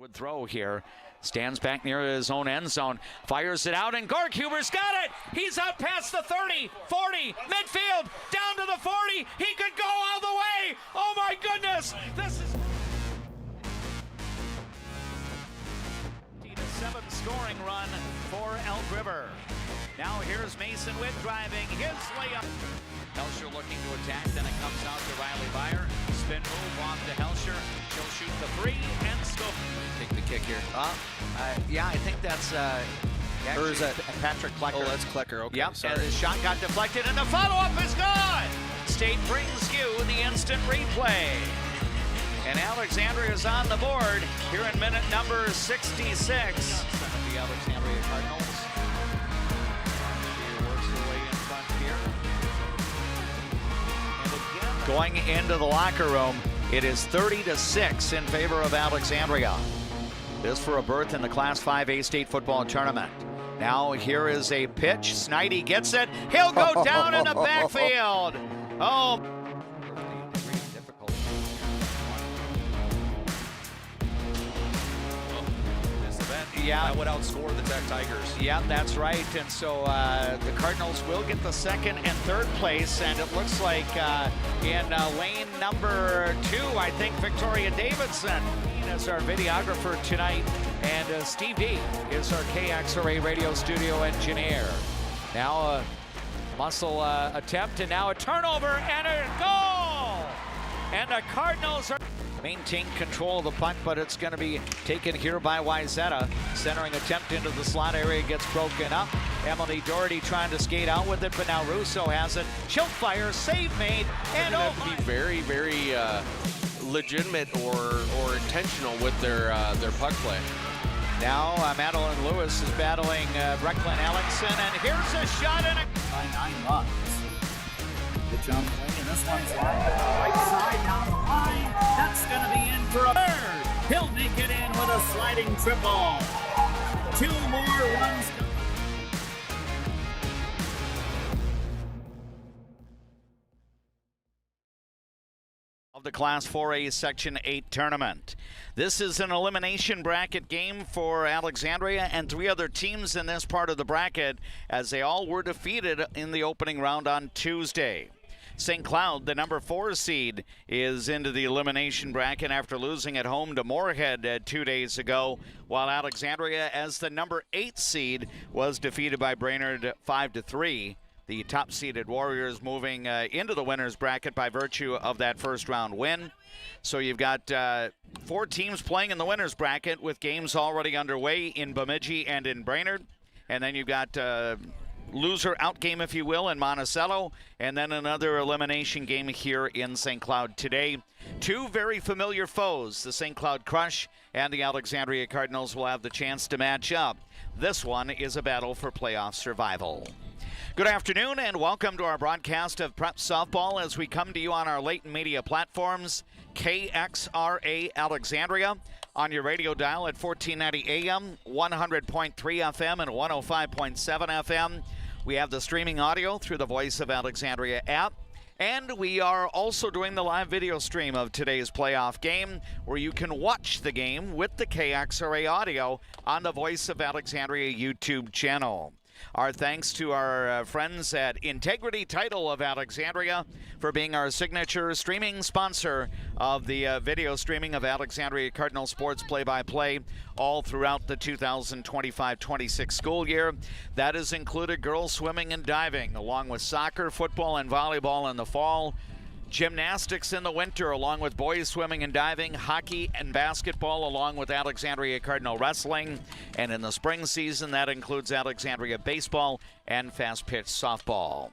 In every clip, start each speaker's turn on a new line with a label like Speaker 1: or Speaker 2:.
Speaker 1: Would throw here. Stands back near his own end zone. Fires it out, and Gorkuber's got it. He's out past the 30, 40, midfield, down to the 40. He could go all the way. Oh my goodness. This is 7 scoring run for Elk River. Now here's Mason Witt driving his layup. Helsher looking to attack, then it comes out to Riley Byer. Spin move off to Helsher. She'll shoot the 3 and score.
Speaker 2: Take the kick here.
Speaker 1: Yeah, I think that's
Speaker 2: or is that
Speaker 1: Patrick Klecker.
Speaker 2: Oh, that's Klecker. Okay.
Speaker 1: Yep,
Speaker 2: sorry.
Speaker 1: and his shot got deflected, and the follow-up is good. State brings you the instant replay. And Alexandria is on the board here in minute number 66. The Alexandria Cardinals. He works their way in front here. And again, going into the locker room, it is 30-6 in favor of Alexandria. This for a berth in the Class 5A state football tournament. Now here is a pitch. Snidey gets it. He'll go down in the backfield. Oh. Yeah,
Speaker 2: that would outscore the Tech Tigers.
Speaker 1: Yeah, that's right. And so the Cardinals will get the second and third place. And it looks like in lane number 2, I think Victoria Davidson is our videographer tonight. And Steve D is our KXRA radio studio engineer. Now a muscle attempt, and now a turnover and a goal! And the Cardinals are maintain control of the punt, but it's going to be taken here by Wyzetta. Centering attempt into the slot area gets broken up. Emily Doherty trying to skate out with it, but now Russo has it. She'll fire, save made, and
Speaker 2: have to be very, very legitimate or intentional with their puck play.
Speaker 1: Now Madeline Lewis is battling Brecklin Alexson, and here's a shot and
Speaker 3: by 9 runs. Good jump swing, and this one's right side down the line. That's going to be in for a third. He'll make it in with a sliding triple. 2 more runs.
Speaker 1: Of the Class 4A Section 8 tournament. This is an elimination bracket game for Alexandria and 3 other teams in this part of the bracket, as they all were defeated in the opening round on Tuesday. St. Cloud, the number 4 seed, is into the elimination bracket after losing at home to Moorhead 2 days ago, while Alexandria, as the number 8 seed, was defeated by Brainerd 5-3. The top-seeded Warriors moving into the winner's bracket by virtue of that first-round win. So you've got 4 teams playing in the winner's bracket with games already underway in Bemidji and in Brainerd. And then you've got loser out game, if you will, in Monticello, and then another elimination game here in St. Cloud today. 2 very familiar foes, the St. Cloud Crush and the Alexandria Cardinals, will have the chance to match up. This one is a battle for playoff survival. Good afternoon and welcome to our broadcast of Prep Softball as we come to you on our latent media platforms, KXRA Alexandria, on your radio dial at 1490 AM, 100.3 FM, and 105.7 FM. We have the streaming audio through the Voice of Alexandria app. And we are also doing the live video stream of today's playoff game, where you can watch the game with the KXRA audio on the Voice of Alexandria YouTube channel. Our thanks to our friends at Integrity Title of Alexandria for being our signature streaming sponsor of the video streaming of Alexandria Cardinal sports play-by-play all throughout the 2025-26 school year. That has included girls swimming and diving, along with soccer, football, and volleyball in the fall, gymnastics in the winter, along with boys swimming and diving, hockey and basketball, along with Alexandria Cardinal wrestling. And in the spring season, that includes Alexandria baseball and fast-pitch softball.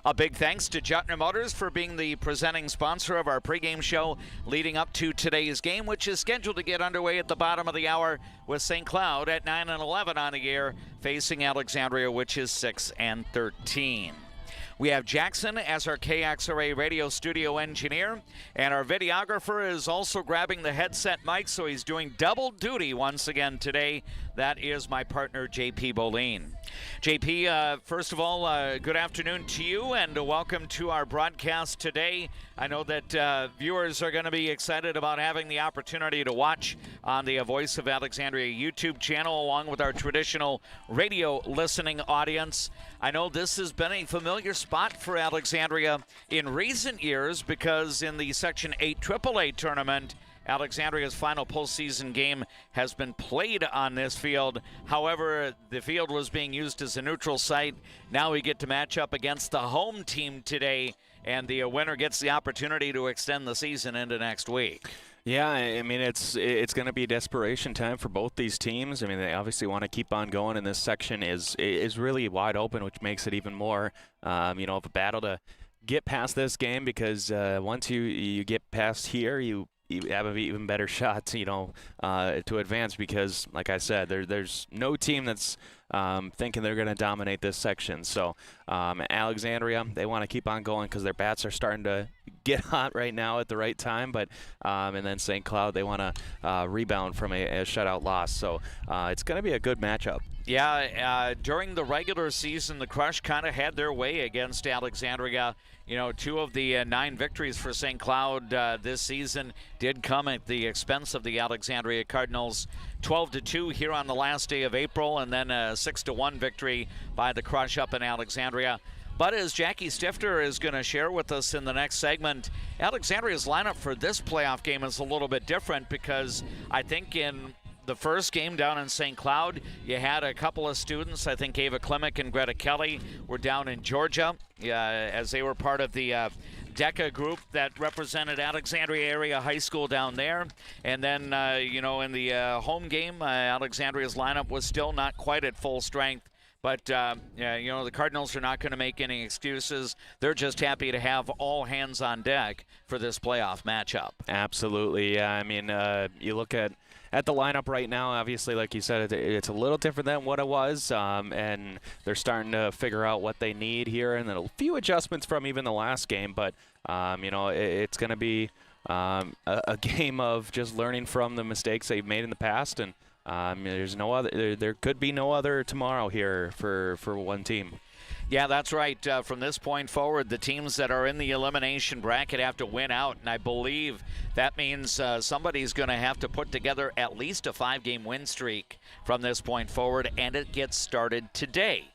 Speaker 1: A big thanks to Juettner Motors for being the presenting sponsor of our pregame show leading up to today's game, which is scheduled to get underway at the bottom of the hour with St. Cloud at 9 and 11 on the air, facing Alexandria, which is 6 and 13. We have Jackson as our KXRA radio studio engineer, and our videographer is also grabbing the headset mic, so he's doing double duty once again today. That is my partner, JP Boline. JP, first of all, good afternoon to you and welcome to our broadcast today. I know that viewers are going to be excited about having the opportunity to watch on the Voice of Alexandria YouTube channel along with our traditional radio listening audience. I know this has been a familiar spot for Alexandria in recent years because in the Section 8 AAA tournament, Alexandria's final postseason game has been played on this field. However, the field was being used as a neutral site. Now we get to match up against the home team today, and the winner gets the opportunity to extend the season into next week.
Speaker 4: Yeah, I mean, it's going to be desperation time for both these teams. I mean, they obviously want to keep on going, and this section is really wide open, which makes it even more, of a battle to get past this game because once you get past here, you have an even better shot, to advance because, like I said, there's no team that's thinking they're going to dominate this section. So Alexandria, they want to keep on going because their bats are starting to get hot right now at the right time. But and then St. Cloud, they want to rebound from a shutout loss. So it's going to be a good matchup.
Speaker 1: Yeah, during the regular season, the Crush kind of had their way against Alexandria. 2 of the 9 victories for St. Cloud this season did come at the expense of the Alexandria Cardinals. 12-2 here on the last day of April, and then a 6-1 victory by the Crush up in Alexandria. But as Jackie Stifter is going to share with us in the next segment, Alexandria's lineup for this playoff game is a little bit different because I think in the first game down in St. Cloud, you had a couple of students. I think Ava Klimek and Greta Kelly were down in Georgia as they were part of the DECA group that represented Alexandria Area High School down there. And then, in the home game, Alexandria's lineup was still not quite at full strength. But, the Cardinals are not going to make any excuses. They're just happy to have all hands on deck for this playoff matchup.
Speaker 4: Absolutely. Yeah, I mean, you look at the lineup right now, obviously, like you said, it's a little different than what it was, and they're starting to figure out what they need here, and then a few adjustments from even the last game, but, it's going to be a game of just learning from the mistakes they've made in the past, and there's no other. There could be no other tomorrow here for one team.
Speaker 1: Yeah, that's right. From this point forward, the teams that are in the elimination bracket have to win out, and I believe that means somebody's going to have to put together at least a 5-game win streak from this point forward, and it gets started today.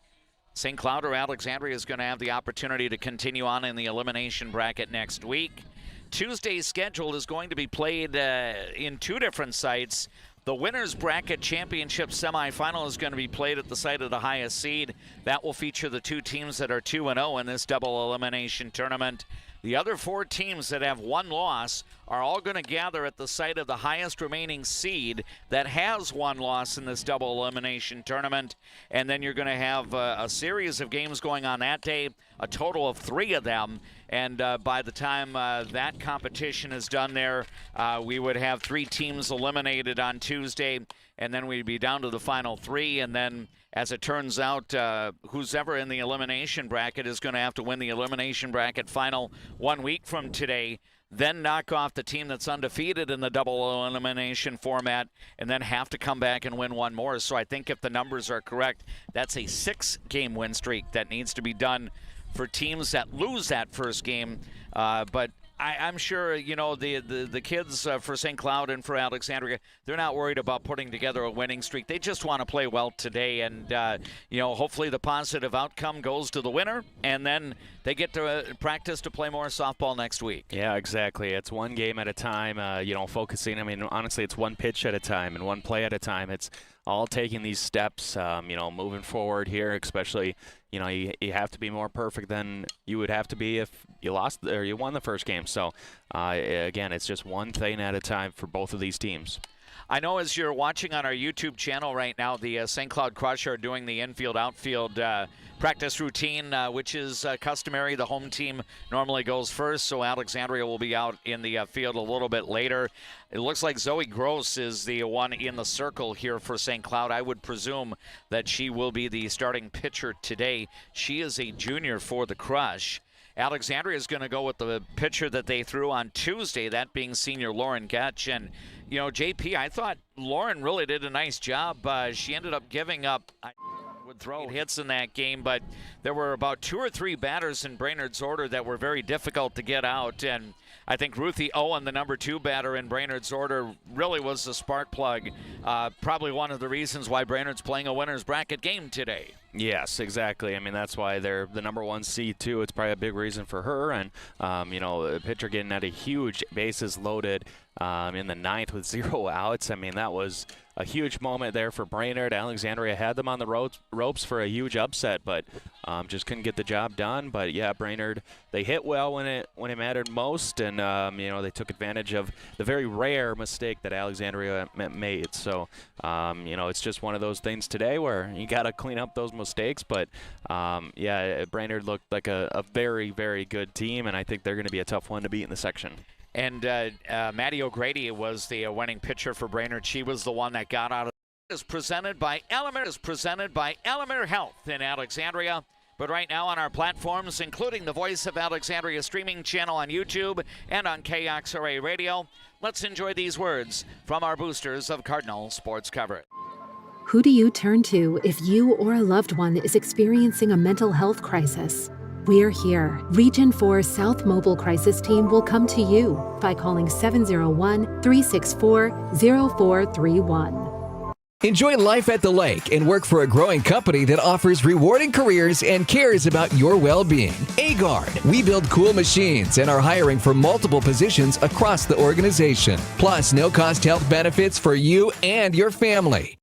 Speaker 1: St. Cloud or Alexandria is going to have the opportunity to continue on in the elimination bracket next week. Tuesday's schedule is going to be played in 2 different sites. The Winners Bracket Championship semifinal is going to be played at the site of the highest seed. That will feature the 2 teams that are 2-0 in this double elimination tournament. The other 4 teams that have 1 loss are all going to gather at the site of the highest remaining seed that has 1 loss in this double elimination tournament. And then you're going to have a series of games going on that day, a total of 3 of them. And by the time that competition is done there, we would have 3 teams eliminated on Tuesday, and then we'd be down to the final 3. And then, as it turns out, who's ever in the elimination bracket is going to have to win the elimination bracket final 1 week from today, then knock off the team that's undefeated in the double elimination format, and then have to come back and win 1 more. So I think if the numbers are correct, that's a 6-game win streak that needs to be done for teams that lose that first game. But I'm sure, the kids for St. Cloud and for Alexandria, they're not worried about putting together a winning streak. They just want to play well today. And, hopefully the positive outcome goes to the winner, and then they get to practice to play more softball next week.
Speaker 4: Yeah, exactly. It's 1 game at a time, focusing. I mean, honestly, it's 1 pitch at a time and 1 play at a time. It's all taking these steps, moving forward here, especially, you have to be more perfect than you would have to be if you lost or you won the first game. So, again, it's just 1 thing at a time for both of these teams.
Speaker 1: I know as you're watching on our YouTube channel right now, the St. Cloud Crush are doing the infield-outfield practice routine, which is customary. The home team normally goes first, so Alexandria will be out in the field a little bit later. It looks like Zoe Gross is the one in the circle here for St. Cloud. I would presume that she will be the starting pitcher today. She is a junior for the Crush. Alexandria is going to go with the pitcher that they threw on Tuesday, that being senior Lauren Getch. And, JP, I thought Lauren really did a nice job. She ended up giving up would throw hits in that game, but there were about 2 or 3 batters in Brainerd's order that were very difficult to get out, and I think Ruthie Owen, the number 2 batter in Brainerd's order, really was the spark plug. Probably one of the reasons why Brainerd's playing a winner's bracket game today.
Speaker 4: Yes, exactly. I mean, that's why they're the number 1 seed, too. It's probably a big reason for her. And, the pitcher getting at a huge bases loaded in the 9th with 0 outs. I mean, that was a huge moment there for Brainerd. Alexandria had them on the ropes for a huge upset, but just couldn't get the job done. But, yeah, Brainerd, they hit well when it mattered most. And, they took advantage of the very rare mistake that Alexandria made. So, it's just one of those things today where you got to clean up those mistakes. But, Brainerd looked like a very, very good team, and I think they're going to be a tough one to beat in the section.
Speaker 1: And Maddie O'Grady was the winning pitcher for Brainerd. She was the one that got out of it. Is presented by Elamir Health in Alexandria. But right now on our platforms, including the Voice of Alexandria streaming channel on YouTube and on KXRA Radio, let's enjoy these words from our boosters of Cardinal sports coverage.
Speaker 5: Who do you turn to if you or a loved one is experiencing a mental health crisis? We're here. Region 4 South Mobile Crisis Team will come to you by calling 701-364-0431.
Speaker 6: Enjoy life at the lake and work for a growing company that offers rewarding careers and cares about your well-being. Agard. We build cool machines and are hiring for multiple positions across the organization. Plus, no-cost health benefits for you and your family.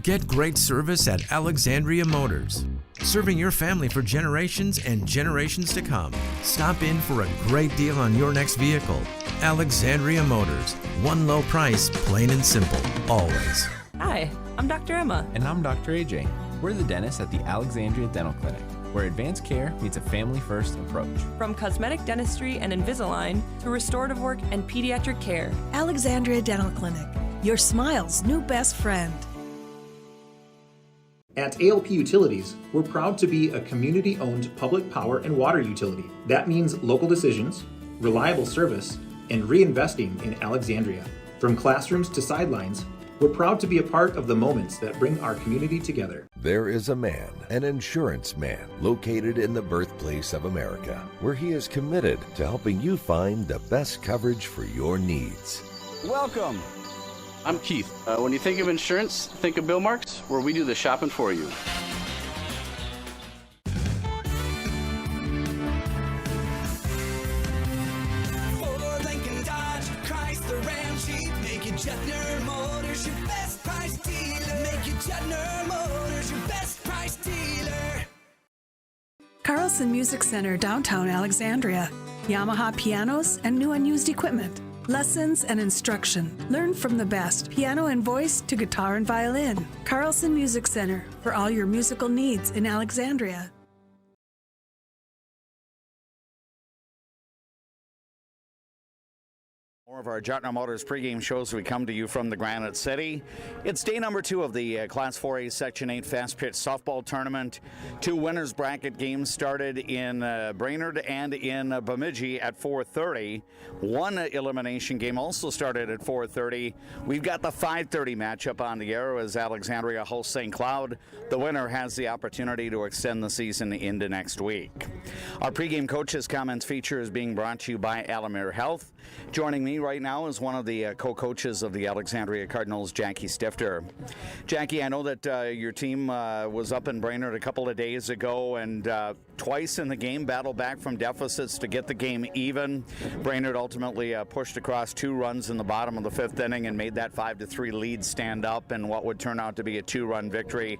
Speaker 7: Get great service at Alexandria Motors. Serving your family for generations and generations to come. Stop in for a great deal on your next vehicle. Alexandria Motors. One low price, plain and simple, always.
Speaker 8: Hi, I'm Dr. Emma.
Speaker 9: And I'm Dr. AJ. We're the dentists at the Alexandria Dental Clinic, where advanced care meets a family-first approach.
Speaker 8: From cosmetic dentistry and Invisalign to restorative work and pediatric care.
Speaker 10: Alexandria Dental Clinic, your smile's new best friend.
Speaker 11: At ALP Utilities, we're proud to be a community-owned public power and water utility. That means local decisions, reliable service, and reinvesting in Alexandria. From classrooms to sidelines, we're proud to be a part of the moments that bring our community together.
Speaker 12: There is a man, an insurance man, located in the birthplace of America, where he is committed to helping you find the best coverage for your needs.
Speaker 13: Welcome. I'm Keith. When you think of insurance, think of Bill Marks, where we do the shopping for you.
Speaker 14: Juettner Motors, your best price dealer. Make your Juettner Motors your best price dealer.
Speaker 10: Carlson Music Center, downtown Alexandria. Yamaha pianos and new and used equipment. Lessons and instruction. Learn from the best. Piano and voice to guitar and violin. Carlson Music Center for all your musical needs in Alexandria.
Speaker 1: More of our Juettner Motors pregame shows. We come to you from the Granite City. It's day number 2 of the Class 4A Section 8 Fast Pitch Softball Tournament. 2 winners bracket games started in Brainerd and in Bemidji at 4:30. 1 elimination game also started at 4:30. We've got the 5:30 matchup on the air as Alexandria hosts St. Cloud. The winner has the opportunity to extend the season into next week. Our pregame coaches' comments feature is being brought to you by Elamir Health. Joining me right now is one of the co-coaches of the Alexandria Cardinals, Jackie Stifter. Jackie, I know that your team was up in Brainerd a couple of days ago and twice in the game battled back from deficits to get the game even. Brainerd ultimately pushed across 2 runs in the bottom of the 5th inning and made that 5-3 lead stand up in what would turn out to be a 2-run victory.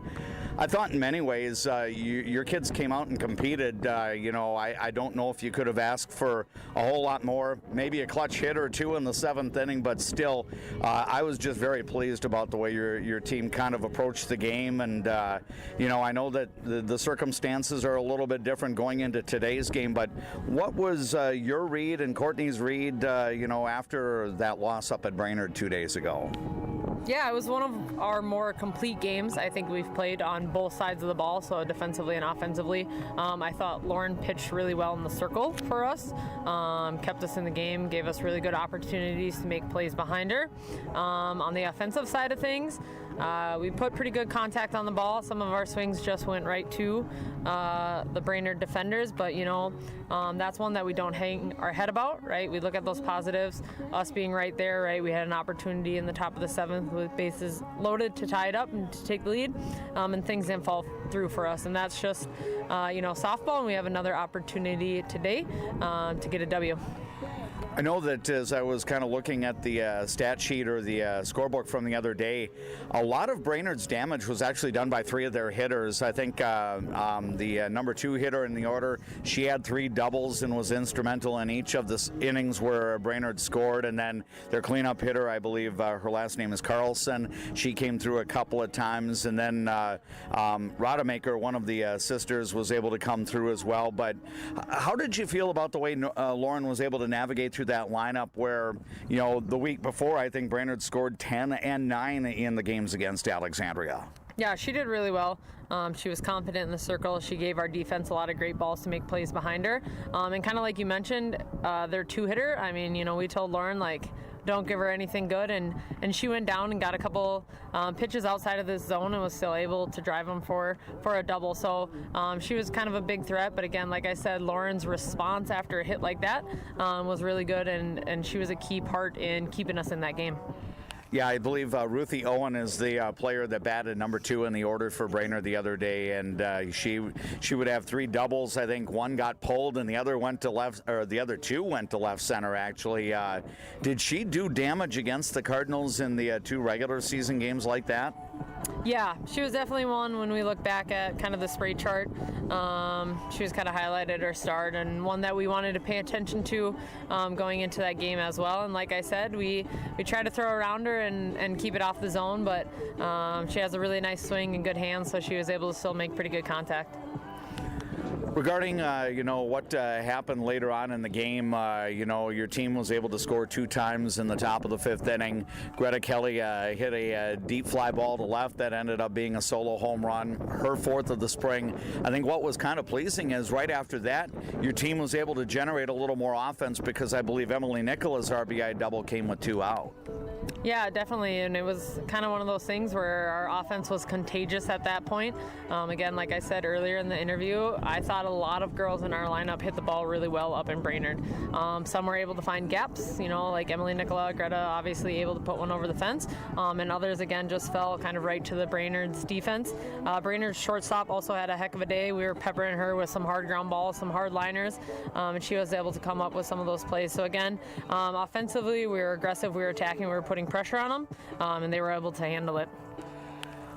Speaker 1: I thought in many ways your kids came out and competed. I don't know if you could have asked for a whole lot more, maybe a clutch hit or 2 in the 7th inning, but still, I was just very pleased about the way your team kind of approached the game. And, I know that the circumstances are a little bit different going into today's game, but what was your read and Courtney's read, after that loss up at Brainerd 2 days ago?
Speaker 15: Yeah, it was one of our more complete games I think we've played on both sides of the ball, so defensively and offensively. I thought Lauren pitched really well in the circle for us, kept us in the game, gave us really good opportunities to make plays behind her. On the offensive side of things, we put pretty good contact on the ball. Some of our swings just went right to the Brainerd defenders, but that's one that we don't hang our head about, right? We look at those positives, us being right there, right? We had an opportunity in the top of the 7th with bases loaded to tie it up and to take the lead, and things didn't fall through for us, and that's just softball, and we have another opportunity today to get a W.
Speaker 1: I know that as I was kind of looking at the stat sheet or the scorebook from the other day, a lot of Brainerd's damage was actually done by 3 of their hitters. I think the number 2 hitter in the order, she had 3 doubles and was instrumental in each of the innings where Brainerd scored. And then their cleanup hitter, I believe her last name is Carlson, she came through a couple of times. And then Rodemaker, one of the sisters, was able to come through as well. But how did you feel about the way Lauren was able to navigate through that lineup where, the week before, I think Brainerd scored 10 and 9 in the games against Alexandria?
Speaker 15: Yeah, she did really well. She was confident in the circle. She gave our defense a lot of great balls to make plays behind her. And kind of like you mentioned, their 2-hitter, I mean, we told Lauren, don't give her anything good, and she went down and got a couple pitches outside of this zone and was still able to drive them for a double. So she was kind of a big threat, but again, like I said, Lauren's response after a hit like that was really good, and she was a key part in keeping us in that game.
Speaker 1: Yeah, I believe Ruthie Owen is the player that batted number 2 in the order for Brainerd the other day, and she would have 3 doubles. I think 1 got pulled, and the other went to left, or the other 2 went to left center. Actually, did she do damage against the Cardinals in the 2 regular season games like that?
Speaker 15: Yeah, she was definitely one when we look back at kind of the spray chart. She was kind of highlighted her start, and one that we wanted to pay attention to going into that game as well. And like I said, we try to throw around her and keep it off the zone, but she has a really nice swing and good hands, so she was able to still make pretty good contact.
Speaker 1: Regarding, what happened later on in the game, your team was able to score 2 times in the top of the 5th inning. Greta Kelly hit a deep fly ball to left that ended up being a solo home run, her 4th of the spring. I think what was kind of pleasing is right after that, your team was able to generate a little more offense because I believe Emily Nicola's RBI double came with 2 out.
Speaker 15: Yeah, definitely, and it was kind of one of those things where our offense was contagious at that point. Again, like I said earlier in the interview, I thought a lot of girls in our lineup hit the ball really well up in Brainerd. Some were able to find gaps, like Emily Nicola, Greta obviously able to put one over the fence, and others again just fell kind of right to the Brainerd's defense. Brainerd's shortstop also had a heck of a day. We were peppering her with some hard ground balls, some hard liners, and she was able to come up with some of those plays. So again, offensively, we were aggressive, we were attacking, we were putting pressure on them, and they were able to handle it.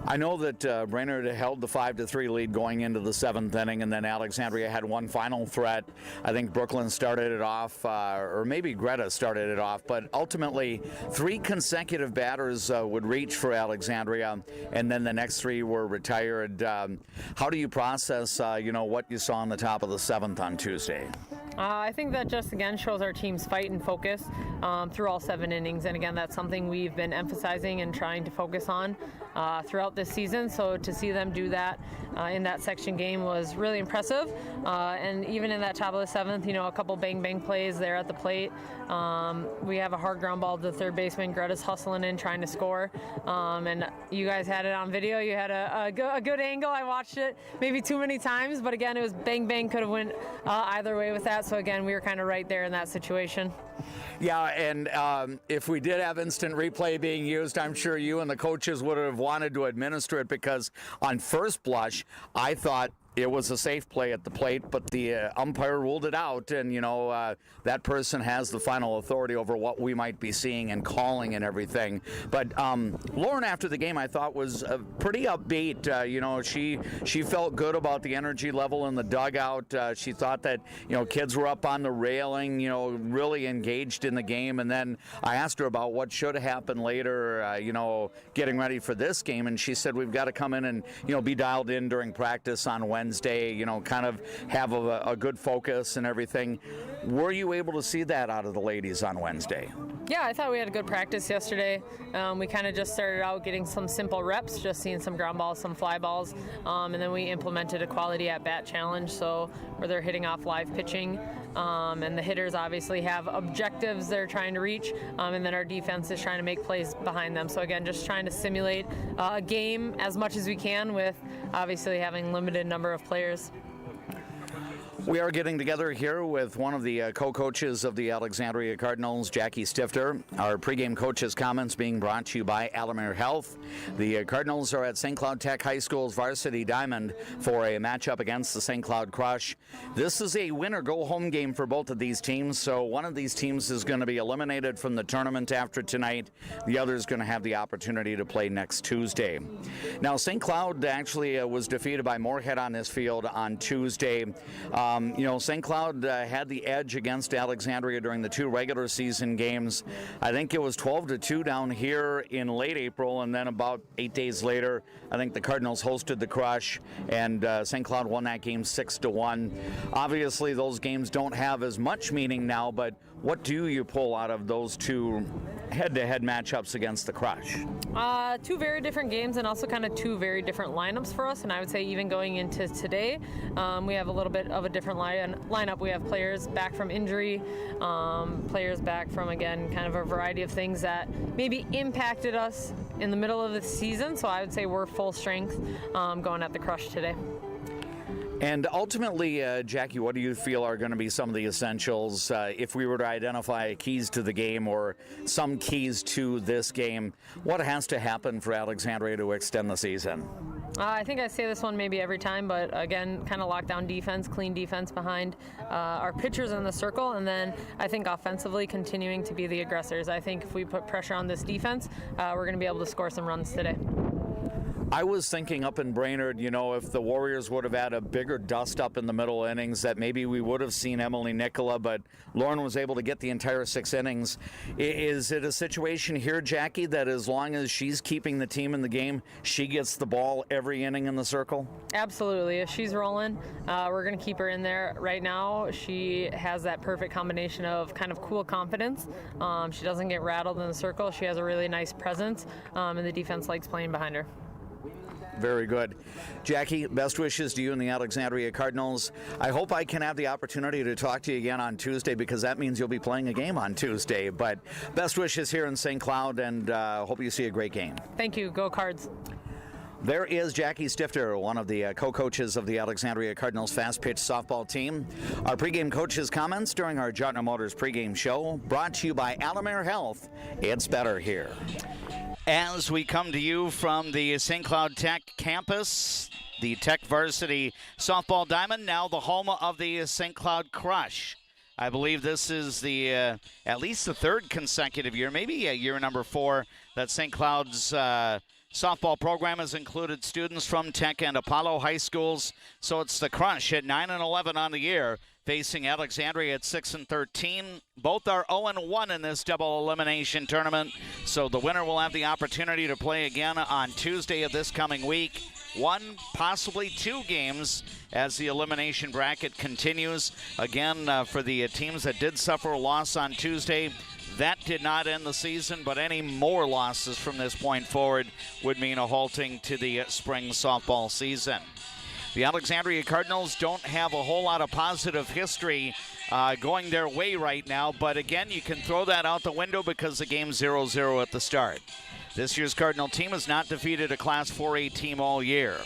Speaker 1: I know that Brainerd held the 5-3 lead going into the 7th inning, and then Alexandria had one final threat. I think Brooklyn started it off, or maybe Greta started it off, but ultimately 3 consecutive batters would reach for Alexandria, and then the next 3 were retired. How do you process, what you saw on the top of the 7th on Tuesday?
Speaker 15: I think that just again shows our team's fight and focus through all 7 innings, and again that's something we've been emphasizing and trying to focus on throughout this season. So to see them do that in that section game was really impressive, and even in that top of the 7th, a couple bang plays there at the plate. We have a hard ground ball to the third baseman. Greta's hustling in trying to score, and you guys had it on video. You had a good angle. I watched it maybe too many times, but again it was bang, could have went either way with that. So again, we were kind of right there in that situation.
Speaker 1: Yeah, and if we did have instant replay being used, I'm sure you and the coaches would have wanted to administer it, because on first blush, I thought it was a safe play at the plate, but the umpire ruled it out, and that person has the final authority over what we might be seeing and calling and everything. But Lauren, after the game, I thought was pretty upbeat. She felt good about the energy level in the dugout. She thought that kids were up on the railing, really engaged in the game. And then I asked her about what should happen later, getting ready for this game, and she said we've got to come in and be dialed in during practice on Wednesday. Kind of have a good focus and everything. Were you able to see that out of the ladies on Wednesday?
Speaker 15: Yeah, I thought we had a good practice yesterday. We kind of just started out getting some simple reps, just seeing some ground balls, some fly balls, and then we implemented a quality at-bat challenge, so where they're hitting off live pitching, and the hitters obviously have objectives they're trying to reach, and then our defense is trying to make plays behind them. So again, just trying to simulate a game as much as we can with obviously having limited number of players.
Speaker 1: We are getting together here with one of the co-coaches of the Alexandria Cardinals, Jackie Stifter. Our pregame coaches' comments being brought to you by Alexandria Health. The Cardinals are at St. Cloud Tech High School's Varsity Diamond for a matchup against the St. Cloud Crush. This is a win-or-go-home game for both of these teams, so one of these teams is going to be eliminated from the tournament after tonight. The other is going to have the opportunity to play next Tuesday. Now, St. Cloud actually was defeated by Moorhead on this field on Tuesday. St. Cloud had the edge against Alexandria during the 2 regular season games. I think it was 12-2 down here in late April, and then about 8 days later, I think the Cardinals hosted the Crush, and St. Cloud won that game 6-1. Obviously, those games don't have as much meaning now, but what do you pull out of those 2 head-to-head matchups against the Crush?
Speaker 15: 2 very different games and also kind of 2 very different lineups for us, and I would say even going into today, we have a little bit of a different lineup. We have players back from injury, players back from, again, kind of a variety of things that maybe impacted us in the middle of the season, so I would say we're full strength going at the Crush today.
Speaker 1: And ultimately, Jackie, what do you feel are going to be some of the essentials if we were to identify keys to the game or some keys to this game? What has to happen for Alexandria to extend the season?
Speaker 15: I think I say this one maybe every time, but again, kind of lockdown defense, clean defense behind our pitchers in the circle, and then I think offensively continuing to be the aggressors. I think if we put pressure on this defense, we're going to be able to score some runs today.
Speaker 1: I was thinking up in Brainerd, if the Warriors would have had a bigger dust-up in the middle innings, that maybe we would have seen Emily Nicola, but Lauren was able to get the entire 6 innings. Is it a situation here, Jackie, that as long as she's keeping the team in the game, she gets the ball every inning in the circle?
Speaker 15: Absolutely. If she's rolling, we're going to keep her in there. Right now, she has that perfect combination of kind of cool confidence. She doesn't get rattled in the circle. She has a really nice presence, and the defense likes playing behind her.
Speaker 1: Very good. Jackie, best wishes to you and the Alexandria Cardinals. I hope I can have the opportunity to talk to you again on Tuesday, because that means you'll be playing a game on Tuesday. But best wishes here in St. Cloud, and hope you see a great game.
Speaker 15: Thank you. Go Cards.
Speaker 1: There is Jackie Stifter, one of the co-coaches of the Alexandria Cardinals fast-pitch softball team. Our pregame coaches' comments during our Juettner Motors pregame show, brought to you by Alexandria Health. It's better here. As we come to you from the St. Cloud Tech campus, the Tech Varsity Softball Diamond, now the home of the St. Cloud Crush. I believe this is the at least the 3rd consecutive year, maybe year number 4, that St. Cloud's softball program has included students from Tech and Apollo high schools. So it's the Crush at 9-11 on the year, facing Alexandria at 6-13. Both are 0-1 in this double elimination tournament. So the winner will have the opportunity to play again on Tuesday of this coming week. 1, possibly 2 games as the elimination bracket continues. Again, for the teams that did suffer a loss on Tuesday, that did not end the season, but any more losses from this point forward would mean a halting to the spring softball season. The Alexandria Cardinals don't have a whole lot of positive history going their way right now, but again, you can throw that out the window because the game's 0-0 at the start. This year's Cardinal team has not defeated a Class 4A team all year.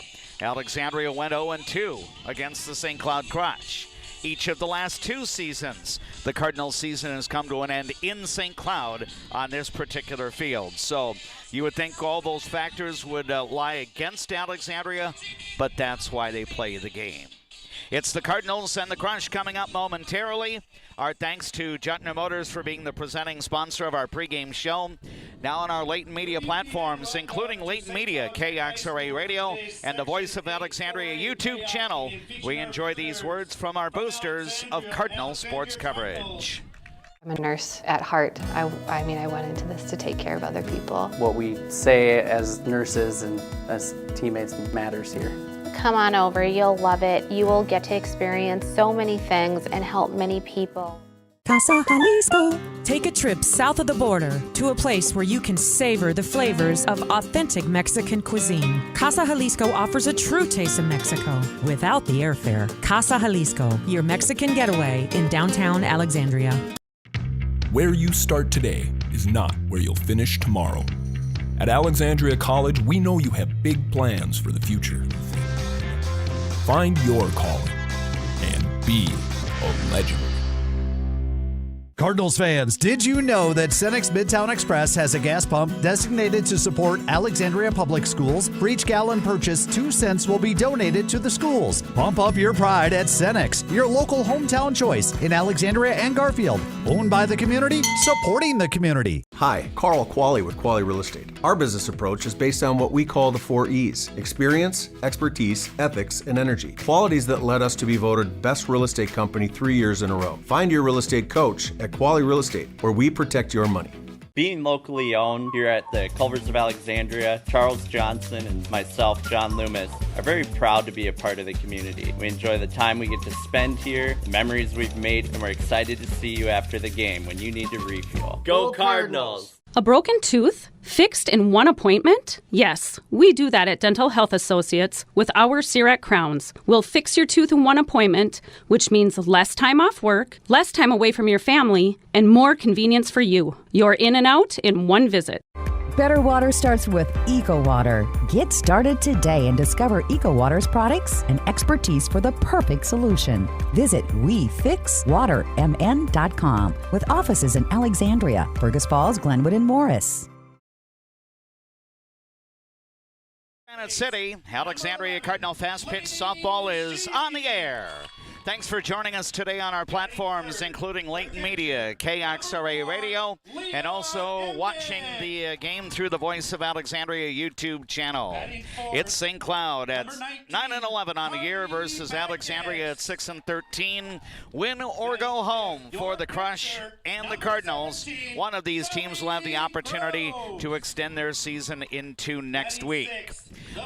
Speaker 1: Alexandria went 0-2 against the St. Cloud Crush. Each of the last 2 seasons, the Cardinals season has come to an end in St. Cloud on this particular field. So you would think all those factors would lie against Alexandria, but that's why they play the game. It's the Cardinals and the Crush coming up momentarily. Our thanks to Juettner Motors for being the presenting sponsor of our pregame show. Now on our Leighton Media platforms, including Leighton Media, KXRA Radio, and the Voice of Alexandria YouTube channel, we enjoy these words from our boosters of Cardinal sports coverage.
Speaker 16: I'm a nurse at heart. I went into this to take care of other people.
Speaker 17: What we say as nurses and as teammates matters here.
Speaker 18: Come on over, you'll love it. You will get to experience so many things and help many people. Casa Jalisco.
Speaker 8: Take a trip south of the border to a place where you can savor the flavors of authentic Mexican cuisine. Casa Jalisco offers a true taste of Mexico without the airfare. Casa Jalisco, your Mexican getaway in downtown Alexandria.
Speaker 19: Where you start today is not where you'll finish tomorrow. At Alexandria College, we know you have big plans for the future. Find your calling and be a legend.
Speaker 20: Cardinals fans, did you know that Cenex Midtown Express has a gas pump designated to support Alexandria Public Schools? For each gallon purchased, 2 cents will be donated to the schools. Pump up your pride at Cenex, your local hometown choice in Alexandria and Garfield. Owned by the community, supporting the community.
Speaker 21: Hi, Carl Qualley with Qualley Real Estate. Our business approach is based on what we call the 4 E's: experience, expertise, ethics, and energy. Qualities that led us to be voted Best Real Estate Company 3 years in a row. Find your real estate coach at Qualley Real Estate, where we protect your money.
Speaker 22: Being locally owned here at the Culvers of Alexandria, Charles Johnson and myself, John Loomis, are very proud to be a part of the community. We enjoy the time we get to spend here, the memories we've made, and we're excited to see you after the game when you need to refuel.
Speaker 23: Go Cardinals!
Speaker 24: A broken tooth? Fixed in one appointment? Yes, we do that at Dental Health Associates with our CEREC crowns. We'll fix your tooth in one appointment, which means less time off work, less time away from your family, and more convenience for you. You're in and out in one visit.
Speaker 25: Better water starts with EcoWater. Get started today and discover EcoWater's products and expertise for the perfect solution. Visit WeFixWaterMN.com with offices in Alexandria, Fergus Falls, Glenwood, and Morris.
Speaker 1: Granite City, Alexandria Cardinal Fast Pitch Softball is on the air. Thanks for joining us today on our platforms, including Layton Media, KXRA Radio, and also watching the game through the Voice of Alexandria YouTube channel. It's St. Cloud at 9-11 on the year versus Alexandria at 6-13. Win or go home for the Crush and the Cardinals. One of these teams will have the opportunity to extend their season into next week.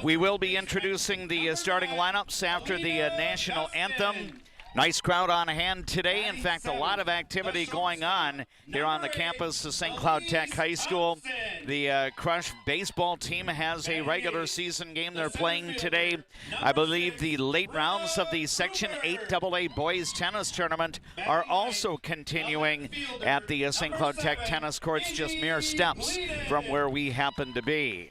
Speaker 1: We will be introducing the starting lineups after the national anthem. Nice crowd on hand today. In fact, a lot of activity going on here on the campus of St. Cloud Tech High School. The Crush baseball team has a regular season game they're playing today. I believe the late rounds of the Section 8 AA boys tennis tournament are also continuing at the St. Cloud Tech tennis courts, just mere steps from where we happen to be.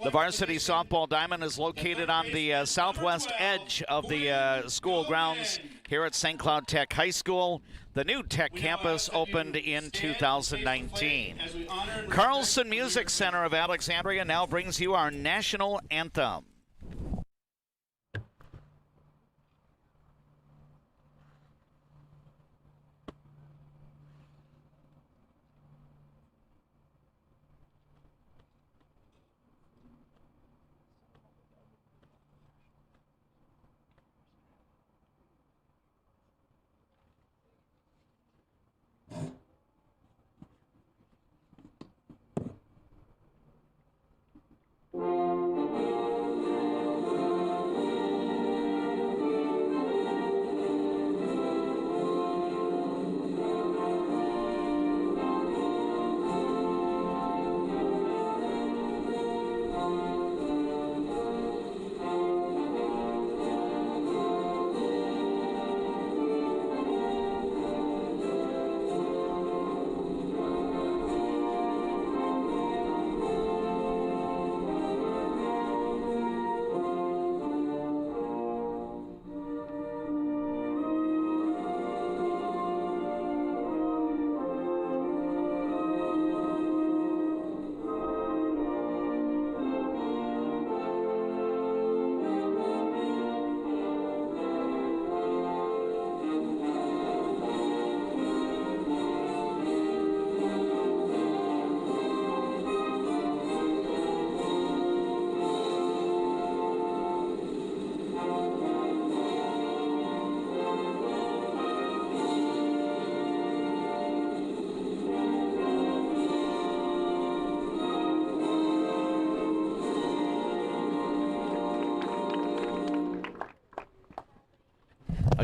Speaker 1: The varsity softball diamond is located on the southwest edge of the school grounds here at St. Cloud Tech High School. The new Tech campus opened in 2019. Carlson Music Center of Alexandria now brings you our national anthem.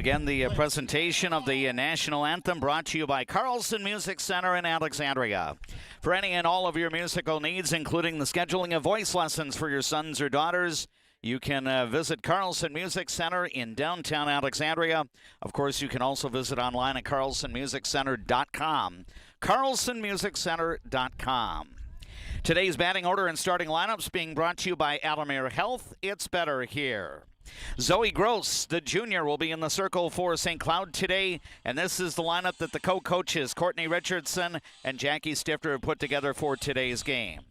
Speaker 1: Again, the presentation of the national anthem brought to you by Carlson Music Center in Alexandria. For any and all of your musical needs, including the scheduling of voice lessons for your sons or daughters, you can visit Carlson Music Center in downtown Alexandria. Of course, you can also visit online at carlsonmusiccenter.com. carlsonmusiccenter.com. Today's batting order and starting lineups being brought to you by Altamere Health. It's better here. Zoe Gross, the junior, will be in the circle for St. Cloud today, and this is the lineup that the co-coaches Courtney Richardson and Jackie Stifter have put together for today's game.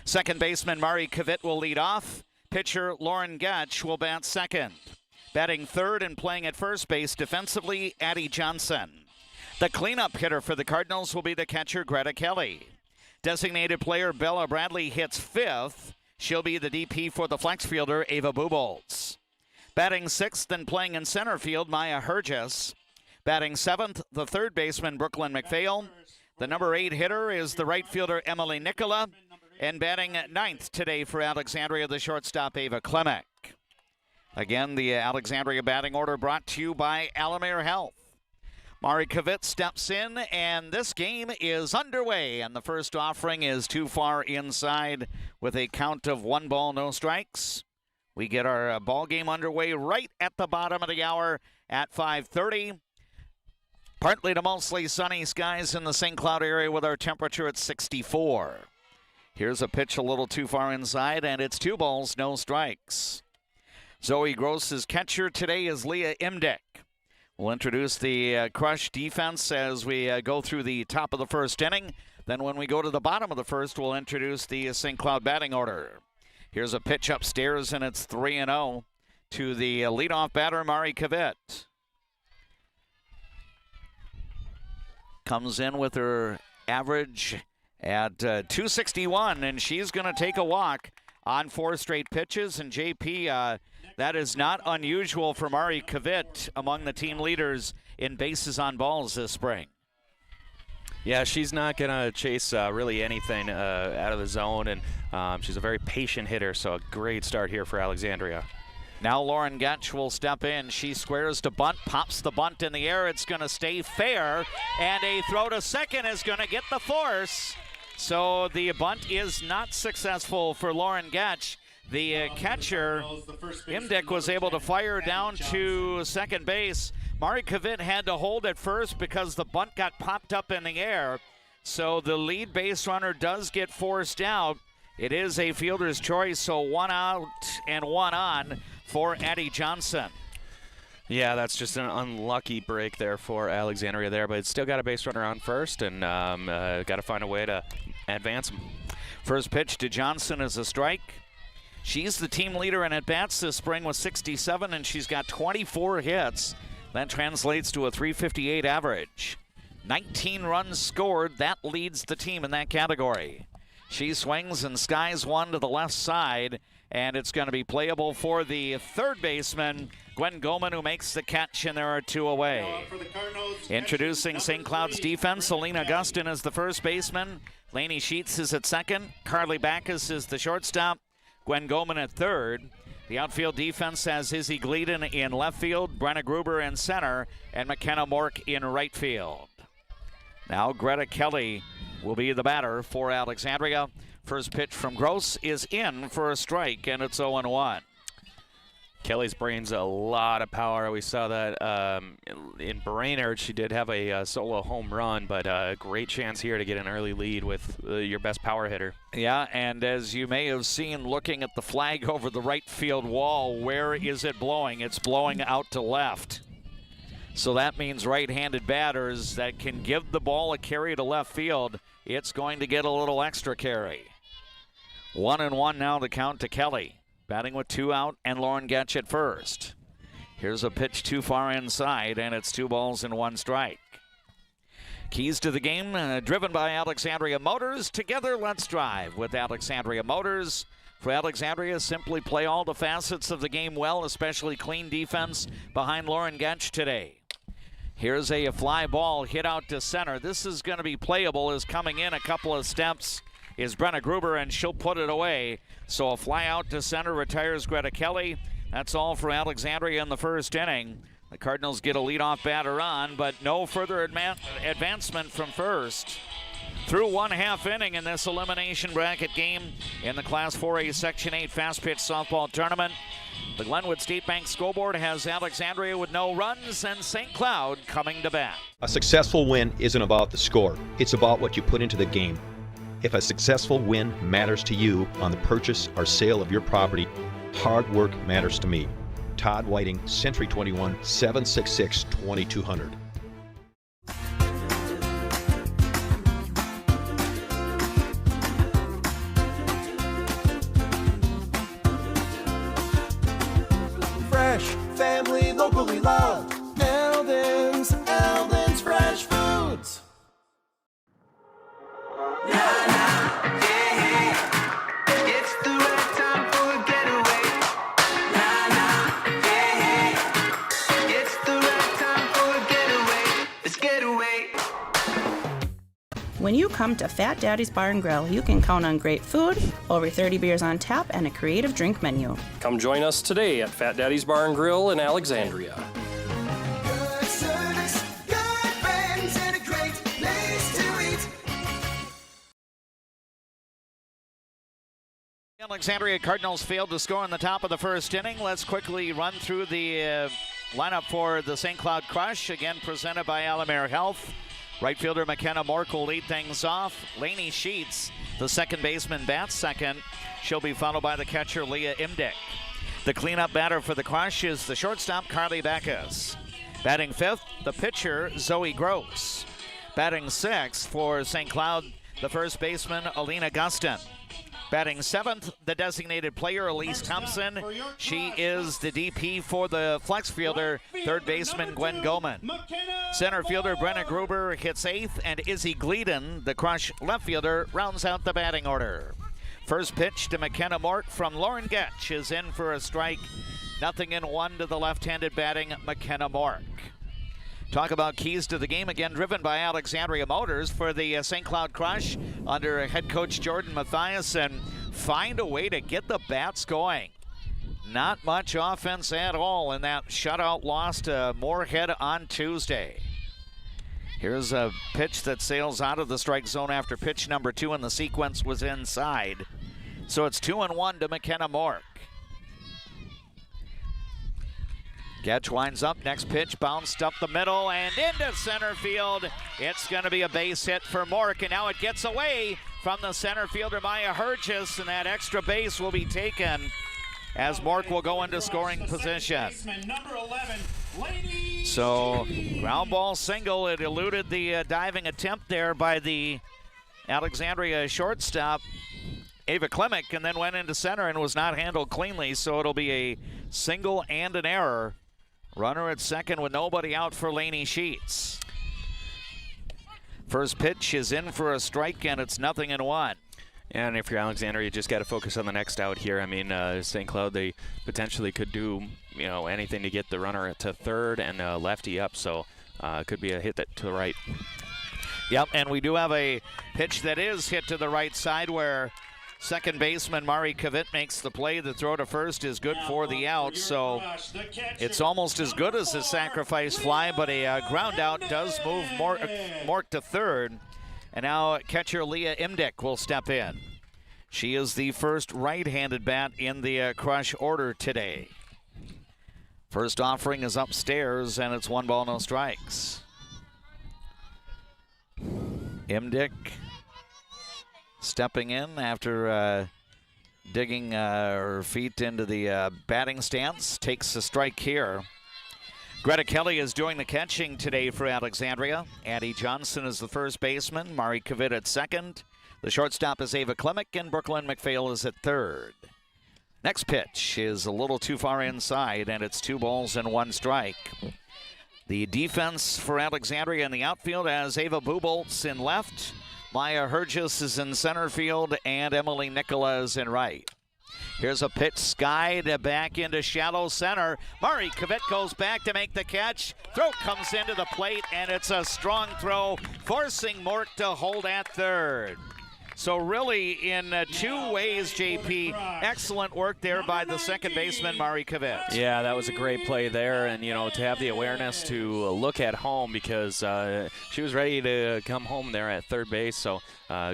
Speaker 1: Second baseman Mari Kavit will lead off. Pitcher Lauren Getch will bat second. Batting third and playing at first base defensively, Addie Johnson. The cleanup hitter for the Cardinals will be the catcher Greta Kelly. Designated player Bella Bradley hits fifth. She'll be the DP for the flex fielder Ava Bubolz. Batting sixth and playing in center field, Maya Hergis. Batting seventh, the third baseman Brooklyn McPhail. The number 8 hitter is the right fielder Emily Nicola. And batting ninth today for Alexandria, the shortstop Ava Klemek. Again, the Alexandria batting order brought to you by Altamere Health. Mari Kavit steps in, and this game is underway. And the first offering is too far inside with a count of 1 ball, no strikes. We get our ball game underway right at the bottom of the hour at 5:30. Partly to mostly sunny skies in the St. Cloud area with our temperature at 64. Here's a pitch a little too far inside, and it's 2 balls, no strikes. Zoe Gross's catcher today is Leah Imdick. We'll introduce the Crush defense as we go through the top of the first inning. Then when we go to the bottom of the first, we'll introduce the St. Cloud batting order. Here's a pitch upstairs, and it's 3-0 to the leadoff batter, Mari Kavit. Comes in with her average at 261, and she's going to take a walk on 4 straight pitches. And JP, that is not unusual for Mari Kavit among the team leaders in bases on balls this spring.
Speaker 2: Yeah, she's not going to chase really anything out of the zone, and she's a very patient hitter, so a great start here for Alexandria.
Speaker 1: Now Lauren Getch will step in. She squares to bunt, pops the bunt in the air. It's going to stay fair, and a throw to second is going to get the force. So the bunt is not successful for Lauren Getch. The catcher, Imdick, was able to fire down to second base. Mari Kavit had to hold at first because the bunt got popped up in the air. So the lead base runner does get forced out. It is a fielder's choice, so 1 out and 1 on for Addie Johnson.
Speaker 2: Yeah, that's just an unlucky break there for Alexandria there, but it's still got a base runner on first, and got to find a way to advance them.
Speaker 1: First pitch to Johnson is a strike. She's the team leader in at-bats this spring with 67, and she's got 24 hits. That translates to a .358 average. 19 runs scored. That leads the team in that category. She swings and skies one to the left side, and it's going to be playable for the third baseman, Gwen Goman, who makes the catch, and there are 2 away. Introducing St. Cloud's defense, Alina Gustin is the first baseman. Lainey Sheets is at second. Carly Backus is the shortstop. Gwen Goman at third. The outfield defense has Izzy Gleeden in left field, Brenna Gruber in center, and McKenna Mork in right field. Now Greta Kelly will be the batter for Alexandria. First pitch from Gross is in for a strike, and it's 0-1.
Speaker 2: Kelly's brings a lot of power. We saw that in Brainerd. She did have a solo home run, but a great chance here to get an early lead with your best power hitter.
Speaker 1: Yeah, and as you may have seen looking at the flag over the right field wall, where is it blowing? It's blowing out to left. So that means right-handed batters that can give the ball a carry to left field, it's going to get a little extra carry. 1-1 now the count to Kelly. Batting with 2 out and Lauren Getch at first. Here's a pitch too far inside, and it's 2 balls and 1 strike. Keys to the game driven by Alexandria Motors. Together, let's drive with Alexandria Motors. For Alexandria, simply play all the facets of the game well, especially clean defense behind Lauren Getch today. Here's a fly ball hit out to center. This is going to be playable as coming in a couple of steps is Brenna Gruber, and she'll put it away. So a fly out to center retires Greta Kelly. That's all for Alexandria in the first inning. The Cardinals get a leadoff batter on, but no further advancement from first. Through 1/2 inning in this elimination bracket game in the Class 4A Section 8 Fast Pitch Softball Tournament. The Glenwood State Bank scoreboard has Alexandria with no runs and St. Cloud coming to bat.
Speaker 3: A successful win isn't about the score. It's about what you put into the game. If a successful win matters to you on the purchase or sale of your property, hard work matters to me. Todd Whiting, Century 21, 766-2200.
Speaker 14: Fresh, family, locally loved. Eldon's Fresh Foods. It's the right time for a getaway. It's the right time for a getaway. Let's get away.
Speaker 4: When you come to Fat Daddy's Bar and Grill, you can count on great food, over 30 beers on tap, and a creative drink menu.
Speaker 5: Come join us today at Fat Daddy's Bar and Grill in Alexandria.
Speaker 14: Good service, good friends, and a great place to eat.
Speaker 1: Alexandria Cardinals failed to score in the top of the first inning. Let's quickly run through the lineup for the St. Cloud Crush, again presented by Alamere Health. Right fielder McKenna Mork will lead things off. Lainey Sheets, the second baseman, bats second. She'll be followed by the catcher Leah Imdick. The cleanup batter for the Crush is the shortstop Carly Backus. Batting fifth, the pitcher Zoe Gross. Batting sixth for St. Cloud, the first baseman Alina Gustin. Batting seventh, the designated player Elise Thompson. She is the DP for the flex fielder, third baseman Gwen Goman. Center fielder Brenna Gruber hits eighth, and Izzy Gleeden, the Crush left fielder, rounds out the batting order. First pitch to McKenna Mork from Lauren Getch is in for a strike. 0-1 to the left-handed batting McKenna Mork. Talk about keys to the game, again driven by Alexandria Motors for the St. Cloud Crush under head coach Jordan Mathiasen. Find a way to get the bats going. Not much offense at all in that shutout loss to Moorhead on Tuesday. Here's a pitch that sails out of the strike zone after pitch number 2, and the sequence was inside. So it's 2-1 to McKenna Mork. Getch winds up, next pitch bounced up the middle and into center field. It's going to be a base hit for Mork, and now it gets away from the center fielder Maya Hergis, and that extra base will be taken as Mork will go into scoring position. So ground ball single. It eluded the diving attempt there by the Alexandria shortstop Ava Klimek, and then went into center and was not handled cleanly, so it'll be a single and an error. Runner at second with nobody out for Lainey Sheets. First pitch is in for a strike, and it's 0-1.
Speaker 2: And if you're Alexandria, you just got to focus on the next out here. I mean, St. Cloud, they potentially could do, anything to get the runner to third and lefty up, so it could be a hit to the right.
Speaker 1: Yep, and we do have a pitch that is hit to the right side where second baseman Mari Kavit makes the play. The throw to first is good for the out, so it's almost as good as a sacrifice fly, but a ground out does move Mork to third. And now catcher Leah Imdick will step in. She is the first right-handed bat in the Crush order today. First offering is upstairs, and it's 1 ball, no strikes. Imdick stepping in after digging her feet into the batting stance, takes a strike here. Greta Kelly is doing the catching today for Alexandria. Addie Johnson is the first baseman. Mari Kavit at second. The shortstop is Ava Klimek, and Brooklyn McPhail is at third. Next pitch is a little too far inside, and it's 2 balls and 1 strike. The defense for Alexandria in the outfield has Ava Buboltz in left. Maya Hergis is in center field, and Emily Nicola is in right. Here's a pitch skied back into shallow center. Mari Kavit goes back to make the catch. Throw comes into the plate, and it's a strong throw, forcing Mork to hold at third. So really, in 2 ways, JP, excellent work there by the second baseman, Mari Kavitz.
Speaker 2: Yeah, that was a great play there, and to have the awareness to look at home, because she was ready to come home there at third base. So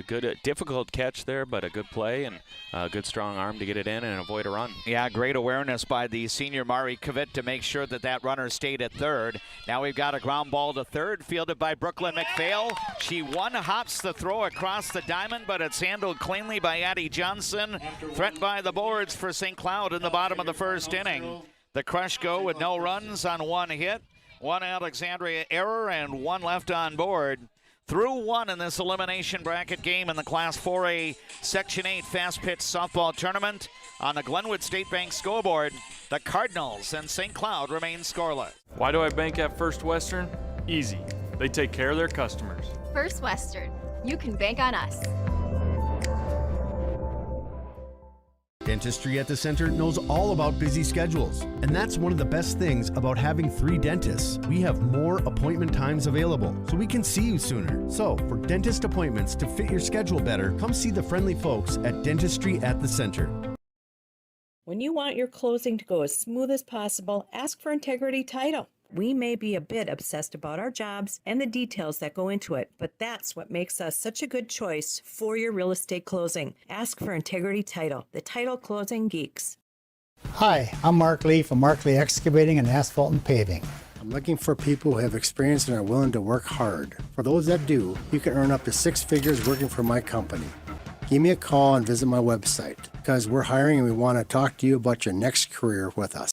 Speaker 2: good, difficult catch there, but a good play and a good strong arm to get it in and avoid a run.
Speaker 1: Yeah, great awareness by the senior Mari Kavitz to make sure that runner stayed at third. Now we've got a ground ball to third, fielded by Brooklyn McPhail. She one-hops the throw across the diamond, but it's handled cleanly by Addie Johnson. Threat by the boards for St. Cloud in the bottom of the first inning. The Crush go with no runs on 1 hit, 1 Alexandria error, and 1 left on board. Through 1 in this elimination bracket game in the Class 4A Section 8 Fast Pitch Softball Tournament. On the Glenwood State Bank scoreboard, the Cardinals and St. Cloud remain scoreless.
Speaker 6: Why do I bank at First Western? Easy. They take care of their customers.
Speaker 7: First Western. You can bank on us.
Speaker 20: Dentistry at the Center knows all about busy schedules, and that's one of the best things about having 3 dentists. We have more appointment times available, so we can see you sooner. So, for dentist appointments to fit your schedule better, come see the friendly folks at Dentistry at the Center.
Speaker 9: When you want your closing to go as smooth as possible, ask for Integrity Title. We may be a bit obsessed about our jobs and the details that go into it, but that's what makes us such a good choice for your real estate closing. Ask for Integrity Title, the title closing geeks.
Speaker 18: Hi, I'm Mark Lee from Mark Lee Excavating and Asphalt and Paving. I'm looking for people who have experience and are willing to work hard. For those that do, you can earn up to 6 figures working for my company. Give me a call and visit my website, because we're hiring and we want to talk to you about your next career with us.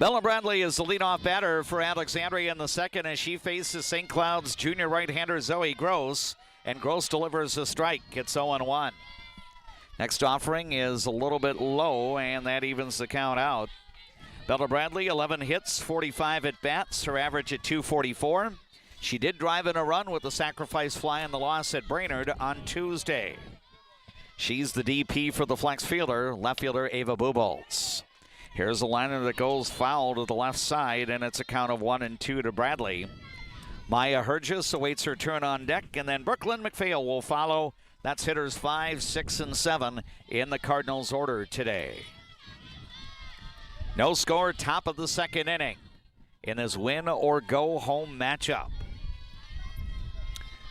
Speaker 1: Bella Bradley is the leadoff batter for Alexandria in the second as she faces St. Cloud's junior right-hander Zoe Gross, and Gross delivers a strike. It's 0-1. Next offering is a little bit low, and that evens the count out. Bella Bradley, 11 hits, 45 at-bats, her average at .244. She did drive in a run with the sacrifice fly in the loss at Brainerd on Tuesday. She's the DP for the flex fielder, left fielder Ava Bubolz. Here's a liner that goes foul to the left side, and it's a count of 1-2 to Bradley. Maya Hergis awaits her turn on deck, and then Brooklyn McPhail will follow. That's hitters 5, 6, and 7 in the Cardinals' order today. No score, top of the second inning in this win-or-go-home matchup.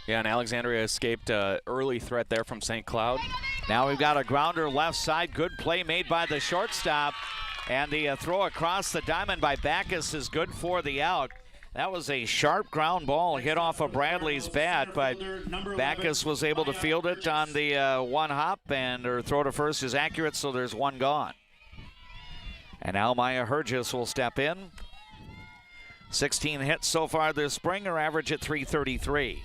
Speaker 2: Yeah, and Alexandria escaped an early threat there from St. Cloud.
Speaker 1: Now we've got a grounder left side. Good play made by the shortstop. And the throw across the diamond by Backus is good for the out. That was a sharp ground ball hit off of Bradley's bat, but Backus was able to field it on the one hop, and her throw to first is accurate, so there's 1 gone. And now Maya Hergis will step in. 16 hits so far this spring, her average at .333.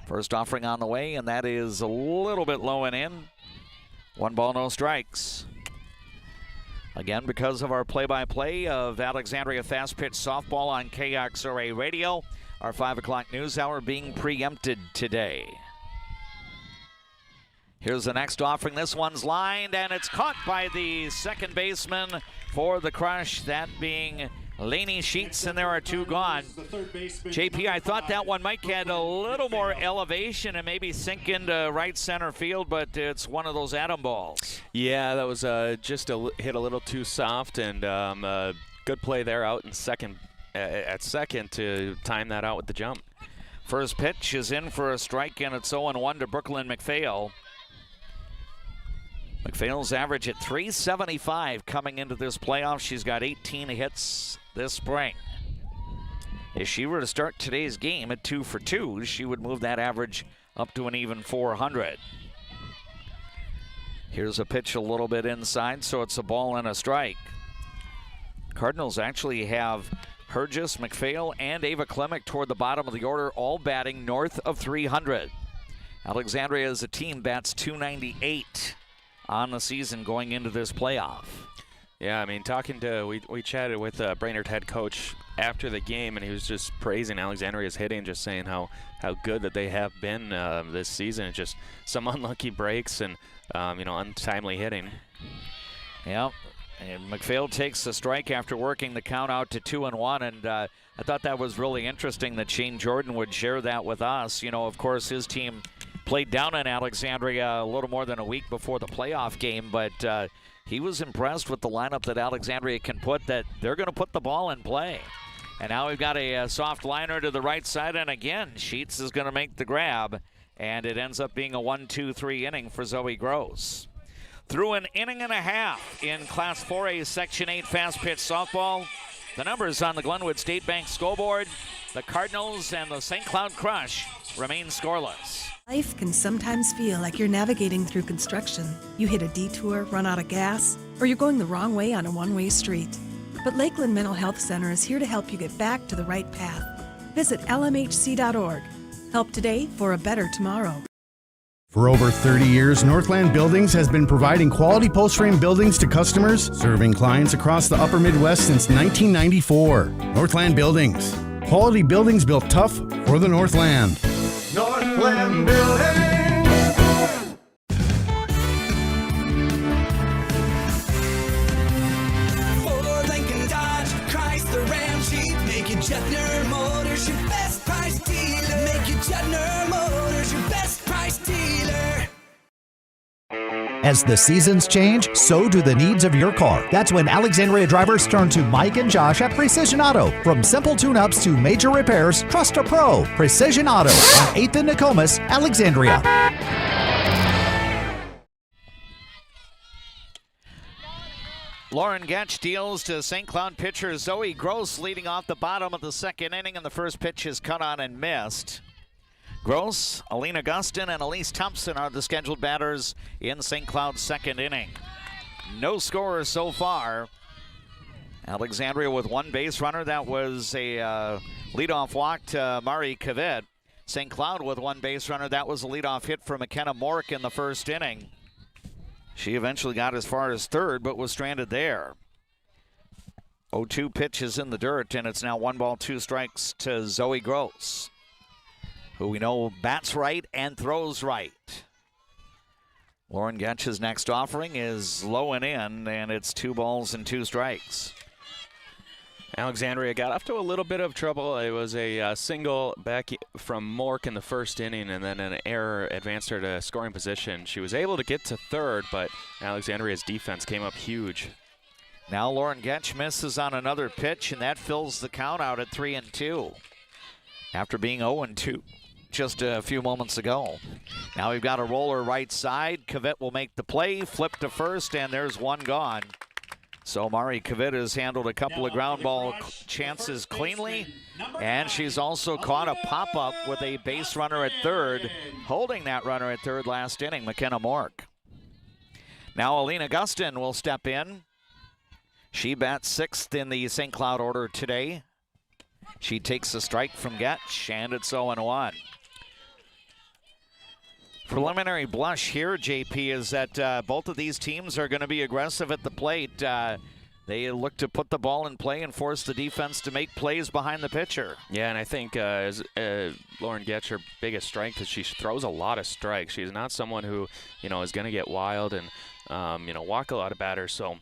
Speaker 1: First offering on the way, and that is a little bit low and in. 1 ball, no strikes. Again, because of our play-by-play of Alexandria Fast Pitch Softball on KXRA Radio, our 5 o'clock news hour being preempted today. Here's the next offering. This one's lined, and it's caught by the second baseman for the Crush, that being Lainey Sheets, and there are 2 gone. JP, I thought that one might get a little more elevation and maybe sink into right center field, but it's one of those atom balls.
Speaker 2: Yeah, that was just hit a little too soft, and good play there out in second, at second to time that out with the jump.
Speaker 1: First pitch is in for a strike, and it's 0-1 to Brooklyn McPhail. McPhail's average at .375 coming into this playoff. She's got 18 hits this spring. If she were to start today's game at 2 for 2, she would move that average up to an even .400. Here's a pitch a little bit inside, so it's a ball and a strike. Cardinals actually have Hergis, McPhail, and Ava Klemick toward the bottom of the order, all batting north of 300. Alexandria as a team bats .298 on the season going into this playoff.
Speaker 2: Yeah, I mean, we chatted with Brainerd head coach after the game, and he was just praising Alexandria's hitting, just saying how good that they have been this season. Just some unlucky breaks and untimely hitting.
Speaker 1: Yeah, And McPhail takes the strike after working the count out to 2-1, and I thought that was really interesting that Shane Jordan would share that with us. You know, of course, his team played down in Alexandria a little more than a week before the playoff game, but he was impressed with the lineup that Alexandria can put, that they're going to put the ball in play. And now we've got a soft liner to the right side, and again, Sheets is going to make the grab, and it ends up being a 1-2-3 inning for Zoe Gross. Through an inning and a half in Class 4A Section 8 fast pitch softball, the numbers on the Glenwood State Bank scoreboard, the Cardinals and the St. Cloud Crush remain scoreless.
Speaker 10: Life can sometimes feel like you're navigating through construction. You hit a detour, run out of gas, or you're going the wrong way on a one-way street. But Lakeland Mental Health Center is here to help you get back to the right path. Visit lmhc.org. Help today for a better tomorrow.
Speaker 20: For over 30 years, Northland Buildings has been providing quality post-frame buildings to customers, serving clients across the upper Midwest since 1994. Northland Buildings. Quality buildings built tough for the Northland.
Speaker 14: Northland Building. Ford, Lincoln, Dodge, Chrysler, Ram, Jeep. Make it Juettner Motors your best price dealer. Make it Juettner Motors your best price dealer.
Speaker 20: As the seasons change, so do the needs of your car. That's when Alexandria drivers turn to Mike and Josh at Precision Auto. From simple tune-ups to major repairs, trust a pro. Precision Auto on 8th and Nokomis, Alexandria.
Speaker 1: Lauren Getch deals to St. Cloud pitcher Zoe Gross, leading off the bottom of the second inning, and the first pitch is cut on and missed. Gross, Alina Gustin, and Elise Thompson are the scheduled batters in St. Cloud's second inning. No scorers so far. Alexandria with one base runner. That was a leadoff walk to Mari Kavit. St. Cloud with one base runner. That was a leadoff hit for McKenna Mork in the first inning. She eventually got as far as third, but was stranded there. 0-2 pitch is in the dirt, and it's now 1-2 strikes to Zoe Gross, who we know bats right and throws right. Lauren Getch's next offering is low and in, and it's 2-2 strikes.
Speaker 2: Alexandria got off to a little bit of trouble. It was a single back from Mork in the first inning, and then an error advanced her to scoring position. She was able to get to third, but Alexandria's defense came up huge.
Speaker 1: Now Lauren Getch misses on another pitch, and that fills the count out at 3-2 after being 0-2 just a few moments ago. Now we've got a roller right side. Kavit will make the play, flip to first, and there's one gone. So Mari Kavit has handled a couple of ground ball chances cleanly, and she's also caught a pop-up with a base runner at third, holding that runner at third last inning, McKenna Mork. Now Alina Gustin will step in. She bats sixth in the St. Cloud order today. She takes a strike from Getch, and it's 0-1. Preliminary blush here, JP, is that both of these teams are going to be aggressive at the plate. They look to put the ball in play and force the defense to make plays behind the pitcher.
Speaker 2: Yeah, and I think Lauren Getch, her biggest strength is she throws a lot of strikes. She's not someone who, is going to get wild and, walk a lot of batters. So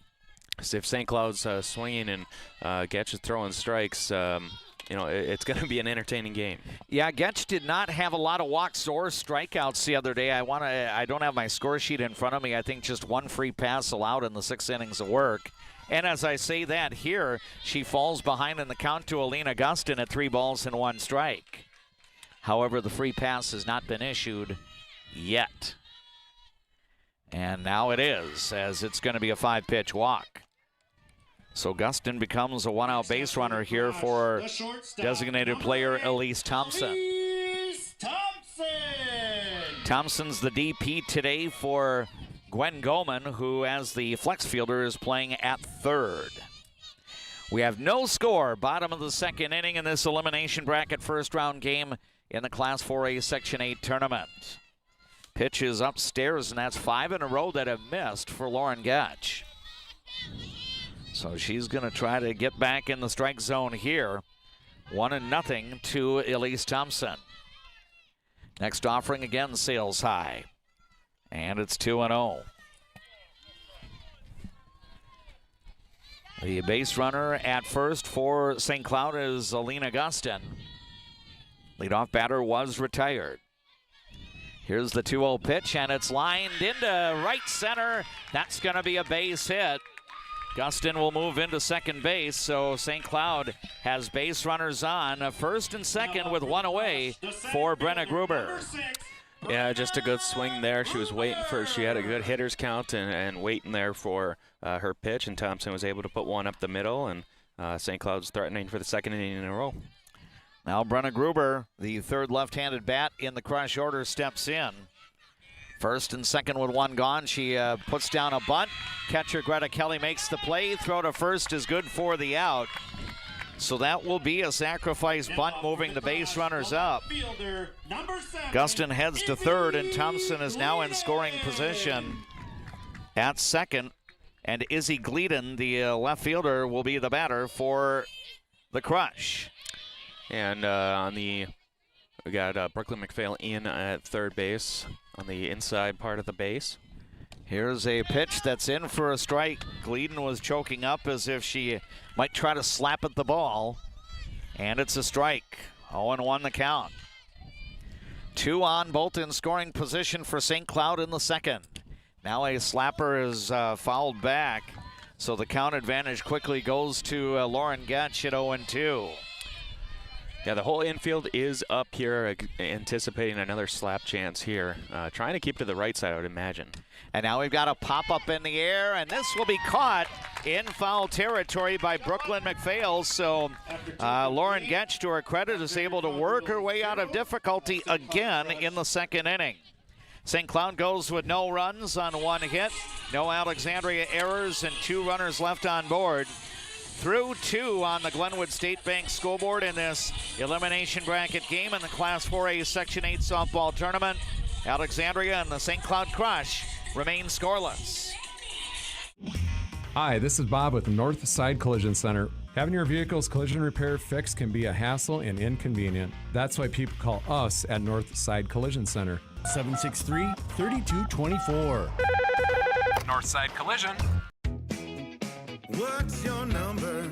Speaker 2: if St. Cloud's swinging and Getch is throwing strikes, it's going to be an entertaining game.
Speaker 1: Yeah, Getch did not have a lot of walks or strikeouts the other day. I don't have my score sheet in front of me. I think just one free pass allowed in the 6 innings of work. And as I say that here, she falls behind in the count to Alina Gustin at 3-1 strike. However, the free pass has not been issued yet. And now it is, as it's going to be a 5-pitch walk. So Gustin becomes a 1-out base runner here for designated player Elise Thompson. Thompson's the DP today for Gwen Goman, who as the flex fielder is playing at third. We have no score, bottom of the second inning in this elimination bracket first round game in the Class 4A Section 8 tournament. Pitch is upstairs, and that's 5 in a row that have missed for Lauren Getch. So she's going to try to get back in the strike zone here. 1-0 to Elise Thompson. Next offering again sails high. And it's 2-0. The base runner at first for St. Cloud is Alina Gustin. Leadoff batter was retired. Here's the 2-0 pitch, and it's lined into right center. That's going to be a base hit. Gustin will move into second base, so St. Cloud has base runners on, first and second with one away for Brenna Gruber.
Speaker 2: Yeah, just a good swing there. She was waiting for, she had a good hitter's count and waiting there for her pitch, and Thompson was able to put one up the middle, and St. Cloud's threatening for the second inning in a row.
Speaker 1: Now Brenna Gruber, the third left-handed bat in the crush order, steps in. First and second with one gone. She puts down a bunt. Catcher Greta Kelly makes the play. Throw to first is good for the out. So that will be a sacrifice bunt, moving the base runners up. Gustin heads to third, and Thompson is now in scoring position at second. And Izzy Gleedon, the left fielder, will be the batter for the crush.
Speaker 2: And we got Brooklyn McPhail in at third base on the inside part of the base.
Speaker 1: Here's a pitch that's in for a strike. Gleedon was choking up as if she might try to slap at the ball. And it's a strike. 0-1 the count. 2 on, both in scoring position for St. Cloud in the second. Now a slapper is fouled back. So the count advantage quickly goes to Lauren Getch at 0-2.
Speaker 2: Yeah, the whole infield is up here, anticipating another slap chance here. Trying to keep to the right side, I would imagine.
Speaker 1: And now we've got a pop-up in the air, and this will be caught in foul territory by Brooklyn McPhail. So Lauren Getch, to her credit, is able to work her way out of difficulty again in the second inning. St. Cloud goes with no runs on one hit, no Alexandria errors, and 2 runners left on board. Through 2 on the Glenwood State Bank scoreboard in this elimination bracket game in the Class 4A Section 8 softball tournament. Alexandria and the St. Cloud Crush remain scoreless.
Speaker 11: Hi, this is Bob with Northside Collision Center. Having your vehicle's collision repair fixed can be a hassle and inconvenient. That's why people call us at Northside Collision Center.
Speaker 12: 763-3224.
Speaker 11: Northside Collision.
Speaker 14: What's your number?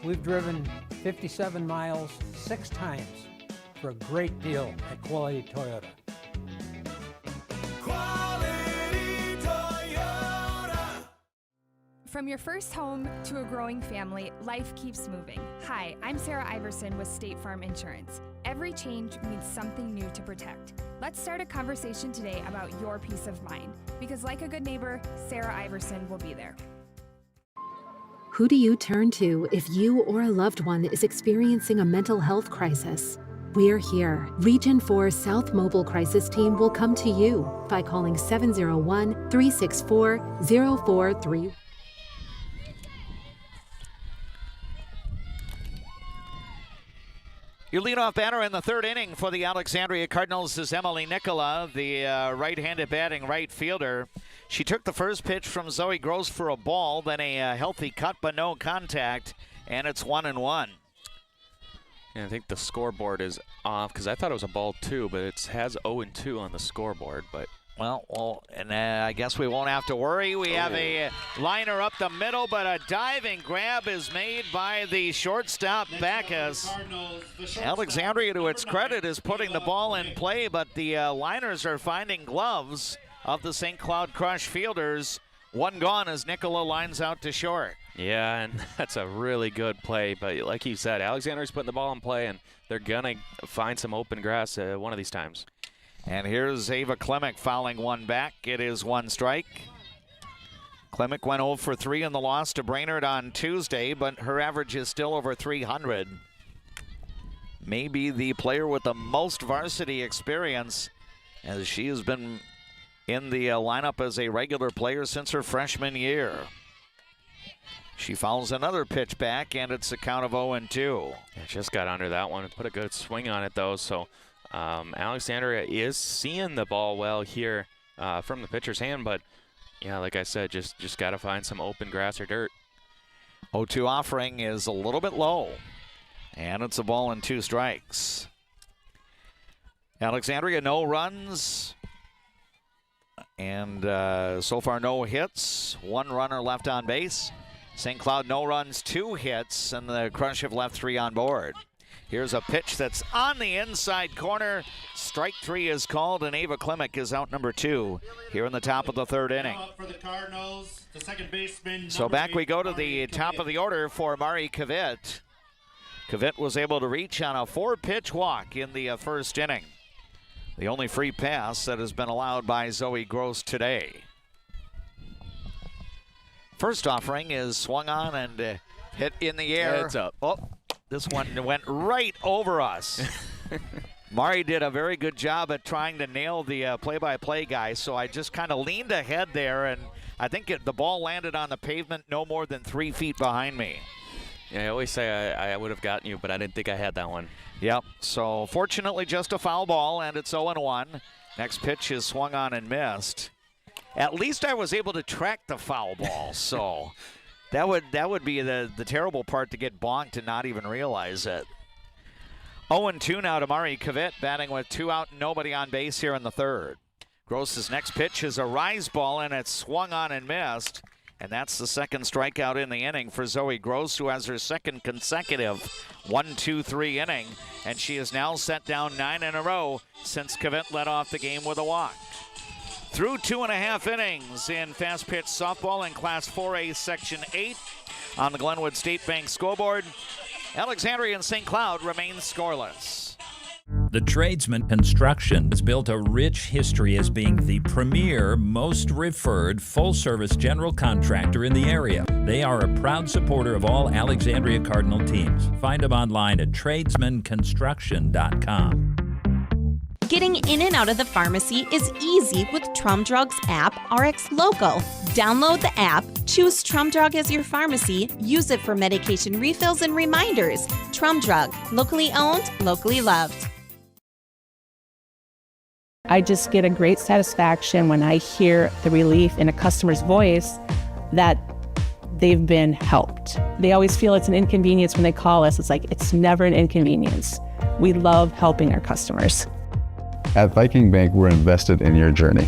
Speaker 13: We've driven 57 miles 6 times for a great deal at Quality Toyota.
Speaker 14: Quality Toyota.
Speaker 7: From your first home to a growing family, life keeps moving. Hi, I'm Sarah Iverson with State Farm Insurance. Every change means something new to protect. Let's start a conversation today about your peace of mind, because like a good neighbor, Sarah Iverson will be there.
Speaker 15: Who do you turn to if you or a loved one is experiencing a mental health crisis? We're here. Region 4 South Mobile Crisis Team will come to you by calling 701-364-0431.
Speaker 1: Your leadoff batter in the third inning for the Alexandria Cardinals is Emily Nicola, the right-handed batting right fielder. She took the first pitch from Zoe Gross for a ball, then a healthy cut but no contact, and it's 1-1.
Speaker 2: And I think the scoreboard is off because I thought it was a ball too, but it has 0-2 on the scoreboard. But
Speaker 1: and I guess we won't have to worry. We have a liner up the middle, but a diving grab is made by the shortstop Backus. Alexandria, to its credit, is putting the ball in play, but the liners are finding gloves of the St. Cloud Crush fielders. 1 gone as Nicola lines out to short.
Speaker 2: Yeah, and that's a really good play. But like you said, Alexandria's putting the ball in play, and they're going to find some open grass one of these times.
Speaker 1: And here's Ava Klemick fouling one back. It is 1 strike. Klemick went 0 for 3 in the loss to Brainerd on Tuesday, but her average is still over 300. Maybe the player with the most varsity experience, as she has been in the lineup as a regular player since her freshman year. She fouls another pitch back, and it's a count of 0-2.
Speaker 2: Yeah, just got under that one. Put a good swing on it, though, so Alexandria is seeing the ball well here from the pitcher's hand, but yeah, like I said, just got to find some open grass or dirt.
Speaker 1: 0-2 offering is a little bit low, and it's a ball and 2 strikes. Alexandria, no runs, and so far no hits. 1 runner left on base. St. Cloud no runs, 2 hits, and the Crush have left 3 on board. Here's a pitch that's on the inside corner. Strike 3 is called, and Ava Klimek is out number 2 here in the top of the 3rd inning.
Speaker 8: For the Cardinals, the second baseman.
Speaker 1: So back we go to the top of the order for Mari Kvitt. Kvitt was able to reach on a 4-pitch walk in the first inning. The only free pass that has been allowed by Zoe Gross today. First offering is swung on and hit in the air.
Speaker 2: It's up.
Speaker 1: Oh, this one went right over us. Mari did a very good job at trying to nail the play-by-play guy, so I just kind of leaned ahead there, and I think the ball landed on the pavement no more than 3 feet behind me.
Speaker 2: Yeah, I always say I would have gotten you, but I didn't think I had that one.
Speaker 1: Yep, so fortunately just a foul ball, and it's 0-1. Next pitch is swung on and missed. At least I was able to track the foul ball, so that would be the terrible part, to get bonked and not even realize it. 0-2 now to Mari Kvitt, batting with 2 out and nobody on base here in the 3rd. Gross's next pitch is a rise ball, and it's swung on and missed. And that's the second strikeout in the inning for Zoe Gross, who has her second consecutive 1-2-3 inning. And she has now set down 9 in a row since Kvitt led off the game with a walk. Through 2.5 innings in fast pitch softball in Class 4A Section 8 on the Glenwood State Bank scoreboard, Alexandria and St. Cloud remain scoreless.
Speaker 12: The Tradesman Construction has built a rich history as being the premier, most referred, full-service general contractor in the area. They are a proud supporter of all Alexandria Cardinal teams. Find them online at tradesmanconstruction.com.
Speaker 16: Getting in and out of the pharmacy is easy with Trum Drug's app, RX Local. Download the app, choose Trum Drug as your pharmacy, use it for medication refills and reminders. Trum Drug, locally owned, locally loved.
Speaker 17: I just get a great satisfaction when I hear the relief in a customer's voice that they've been helped. They always feel it's an inconvenience when they call us. It's like, it's never an inconvenience. We love helping our customers.
Speaker 23: At Viking Bank, we're invested in your journey.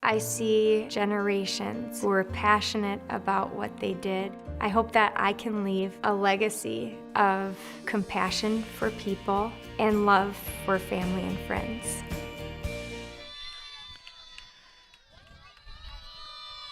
Speaker 26: I see generations who are passionate about what they did. I hope that I can leave a legacy of compassion for people and love for family and friends.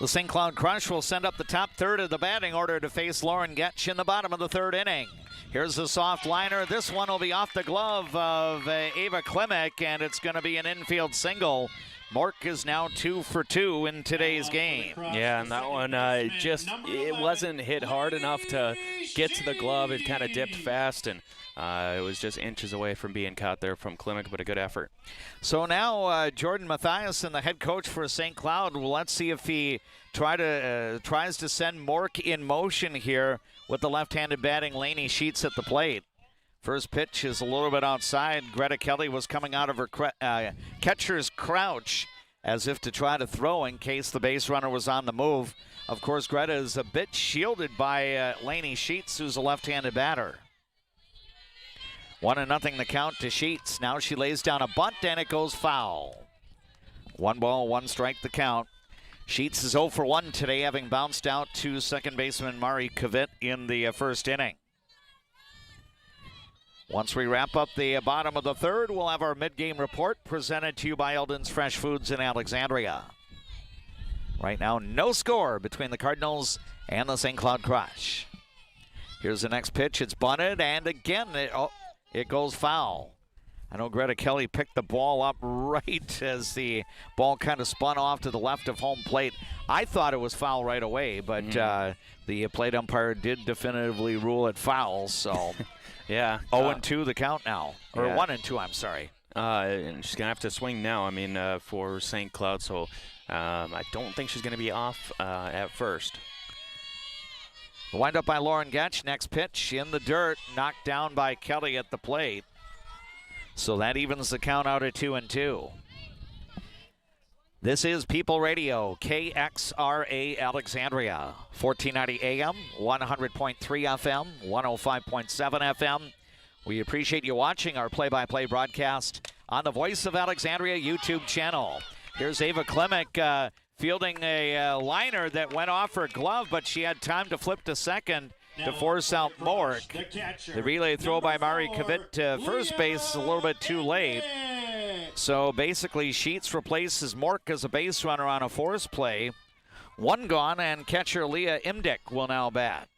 Speaker 1: The St. Cloud Crush will send up the top 3rd of the batting order to face Lauren Getch in the bottom of the 3rd inning. Here's the soft liner. This one will be off the glove of Ava Klimek, and it's going to be an infield single. Mork is now 2 for 2 in today's game.
Speaker 2: Yeah, and that one it wasn't hit hard enough to get to the glove. It kind of dipped fast, and it was just inches away from being caught there from Klimek, but a good effort.
Speaker 1: So now Jordan Mathiasen, the head coach for St. Cloud, well, let's see if he tries to send Mork in motion here with the left-handed batting Lainey Sheets at the plate. First pitch is a little bit outside. Greta Kelly was coming out of her catcher's crouch as if to try to throw in case the base runner was on the move. Of course, Greta is a bit shielded by Lainey Sheets, who's a left-handed batter. 1-0 the count to Sheets. Now she lays down a bunt, and it goes foul. 1 ball, 1 strike the count. Sheets is 0 for 1 today, having bounced out to second baseman Mari Kvitt in the first inning. Once we wrap up the bottom of the 3rd, we'll have our mid-game report presented to you by Eldon's Fresh Foods in Alexandria. Right now, no score between the Cardinals and the St. Cloud Crush. Here's the next pitch. It's bunted, and again, it goes foul. I know Greta Kelly picked the ball up right as the ball kind of spun off to the left of home plate. I thought it was foul right away, but the plate umpire did definitively rule it foul, so...
Speaker 2: Yeah.
Speaker 1: 0-2 the count now. Or
Speaker 2: yeah.
Speaker 1: 1-2, I'm sorry.
Speaker 2: And she's going to have to swing now, for St. Cloud. So I don't think she's going to be off at first.
Speaker 1: The windup by Lauren Getch. Next pitch in the dirt. Knocked down by Kelly at the plate. So that evens the count out at 2-2. This is People Radio, KXRA Alexandria, 1490 AM, 100.3 FM, 105.7 FM. We appreciate you watching our play-by-play broadcast on the Voice of Alexandria YouTube channel. Here's Ava Klimek fielding a liner that went off her glove, but she had time to flip to second to force out Mork. The relay throw by Mari Kavit to first base is a little bit too late. So basically, Sheets replaces Mork as a base runner on a force play. One gone, and catcher Leah Imdick will now bat.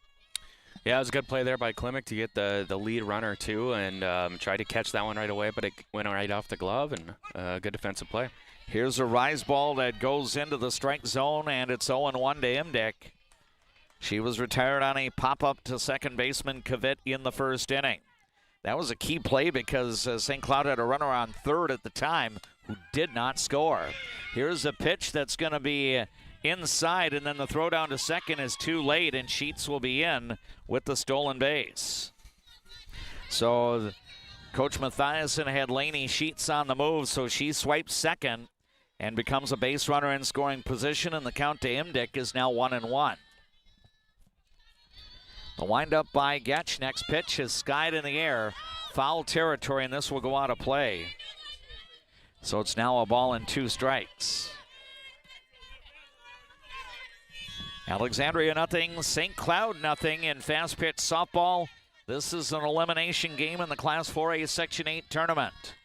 Speaker 2: Yeah, it was a good play there by Klimek to get the lead runner, too, and tried to catch that one right away, but it went right off the glove, and good defensive play.
Speaker 1: Here's a rise ball that goes into the strike zone, and it's 0-1 to Imdick. She was retired on a pop-up to second baseman Kavit in the first inning. That was a key play because St. Cloud had a runner on third at the time who did not score. Here's a pitch that's going to be inside, and then the throw down to second is too late, and Sheets will be in with the stolen base. So Coach Mathiasen had Lainey Sheets on the move, so she swipes second and becomes a base runner in scoring position, and the count to Imdick is now 1-1. The windup by Getch. Next pitch is skied in the air. Foul territory, and this will go out of play. So it's now a ball and 2 strikes. Alexandria nothing, St. Cloud nothing in fast pitch softball. This is an elimination game in the Class 4A Section 8 tournament.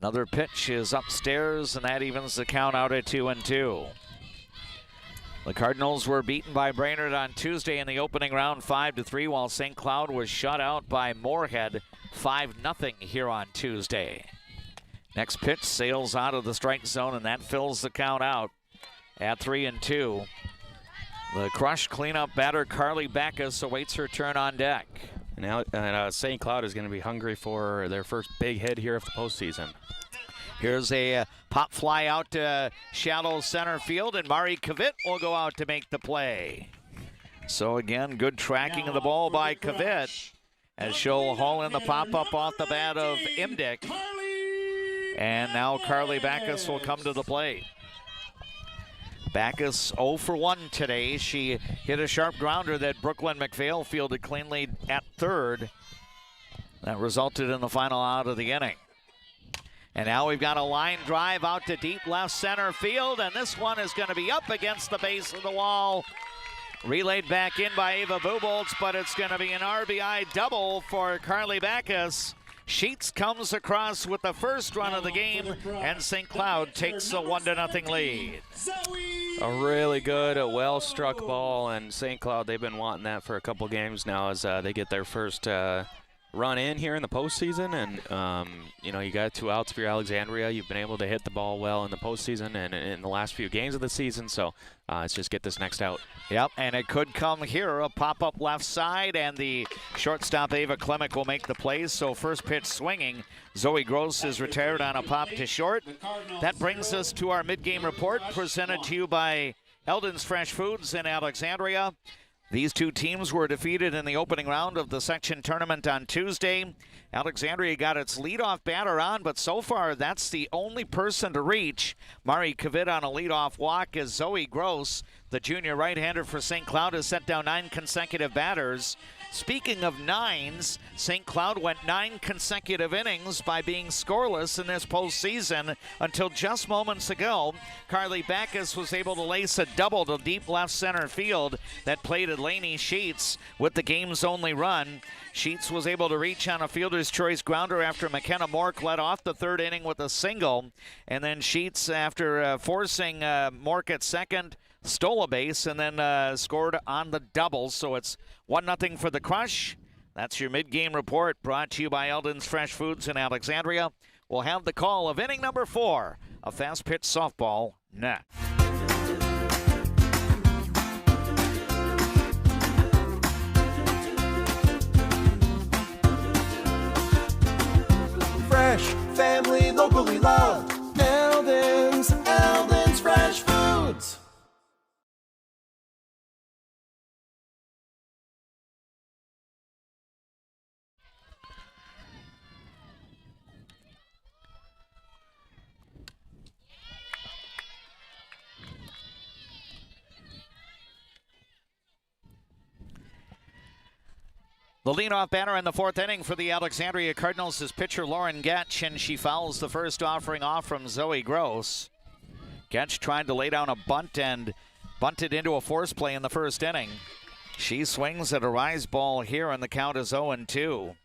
Speaker 1: Another pitch is upstairs, and that evens the count out at 2-2. The Cardinals were beaten by Brainerd on Tuesday in the opening round 5-3, while St. Cloud was shut out by Moorhead 5-0 here on Tuesday. Next pitch sails out of the strike zone, and that fills the count out at 3-2. The crush cleanup batter Carly Backus awaits her turn on deck.
Speaker 2: Now St. Cloud is going to be hungry for their first big hit here of the postseason.
Speaker 1: Here's a pop fly out to shallow center field, and Mari Kavit will go out to make the play. So again, good tracking of the ball by Kavit as she'll haul in the pop-up off the bat of Imdick. And now Carly Backus will come to the plate. Backus 0 for 1 today. She hit a sharp grounder that Brooklyn McPhail fielded cleanly at third. That resulted in the final out of the inning. And now we've got a line drive out to deep left center field, and this one is going to be up against the base of the wall. Relayed back in by Ava Buboltz, but it's going to be an RBI double for Carly Backus. Sheets comes across with the first run of the game, and St. Cloud takes a 1-0 lead.
Speaker 2: A really good, well-struck ball, and St. Cloud, they've been wanting that for a couple games now as they get their first run in here in the postseason. And, you know, you got 2 outs for your Alexandria. You've been able to hit the ball well in the postseason and in the last few games of the season, so let's just get this next out.
Speaker 1: Yep, and it could come here, a pop-up left side, and the shortstop Ava Klimek will make the plays. So first pitch swinging, Zoe Gross is retired on a pop to short. That brings us to our mid-game report presented to you by Eldon's Fresh Foods in Alexandria. These two teams were defeated in the opening round of the section tournament on Tuesday. Alexandria got its leadoff batter on, but so far that's the only person to reach. Mari Kavit on a leadoff walk as Zoe Gross, the junior right-hander for St. Cloud, has set down 9 consecutive batters. Speaking of nines, St. Cloud went 9 consecutive innings by being scoreless in this postseason until just moments ago. Carly Backus was able to lace a double to deep left center field that plated Lainey Sheets with the game's only run. Sheets was able to reach on a fielder's choice grounder after McKenna Mork led off the third inning with a single. And then Sheets, after forcing Mork at second, stole a base and then scored on the double. So it's 1-0 for the Crush. That's your mid-game report brought to you by Eldon's Fresh Foods in Alexandria. We'll have the call of inning number 4 of fast pitch softball next.
Speaker 14: Fresh, family, locally loved. Eldon's Fresh Foods.
Speaker 1: The leadoff batter in the 4th inning for the Alexandria Cardinals is pitcher Lauren Getch, and she fouls the first offering off from Zoe Gross. Getch tried to lay down a bunt and bunted into a force play in the first inning. She swings at a rise ball here, and the count is 0-2.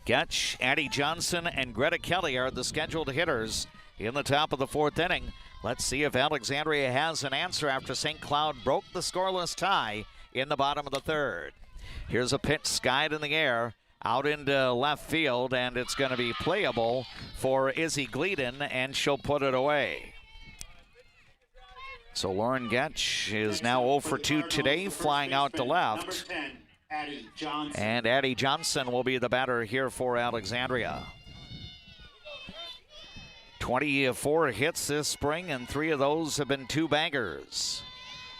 Speaker 1: Getch, Addie Johnson, and Greta Kelly are the scheduled hitters in the top of the fourth inning. Let's see if Alexandria has an answer after St. Cloud broke the scoreless tie in the bottom of the third. Here's a pitch skied in the air, out into left field, and it's going to be playable for Izzy Gleeden, and she'll put it away. So Lauren Getch is now 0 for 2 today, flying out to left. And Addie Johnson will be the batter here for Alexandria. 24 hits this spring, and 3 of those have been 2-bangers.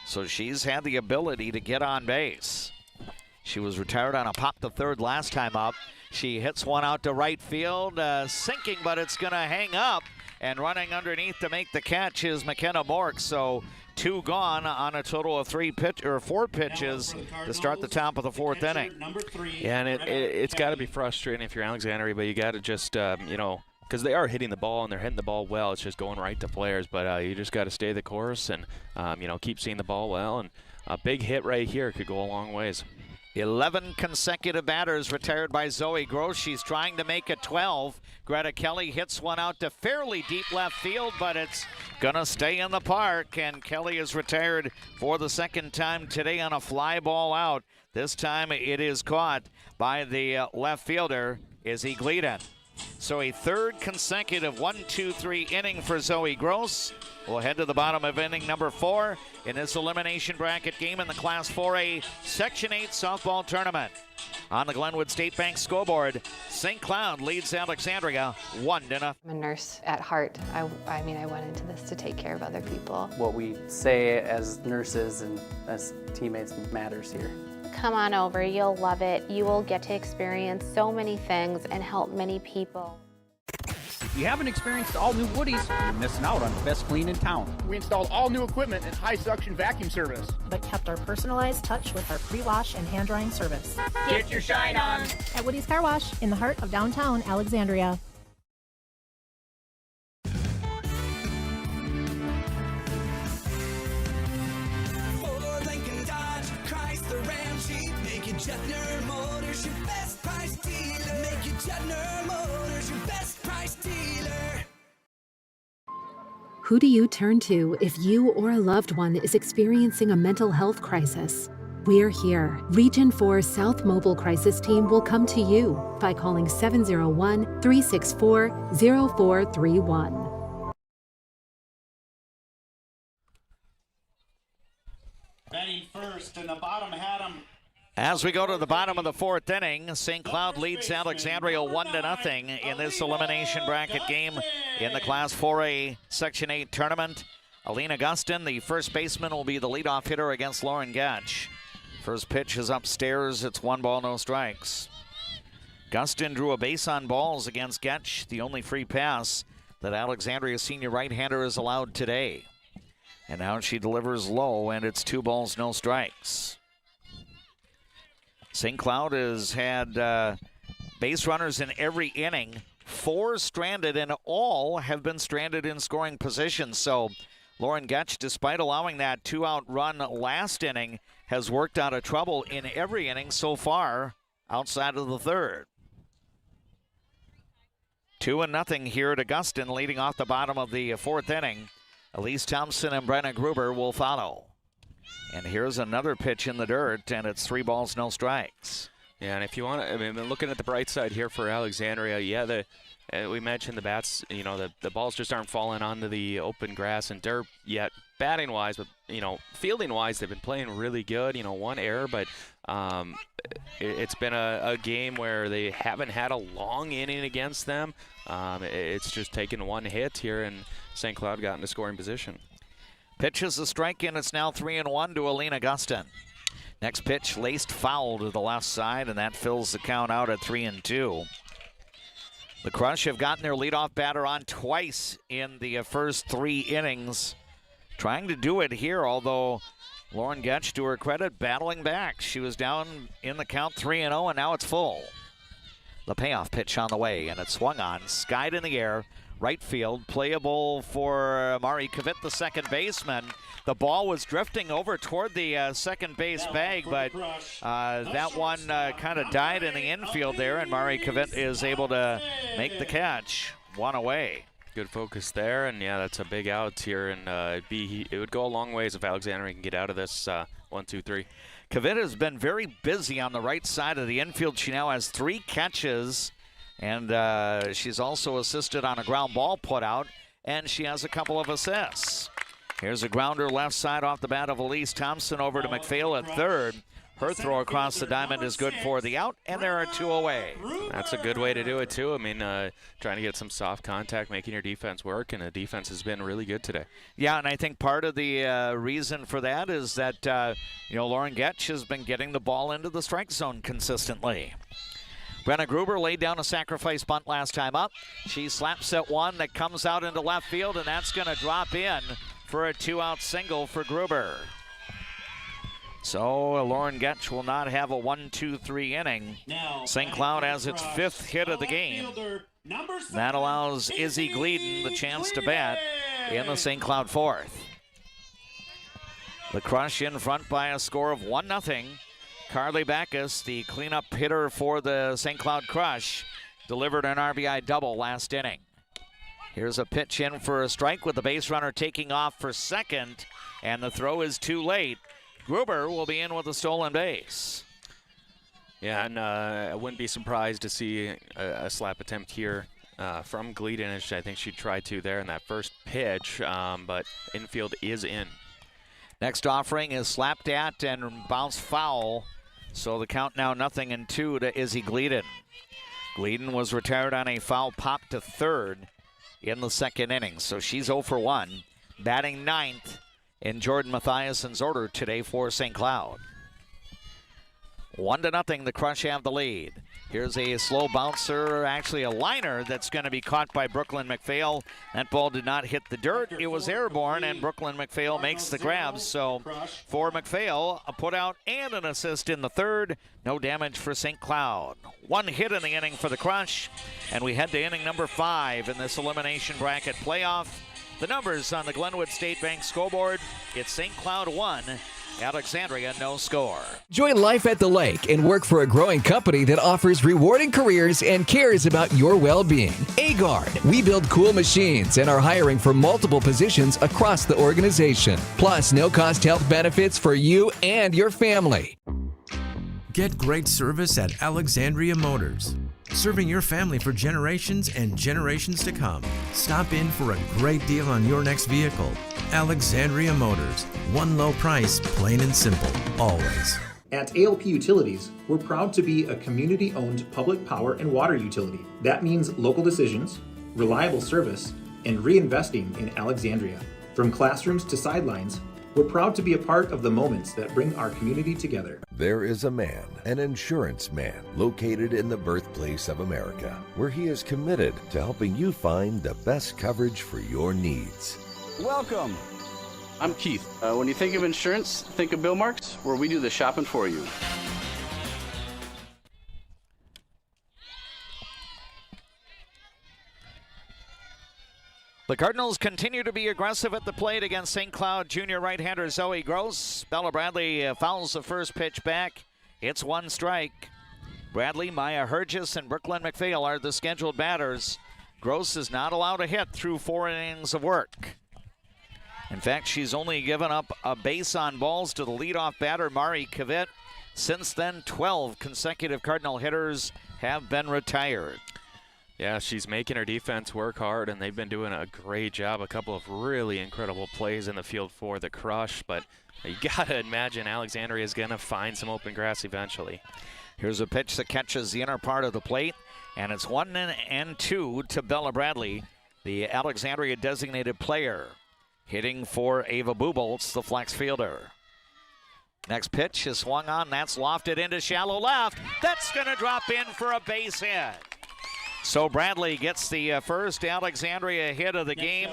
Speaker 1: So she's had the ability to get on base. She was retired on a pop to third last time up. She hits one out to right field, sinking, but it's going to hang up. And running underneath to make the catch is McKenna Mork. So 2 gone on a total of 4 pitches to start the top of the fourth inning.
Speaker 2: Yeah, and it's got to be frustrating if you're Alexandria, but you got to just, because they are hitting the ball and they're hitting the ball well. It's just going right to players, but you just got to stay the course and, keep seeing the ball well. And a big hit right here could go a long ways.
Speaker 1: 11 consecutive batters retired by Zoe Gross. She's trying to make it 12. Greta Kelly hits one out to fairly deep left field, but it's going to stay in the park. And Kelly is retired for the second time today on a fly ball out. This time it is caught by the left fielder, Izzy Gleeden. So a third consecutive 1-2-3 inning for Zoe Gross. We'll head to the bottom of inning number 4 in this elimination bracket game in the Class 4A Section 8 softball tournament. On the Glenwood State Bank scoreboard, St. Cloud leads Alexandria 1-0.
Speaker 3: I'm a nurse at heart. I went into this to take care of other people.
Speaker 19: What we say as nurses and as teammates matters here.
Speaker 3: Come on over, you'll love it. You will get to experience so many things and help many people.
Speaker 21: If you haven't experienced all new Woodies, you're missing out on the best clean in town.
Speaker 22: We installed all new equipment and high suction vacuum service,
Speaker 24: but kept our personalized touch with our pre-wash and hand drying service.
Speaker 22: Get your shine on
Speaker 24: at Woody's Car Wash in the heart of downtown Alexandria.
Speaker 14: Juettner Motors, your best price dealer. Make your Juettner Motors your best price dealer.
Speaker 15: Who do you turn to if you or a loved one is experiencing a mental health crisis? We're here. Region 4 South Mobile Crisis Team will come to you by calling 701-364-0431.
Speaker 8: Batting first in the bottom had him.
Speaker 1: As we go to the bottom of the fourth inning, St. Cloud leads Alexandria 1-0 in this elimination bracket game in the Class 4A Section 8 tournament. Alina Gustin, the first baseman, will be the leadoff hitter against Lauren Getch. First pitch is upstairs. It's 1 ball, no strikes. Gustin drew a base on balls against Getch, the only free pass that Alexandria senior right-hander is allowed today. And now she delivers low, and it's 2 balls, no strikes. St. Cloud has had base runners in every inning, 4 stranded, and all have been stranded in scoring positions. So Lauren Getch, despite allowing that 2-out run last inning, has worked out of trouble in every inning so far outside of the third. 2-0 here to Gustin, leading off the bottom of the fourth inning. Elise Thompson and Brenna Gruber will follow. And here's another pitch in the dirt, and it's 3 balls, no strikes.
Speaker 2: Yeah, and if you want to, looking at the bright side here for Alexandria, yeah, we mentioned the bats, the balls just aren't falling onto the open grass and dirt yet, batting-wise, but, fielding-wise, they've been playing really good, 1 error, but it's been a game where they haven't had a long inning against them. It's just taken 1 hit here, and St. Cloud got into scoring position.
Speaker 1: Pitch is a strike, and it's now 3-1 to Alina Gustin. Next pitch laced foul to the left side, and that fills the count out at 3-2. The Crush have gotten their leadoff batter on twice in the first 3 innings. Trying to do it here, although Lauren Getch, to her credit, battling back. She was down in the count 3-0, and now it's full. The payoff pitch on the way, and it's swung on, skied in the air, right field. Playable for Mari Kavit, the second baseman. The ball was drifting over toward the second base bag, but that one kind of died in the infield there, and Mari Kavit is able to make the catch. One away.
Speaker 2: Good focus there, and yeah, that's a big out here, and it would go a long ways if Alexandria can get out of this 1-2-3.
Speaker 1: Kavit has been very busy on the right side of the infield. She now has 3 catches, and she's also assisted on a ground ball put out, and she has a couple of assists. Here's a grounder left side off the bat of Elise Thompson over to McPhail at third. Her throw across the diamond is good for the out, and there are 2 away.
Speaker 2: That's a good way to do it, too. I mean, trying to get some soft contact, making your defense work, and the defense has been really good today.
Speaker 1: Yeah, and I think part of the reason for that is that, Lauren Getch has been getting the ball into the strike zone consistently. Brenna Gruber laid down a sacrifice bunt last time up. She slaps at one that comes out into left field, and that's going to drop in for a 2-out single for Gruber. So Lauren Getch will not have a 1-2-3 inning. St. Cloud has its 5th hit of the game. That allows Izzy Gleeden the chance to bat in the St. Cloud 4th. The Crush in front by a score of 1-0. Carly Backus, the cleanup hitter for the St. Cloud Crush, delivered an RBI double last inning. Here's a pitch in for a strike with the base runner taking off for second, and the throw is too late. Gruber will be in with a stolen base.
Speaker 2: Yeah, and I wouldn't be surprised to see a slap attempt here from Gleeden. I think she tried to there in that first pitch, but infield is in.
Speaker 1: Next offering is slapped at and bounced foul. So the count now 0-2 to Izzy Gleeden. Gleeden was retired on a foul pop to third in the second inning. So she's 0 for 1. Batting 9th in Jordan Mathiason's order today for St. Cloud. 1-0, the Crush have the lead. Here's a slow bouncer, actually a liner that's going to be caught by Brooklyn McPhail. That ball did not hit the dirt. It was airborne, and Brooklyn McPhail makes the grab. So for McPhail, a put out and an assist in the third. No damage for St. Cloud. 1 hit in the inning for the Crush, and we head to inning number 5 in this elimination bracket playoff. The numbers on the Glenwood State Bank scoreboard, it's St. Cloud 1, Alexandria no score.
Speaker 4: Join life at the lake and work for a growing company that offers rewarding careers and cares about your well-being. Agard, we build cool machines and are hiring for multiple positions across the organization. Plus, no-cost health benefits for you and your family.
Speaker 5: Get great service at Alexandria Motors. Serving your family for generations and generations to come. Stop in for a great deal on your next vehicle. Alexandria Motors. One low price, plain and simple, always.
Speaker 6: At ALP Utilities, we're proud to be a community-owned public power and water utility. That means local decisions, reliable service, and reinvesting in Alexandria. From classrooms to sidelines, we're proud to be a part of the moments that bring our community together.
Speaker 9: There is a man, an insurance man, located in the birthplace of America, where he is committed to helping you find the best coverage for your needs.
Speaker 18: Welcome. I'm Keith. When you think of insurance, think of Bill Marks, where we do the shopping for you.
Speaker 1: The Cardinals continue to be aggressive at the plate against St. Cloud junior right-hander Zoe Gross. Bella Bradley fouls the first pitch back. It's 1 strike. Bradley, Maya Hergis, and Brooklyn McPhail are the scheduled batters. Gross is not allowed a hit through 4 innings of work. In fact, she's only given up a base on balls to the leadoff batter, Mari Kavit. Since then, 12 consecutive Cardinal hitters have been retired.
Speaker 2: Yeah, she's making her defense work hard, and they've been doing a great job. A couple of really incredible plays in the field for the Crush, but you got to imagine Alexandria is going to find some open grass eventually.
Speaker 1: Here's a pitch that catches the inner part of the plate, and it's 1-2 to Bella Bradley, the Alexandria designated player, hitting for Ava Buboltz, the flex fielder. Next pitch is swung on. That's lofted into shallow left. That's going to drop in for a base hit. So Bradley gets the first Alexandria hit of the game.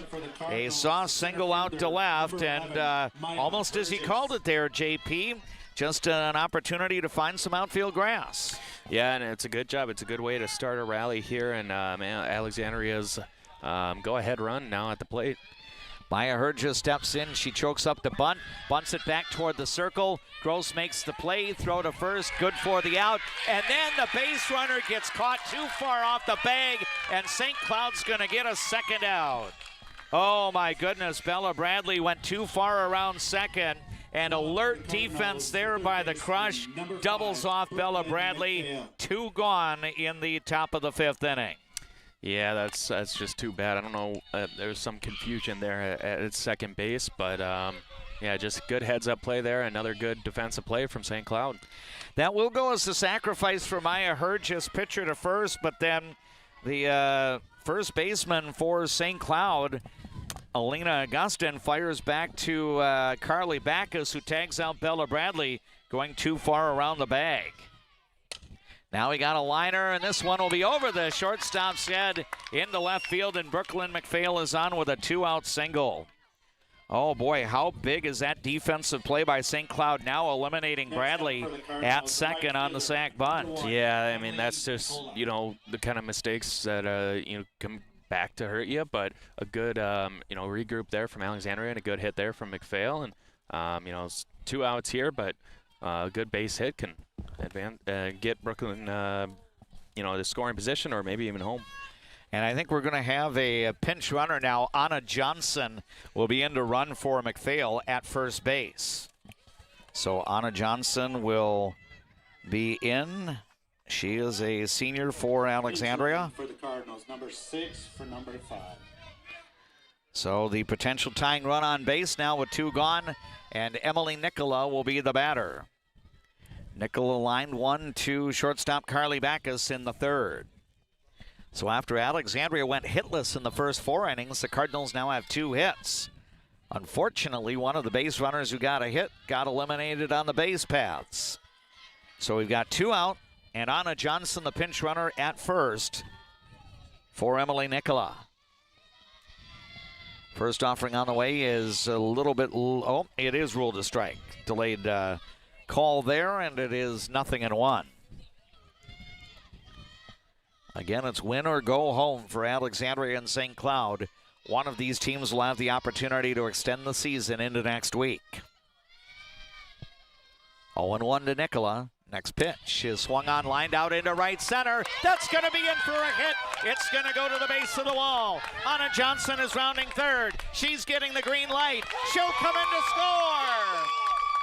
Speaker 1: A soft single out to left, and almost as he called it there, JP, just an opportunity to find some outfield grass.
Speaker 2: Yeah, and it's a good job. It's a good way to start a rally here, and Alexandria's go-ahead run now at the plate.
Speaker 1: Maya Herja steps in. She chokes up the bunt, bunts it back toward the circle. Gross makes the play, throw to first, good for the out. And then the base runner gets caught too far off the bag, and St. Cloud's going to get a second out. Oh, my goodness. Bella Bradley went too far around second, and alert defense there by the Crush doubles off Bella Bradley. 2 gone in the top of the 5th inning.
Speaker 2: Yeah, that's just too bad. I don't know. There's some confusion there at second base, but yeah, just good heads-up play there. Another good defensive play from St. Cloud.
Speaker 1: That will go as a sacrifice for Maya Herges, pitcher to first, but then the first baseman for St. Cloud, Alina Augustin, fires back to Carly Backus, who tags out Bella Bradley, going too far around the bag. Now we got a liner, and this one will be over the shortstop's head into left field, and Brooklyn McPhail is on with a 2-out single. Oh, boy, how big is that defensive play by St. Cloud, now eliminating Bradley at second on the sac bunt.
Speaker 2: Yeah, I mean, that's just, you know, the kind of mistakes that, you know, come back to hurt you, but a good, you know, regroup there from Alexandria and a good hit there from McPhail. And, you know, it's 2 outs here, but a good base hit can get Brooklyn, you know, the scoring position or maybe even home.
Speaker 1: And I think we're going to have a pinch runner now. Anna Johnson will be in to run for McPhail at first base. So Anna Johnson will be in. She is a senior for Alexandria.
Speaker 8: For the Cardinals, number 6 for number 5.
Speaker 1: So the potential tying run on base now with 2 gone, and Emily Nicola will be the batter. Nicola lined 1 to shortstop Carly Backus in the 3rd. So after Alexandria went hitless in the first 4 innings, the Cardinals now have 2 hits. Unfortunately, one of the base runners who got a hit got eliminated on the base paths. So we've got 2 out, and Anna Johnson, the pinch runner, at first for Emily Nicola. First offering on the way is a little bit, oh, it is ruled a strike. Delayed call there, and it is 0-1. Again, it's win or go home for Alexandria and St. Cloud. One of these teams will have the opportunity to extend the season into next week. 0-1 to Nicola. Next pitch is swung on, lined out into right center. That's going to be in for a hit. It's going to go to the base of the wall. Anna Johnson is rounding 3rd. She's getting the green light. She'll come in to score.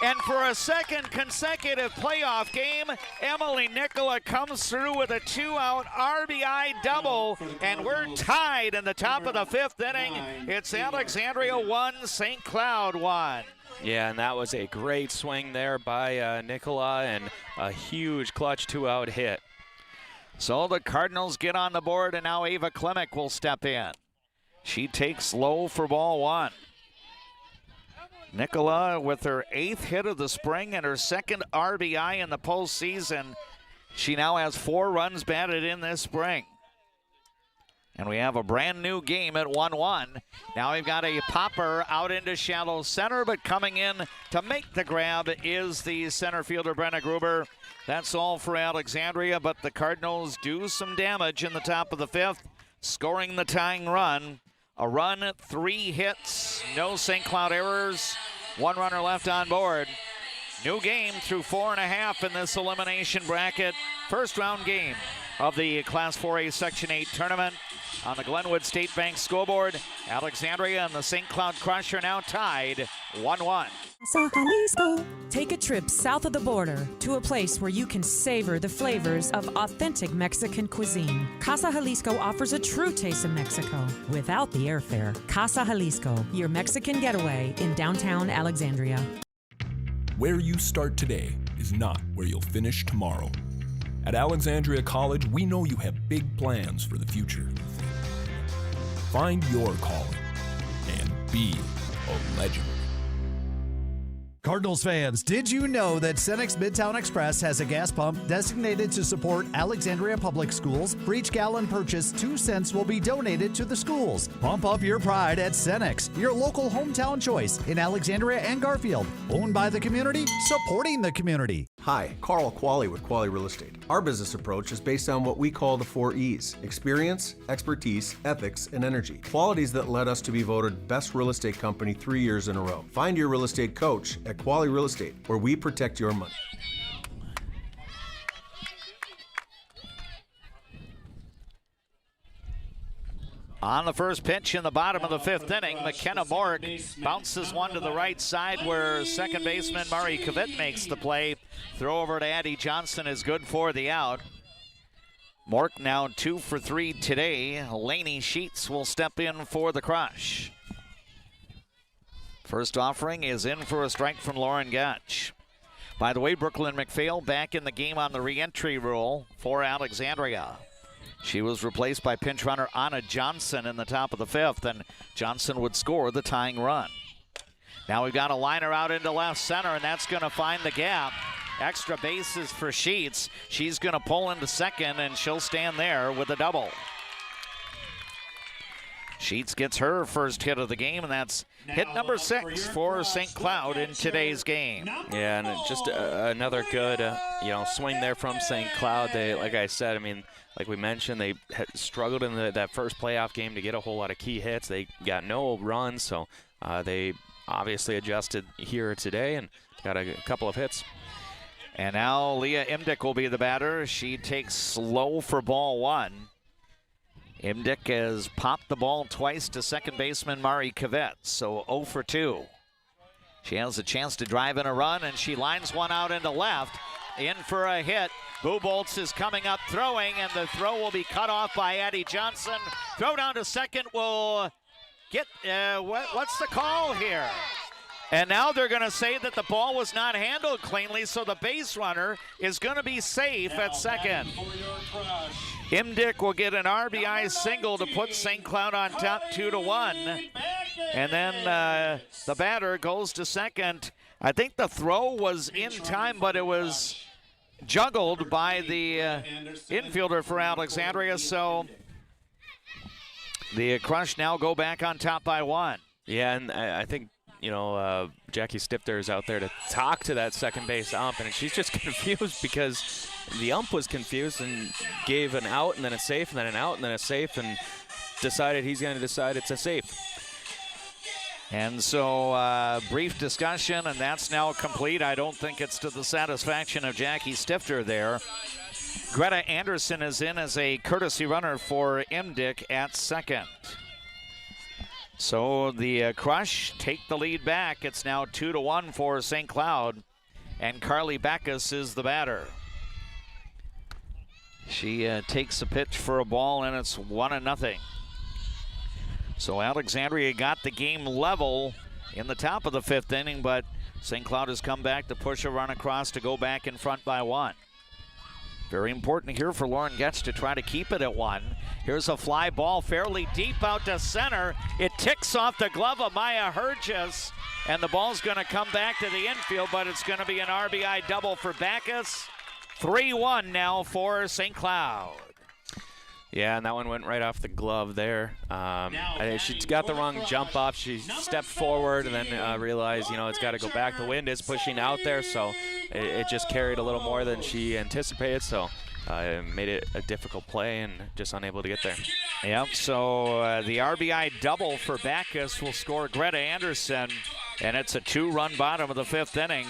Speaker 1: And for a second consecutive playoff game, Emily Nicola comes through with a 2-out RBI double, and we're tied in the top of the 5th inning. It's Alexandria 1, St. Cloud 1.
Speaker 2: Yeah, and that was a great swing there by Nicola, and a huge clutch 2-out hit.
Speaker 1: So the Cardinals get on the board, and now Ava Klimek will step in. She takes low for ball 1. Nicola with her 8th hit of the spring and her 2nd RBI in the postseason. She now has 4 runs batted in this spring. And we have a brand new game at 1-1. Now we've got a popper out into shallow center, but coming in to make the grab is the center fielder, Brenna Gruber. That's all for Alexandria, but the Cardinals do some damage in the top of the 5th, scoring the tying run. A run, 3 hits, no St. Cloud errors, 1 runner left on board. New game through 4.5 in this elimination bracket. First round game of the Class 4A Section 8 tournament on the Glenwood State Bank scoreboard. Alexandria and the St. Cloud Crush are now tied 1-1.
Speaker 7: Take a trip south of the border to a place where you can savor the flavors of authentic Mexican cuisine. Casa Jalisco offers a true taste of Mexico without the airfare. Casa Jalisco, your Mexican getaway in downtown Alexandria.
Speaker 10: Where you start today is not where you'll finish tomorrow. At Alexandria College, we know you have big plans for the future. Find your calling and be a legend.
Speaker 11: Cardinals fans, did you know that Cenex Midtown Express has a gas pump designated to support Alexandria Public Schools? For each gallon purchased, 2 cents will be donated to the schools. Pump up your pride at Cenex, your local hometown choice in Alexandria and Garfield. Owned by the community, supporting the community.
Speaker 12: Hi, Carl Qualley with Qualley Real Estate. Our business approach is based on what we call the 4 E's: experience, expertise, ethics, and energy. Qualities that led us to be voted Best Real Estate Company 3 years in a row. Find your real estate coach at Qualley Real Estate, where we protect your money.
Speaker 1: On the first pitch in the bottom of the 5th inning, McKenna Mork bounces one to the right side where second baseman Murray Kvitt makes the play. Throw over to Addie Johnson is good for the out. Mork now 2 for 3 today. Laney Sheets will step in for the crush. First offering is in for a strike from Lauren Gutch. By the way, Brooklyn McPhail back in the game on the re-entry rule for Alexandria. She was replaced by pinch runner Anna Johnson in the top of the 5th, and Johnson would score the tying run. Now we've got a liner out into left center, and that's going to find the gap. Extra bases for Sheets. She's going to pull into second, and she'll stand there with a double. Sheets gets her first hit of the game, and that's hit number 6 for St. Cloud in today's game.
Speaker 2: Yeah, and just another good, swing there from St. Cloud. They, like I said, I mean, like we mentioned, they had struggled in that first playoff game to get a whole lot of key hits. They got no runs, so they obviously adjusted here today and got a couple of hits.
Speaker 1: And now Leah Imdick will be the batter. She takes low for ball 1. Imdick has popped the ball twice to second baseman Mari Kvitt, so 0 for 2. She has a chance to drive in a run, and she lines one out into left. In for a hit. Buboltz is coming up throwing, and the throw will be cut off by Addie Johnson. Throw down to second will get, what's the call here? And now they're going to say that the ball was not handled cleanly, so the base runner is going to be safe at second. Imdick will get an RBI single to put St. Cloud on top 2-1. And then the batter goes to second. I think the throw was in time, but it was juggled by the infielder for Alexandria, so the Crush now go back on top by 1.
Speaker 2: Yeah, and I think, Jackie Stifter is out there to talk to that second base ump, and she's just confused because the ump was confused and gave an out and then a safe and then an out and then a safe and decided he's going to decide it's a safe.
Speaker 1: And so brief discussion, and that's now complete. I don't think it's to the satisfaction of Jackie Stifter there. Greta Anderson is in as a courtesy runner for Imdick at second. So the Crush take the lead back. It's now 2-1 for St. Cloud, and Carly Backus is the batter. She takes a pitch for a ball, and it's 1-0. So Alexandria got the game level in the top of the 5th inning, but St. Cloud has come back to push a run across to go back in front by 1. Very important here for Lauren Getz to try to keep it at 1. Here's a fly ball fairly deep out to center. It ticks off the glove of Maya Herges, and the ball's going to come back to the infield, but it's going to be an RBI double for Backus. 3-1 now for St. Cloud.
Speaker 2: Yeah, and that one went right off the glove there. She got the wrong jump off. She stepped forward and then realized, it's got to go back. The wind is pushing out there, so it just carried a little more than she anticipated. So it made it a difficult play and just unable to get there.
Speaker 1: Yep, so the RBI double for Backus will score Greta Anderson, and it's a 2-run bottom of the 5th inning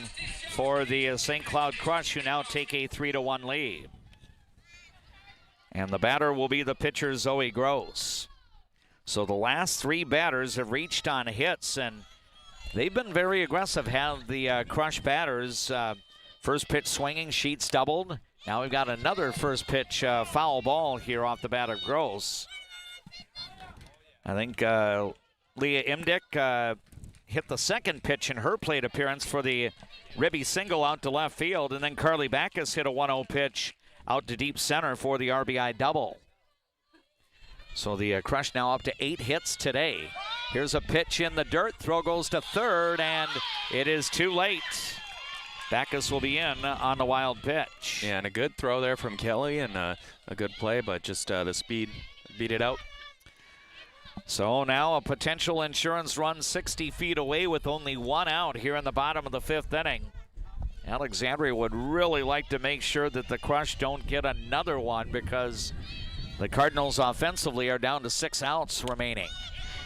Speaker 1: for the St. Cloud Crush, who now take a 3-1 lead. And the batter will be the pitcher, Zoe Gross. So the last 3 batters have reached on hits, and they've been very aggressive, have the Crush batters. First pitch swinging, Sheets doubled. Now we've got another first pitch foul ball here off the bat of Gross. I think Leah Imdick hit the second pitch in her plate appearance for the ribby single out to left field, and then Carly Backus hit a 1-0 pitch out to deep center for the RBI double. So the Crush now up to 8 hits today. Here's a pitch in the dirt. Throw goes to third, and it is too late. Backus will be in on the wild pitch.
Speaker 2: Yeah, and a good throw there from Kelly, and a good play, but just the speed beat it out.
Speaker 1: So now a potential insurance run 60 feet away with only 1 out here in the bottom of the 5th inning. Alexandria would really like to make sure that the Crush don't get another one because the Cardinals offensively are down to 6 outs remaining.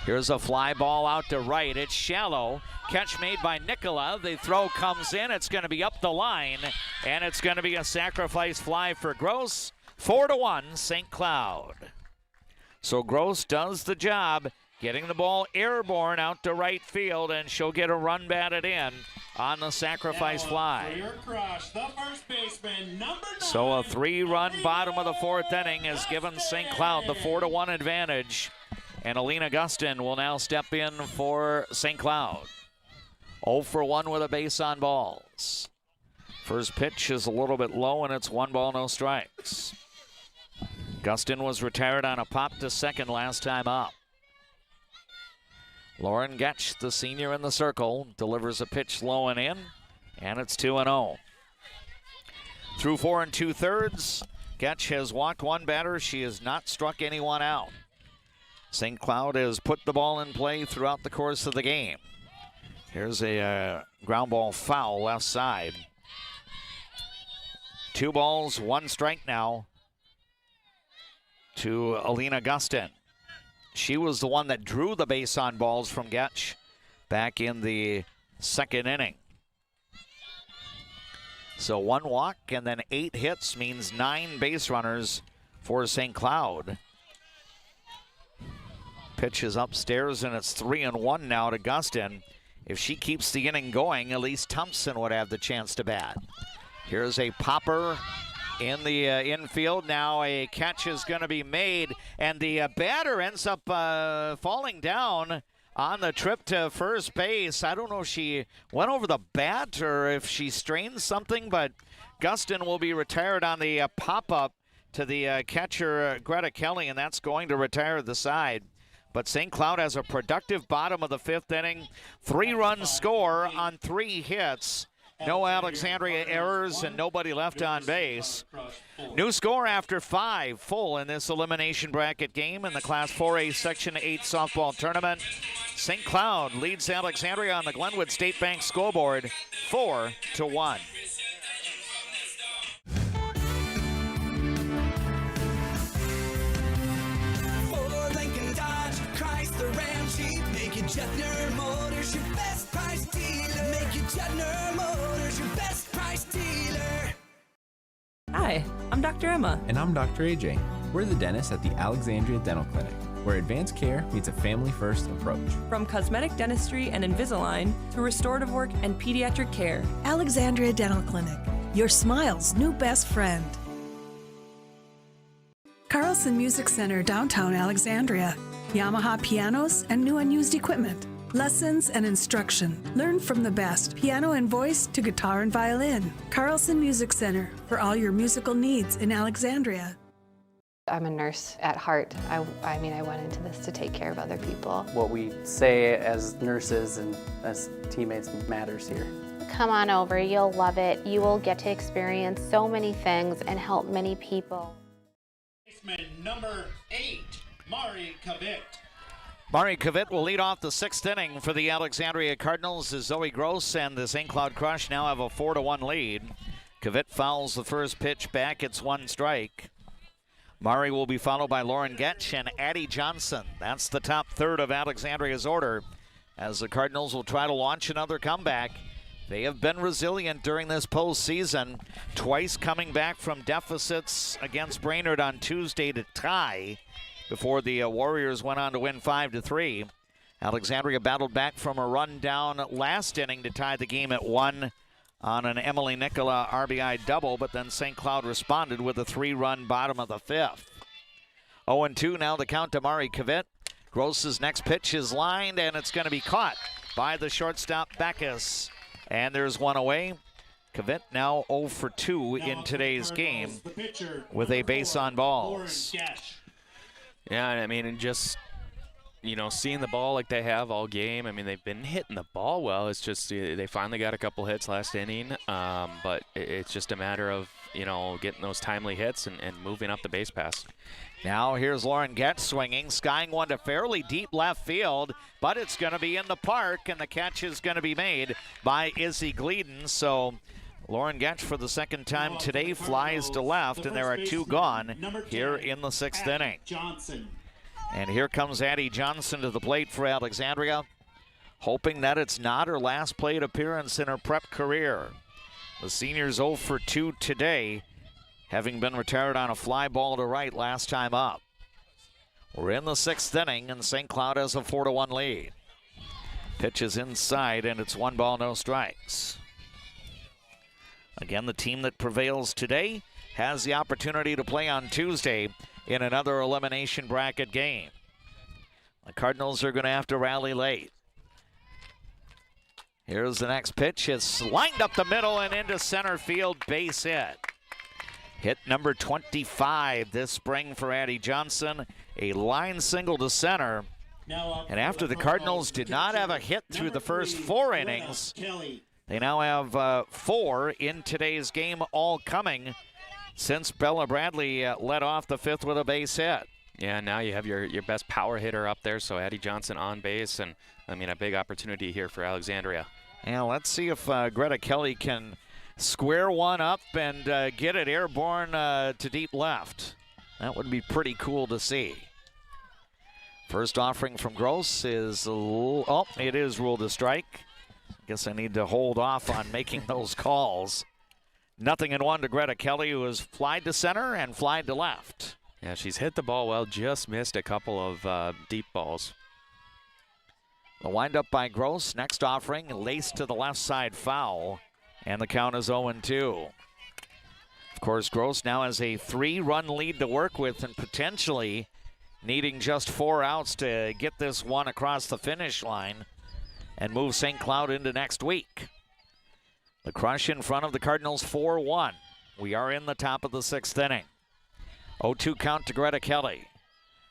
Speaker 1: Here's a fly ball out to right. It's shallow. Catch made by Nicola. The throw comes in. It's going to be up the line, and it's going to be a sacrifice fly for Gross. 4-1, St. Cloud. So Gross does the job, getting the ball airborne out to right field, and she'll get a run batted in on the sacrifice fly.
Speaker 8: Crush, the first baseman, number 9.
Speaker 1: So a 3-run bottom of the 4th inning has given St. Cloud the 4-1 advantage. And Alina Gustin will now step in for St. Cloud. 0 for 1 with a base on balls. First pitch is a little bit low, and it's 1 ball, no strikes. Gustin was retired on a pop to second last time up. Lauren Getch, the senior in the circle, delivers a pitch low and in, and it's 2-0. Through 4 2/3, Getch has walked 1 batter. She has not struck anyone out. St. Cloud has put the ball in play throughout the course of the game. Here's a ground ball foul left side. 2 balls, 1 strike now to Alina Gustin. She was the one that drew the base on balls from Getch back in the 2nd inning. So 1 walk and then 8 hits means 9 base runners for St. Cloud. Pitch is upstairs, and it's 3-1 now to Gustin. If she keeps the inning going, Elise Thompson would have the chance to bat. Here's a popper in the infield. Now a catch is going to be made, and the batter ends up falling down on the trip to first base. I don't know if she went over the bat or if she strained something, but Gustin will be retired on the pop-up to the catcher, Greta Kelly, and that's going to retire the side. But St. Cloud has a productive bottom of the 5th inning. 3-run score on 3 hits. No Alexandria errors and nobody left on base. New score after 5 full in this elimination bracket game in the Class 4A Section 8 softball tournament. St. Cloud leads Alexandria on the Glenwood State Bank scoreboard 4-1.
Speaker 14: Juettner Motors, your best price dealer. Make it Juettner Motors, your best price dealer.
Speaker 13: Hi, I'm Dr. Emma.
Speaker 16: And I'm Dr. AJ. We're the dentists at the Alexandria Dental Clinic, where advanced care meets a family-first approach.
Speaker 13: From cosmetic dentistry and Invisalign to restorative work and pediatric care.
Speaker 17: Alexandria Dental Clinic, your smile's new best friend. Carlson Music Center, downtown Alexandria. Yamaha pianos and new and used equipment. Lessons and instruction. Learn from the best, piano and voice to guitar and violin. Carlson Music Center, for all your musical needs in Alexandria.
Speaker 3: I'm a nurse at heart. I mean, I went into this to take care of other people.
Speaker 19: What we say as nurses and as teammates matters here.
Speaker 3: Come on over, you'll love it. You will get to experience so many things and help many people.
Speaker 8: Baseman number 8. Mari Kavit.
Speaker 1: Mari Kavit will lead off the 6th inning for the Alexandria Cardinals as Zoe Gross and the St. Cloud Crush now have a 4-1 lead. Kavit fouls the first pitch back. It's 1 strike. Mari will be followed by Lauren Getch and Addie Johnson. That's the top third of Alexandria's order as the Cardinals will try to launch another comeback. They have been resilient during this postseason, twice coming back from deficits against Brainerd on Tuesday to tie before the Warriors went on to win 5-3. Alexandria battled back from a run down last inning to tie the game at 1 on an Emily Nicola RBI double, but then St. Cloud responded with a 3-run bottom of the 5th. 0-2 now the count to Mari Kavit. Gross's next pitch is lined, and it's going to be caught by the shortstop Backus. And there's one away. Kavit now 0 for 2 in today's game with a base on balls.
Speaker 2: Yeah, I mean, and just, you know, seeing the ball like they have all game. I mean, they've been hitting the ball well. It's just they finally got a couple hits last inning, but it's just a matter of, you know, getting those timely hits and moving up the base pass.
Speaker 1: Now here's Lauren Getz swinging, skying one to fairly deep left field, but it's going to be in the park, and the catch is going to be made by Izzy Gleeden. So Lauren Getch, for the second time today, flies to left, and there are 2 gone here in the 6th inning. And here comes Addie Johnson to the plate for Alexandria, hoping that it's not her last plate appearance in her prep career. The senior's 0 for 2 today, having been retired on a fly ball to right last time up. We're in the 6th inning, and St. Cloud has a 4-1 lead. Pitch is inside, and it's 1 ball, no strikes. Again, the team that prevails today has the opportunity to play on Tuesday in another elimination bracket game. The Cardinals are going to have to rally late. Here's the next pitch. It's lined up the middle and into center field, base hit. Hit number 25 this spring for Addie Johnson. A line single to center. And after the Cardinals did not have a hit through the first 4 innings, they now have 4 in today's game, all coming since Bella Bradley led off the 5th with a base hit.
Speaker 2: Yeah, now you have your best power hitter up there, so Addie Johnson on base, and I mean a big opportunity here for Alexandria.
Speaker 1: Yeah, let's see if Greta Kelly can square one up and get it airborne to deep left. That would be pretty cool to see. First offering from Gross is, it is ruled a strike. Guess I need to hold off on making those calls. 0-1 to Greta Kelly, who has flied to center and flied to left.
Speaker 2: Yeah, she's hit the ball well, just missed a couple of deep balls.
Speaker 1: The windup by Gross, next offering, laced to the left side foul, and the count is 0-2. Of course, Gross now has a 3-run lead to work with and potentially needing just 4 outs to get this one across the finish line and move St. Cloud into next week. The crush in front of the Cardinals, 4-1. We are in the top of the 6th inning. 0-2 count to Greta Kelly.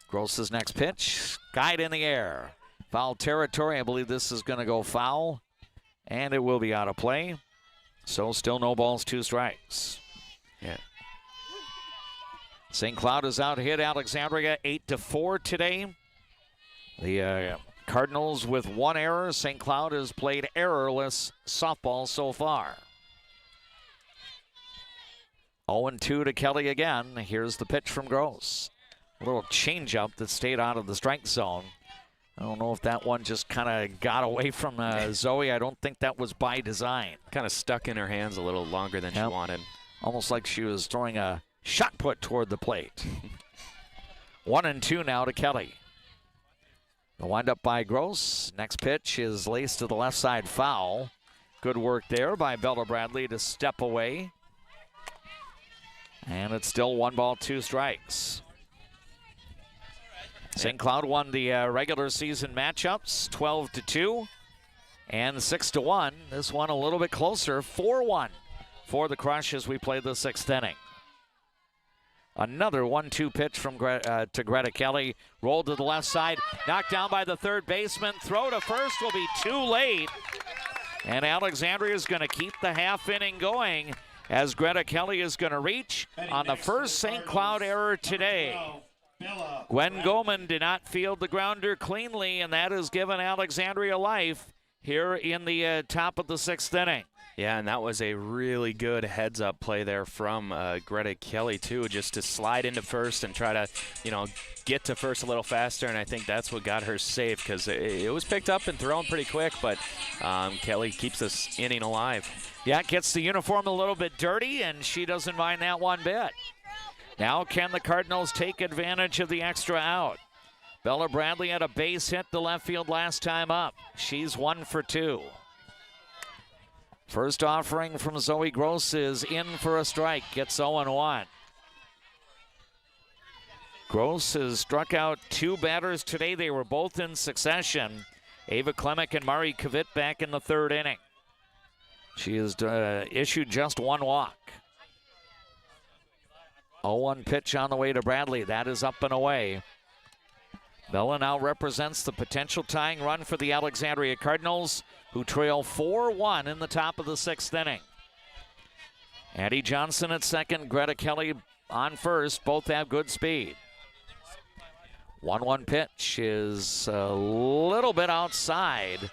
Speaker 1: Gross's next pitch, guide in the air. Foul territory, I believe this is going to go foul, and it will be out of play. So still no balls, 2 strikes.
Speaker 2: Yeah.
Speaker 1: St. Cloud is out hit Alexandria 8-4 today. The Cardinals with 1 error. St. Cloud has played errorless softball so far. 0-2 to Kelly again. Here's the pitch from Gross. A little changeup that stayed out of the strike zone. I don't know if that one just kind of got away from Zoe. I don't think that was by design.
Speaker 2: Kind of stuck in her hands a little longer than she wanted.
Speaker 1: Almost like she was throwing a shot put toward the plate. 1-2 now to Kelly. The windup by Gross. Next pitch is laced to the left side foul. Good work there by Bella Bradley to step away. And it's still 1 ball, 2 strikes. St. Cloud won the regular season matchups 12-2 and 6-1. This one a little bit closer, 4-1 for the Crush as we play the 6th inning. Another 1-2 pitch from to Greta Kelly. Rolled to the left side, knocked down by the third baseman. Throw to first will be too late. And Alexandria is going to keep the half inning going as Greta Kelly is going to reach on the first St. Cloud error today. Gwen Goldman did not field the grounder cleanly, and that has given Alexandria life here in the top of the 6th inning.
Speaker 2: Yeah, and that was a really good heads-up play there from Greta Kelly, too, just to slide into first and try to, get to first a little faster, and I think that's what got her safe because it was picked up and thrown pretty quick, but Kelly keeps this inning alive.
Speaker 1: Yeah, gets the uniform a little bit dirty, and she doesn't mind that one bit. Now can the Cardinals take advantage of the extra out? Bella Bradley had a base hit to left field last time up. She's 1 for 2. First offering from Zoe Gross is in for a strike. Gets 0-1. Gross has struck out 2 batters today. They were both in succession. Ava Klemek and Mari Kavit back in the 3rd inning. She has issued just 1 walk. 0-1 pitch on the way to Bradley. That is up and away. Bella now represents the potential tying run for the Alexandria Cardinals, who trail 4-1 in the top of the 6th inning. Addie Johnson at second, Greta Kelly on first. Both have good speed. 1-1 pitch is a little bit outside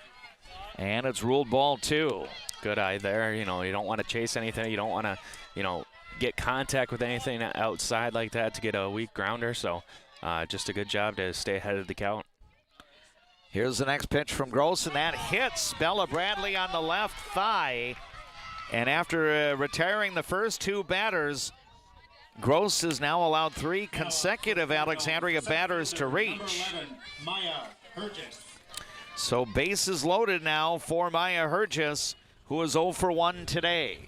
Speaker 1: And it's ruled ball 2.
Speaker 2: Good eye there. You know, you don't want to chase anything. You don't want to, you know, get contact with anything outside like that to get a weak grounder. So just a good job to stay ahead of the count.
Speaker 1: Here's the next pitch from Gross, and that hits Bella Bradley on the left thigh. And after retiring the first 2 batters, Gross has now allowed 3 consecutive Alexandria batters to reach. So bases loaded now for Maya Hergis, who is 0 for 1 today.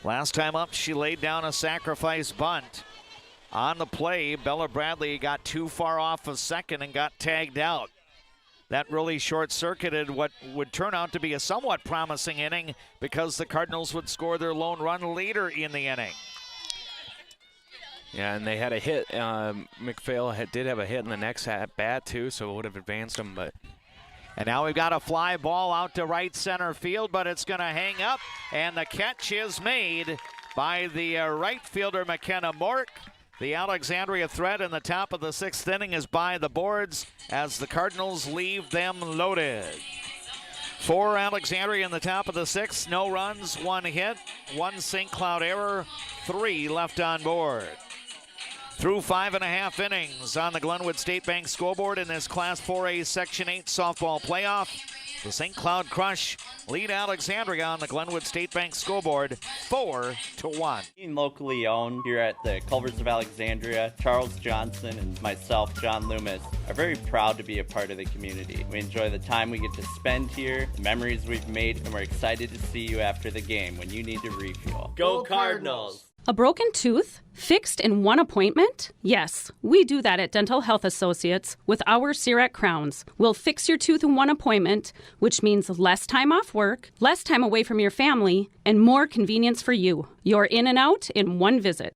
Speaker 1: Last time up, she laid down a sacrifice bunt. On the play, Bella Bradley got too far off of second and got tagged out. That really short-circuited what would turn out to be a somewhat promising inning because the Cardinals would score their lone run later in the inning.
Speaker 2: Yeah, and they had a hit. McPhail did have a hit in the next at-bat, too, so it would have advanced them.
Speaker 1: And now we've got a fly ball out to right center field, but it's going to hang up, and the catch is made by the right fielder, McKenna Mork. The Alexandria threat in the top of the 6th inning is by the boards as the Cardinals leave them loaded. 4 Alexandria in the top of the 6th, no runs, 1 hit, 1 St. Cloud error, 3 left on board. Through 5.5 innings on the Glenwood State Bank scoreboard in this Class 4A Section 8 softball playoff, the St. Cloud Crush lead Alexandria on the Glenwood State Bank scoreboard 4-1.
Speaker 20: Being locally owned here at the Culvers of Alexandria, Charles Johnson and myself, John Loomis, are very proud to be a part of the community. We enjoy the time we get to spend here, the memories we've made, and we're excited to see you after the game when you need to refuel.
Speaker 21: Go Cardinals!
Speaker 22: A broken tooth? Fixed in one appointment? Yes, we do that at Dental Health Associates with our CEREC crowns. We'll fix your tooth in one appointment, which means less time off work, less time away from your family, and more convenience for you. You're in and out in one visit.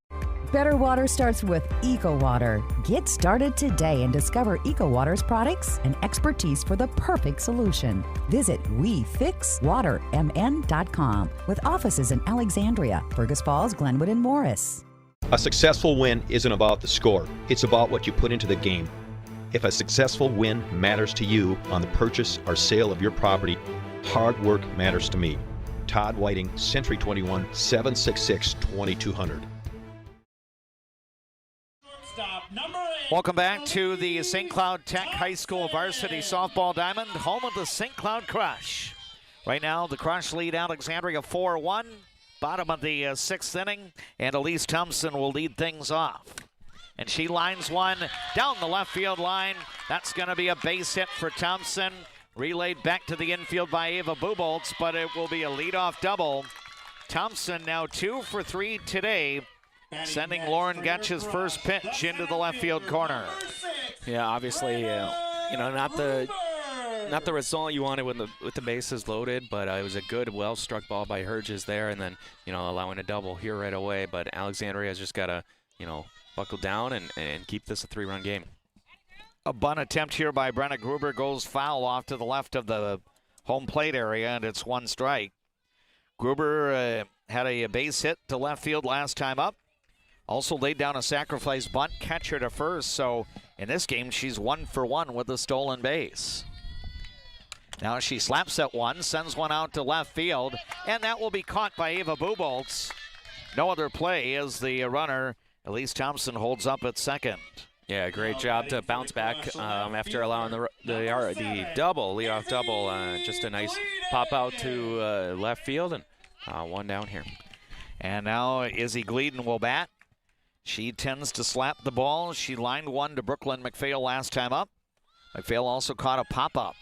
Speaker 23: Better water starts with EcoWater. Get started today and discover EcoWater's products and expertise for the perfect solution. Visit WeFixWaterMN.com with offices in Alexandria, Fergus Falls, Glenwood, and Morris.
Speaker 25: A successful win isn't about the score. It's about what you put into the game. If a successful win matters to you on the purchase or sale of your property, hard work matters to me. Todd Whiting, Century 21, 766-2200.
Speaker 1: Welcome back to the St. Cloud Tech High School Varsity Softball Diamond, home of the St. Cloud Crush. Right now, the Crush lead Alexandria 4-1, bottom of the 6th inning, and Elise Thompson will lead things off. And she lines one down the left field line. That's going to be a base hit for Thompson. Relayed back to the infield by Ava Buboltz, but it will be a leadoff double. Thompson now 2 for 3 today, sending Lauren Getch's first pitch into the left field corner.
Speaker 2: Yeah, obviously, you know, not the result you wanted with the bases loaded, but it was a good, well-struck ball by Hergis there, and then, you know, allowing a double here right away. But Alexandria's just got to, you know, buckle down and keep this a 3-run game.
Speaker 1: A bunt attempt here by Brenna Gruber goes foul off to the left of the home plate area, and it's 1 strike. Gruber had a base hit to left field last time up. Also laid down a sacrifice bunt, catcher to first. So in this game, she's 1 for 1 with a stolen base. Now she slaps at one, sends one out to left field, and that will be caught by Ava Buboltz. No other play as the runner, Elise Thompson, holds up at second.
Speaker 2: Yeah, great job to bounce back after allowing the double, leadoff double. Just a nice pop out to left field, and 1 down here.
Speaker 1: And now Izzy Gleeden will bat. She tends to slap the ball. She lined one to Brooklyn McPhail last time up. McPhail also caught a pop-up.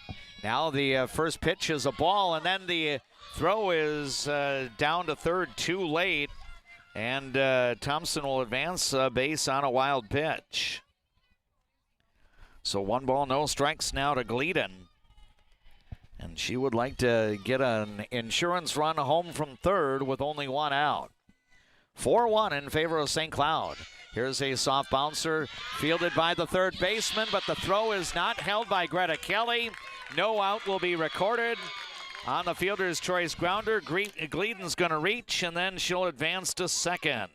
Speaker 1: Now the first pitch is a ball, and then the throw is down to third too late. And Thompson will advance base on a wild pitch. So 1 ball, no strikes now to Gleeden. And she would like to get an insurance run home from third with only 1 out. 4-1 in favor of St. Cloud. Here's a soft bouncer fielded by the third baseman, but the throw is not held by Greta Kelly. No out will be recorded. On the fielder's choice grounder, Gleeden's going to reach, and then she'll advance to second.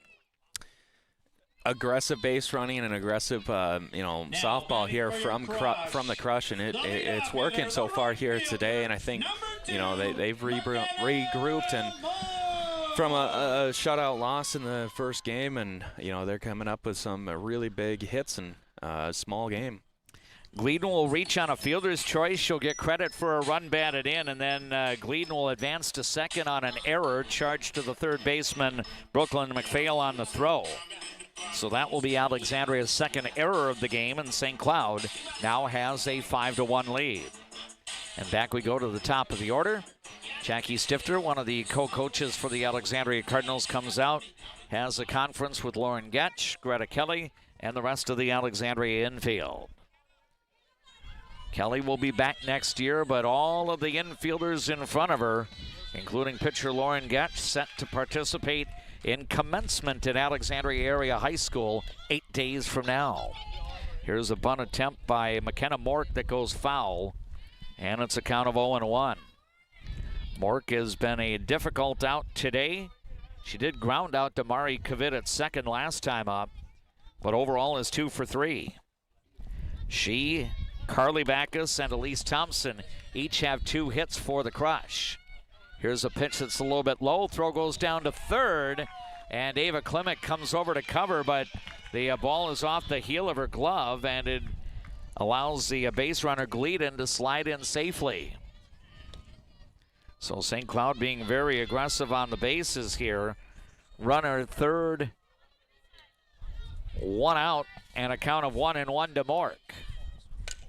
Speaker 2: aggressive base running and aggressive, softball here from the Crush, and it's working so far here today. And I think, they've regrouped and from a shutout loss in the first game, and they're coming up with some really big hits in a small game.
Speaker 1: Gleedon will reach on a fielder's choice. She'll get credit for a run batted in, and then Gleedon will advance to second on an error charged to the third baseman, Brooklyn McPhail, on the throw. So that will be Alexandria's second error of the game, and St. Cloud now has a 5-1 lead. And back we go to the top of the order. Jackie Stifter, one of the co-coaches for the Alexandria Cardinals, comes out, has a conference with Lauren Getch, Greta Kelly, and the rest of the Alexandria infield. Kelly will be back next year, but all of the infielders in front of her, including pitcher Lauren Getch, set to participate in commencement at Alexandria Area High School 8 days from now. Here's a bunt attempt by McKenna Mork that goes foul, and it's a count of 0-1. Mork has been a difficult out today. She did ground out to Mari Kavit at second last time up, but overall is 2 for 3. She, Carly Backus, and Elise Thompson each have 2 hits for the Crush. Here's a pitch that's a little bit low. Throw goes down to third, and Ava Klimek comes over to cover, but the ball is off the heel of her glove, and it allows the base runner Gleedon to slide in safely. So St. Cloud being very aggressive on the bases here. Runner third, 1 out, and a count of 1-1 to Mork.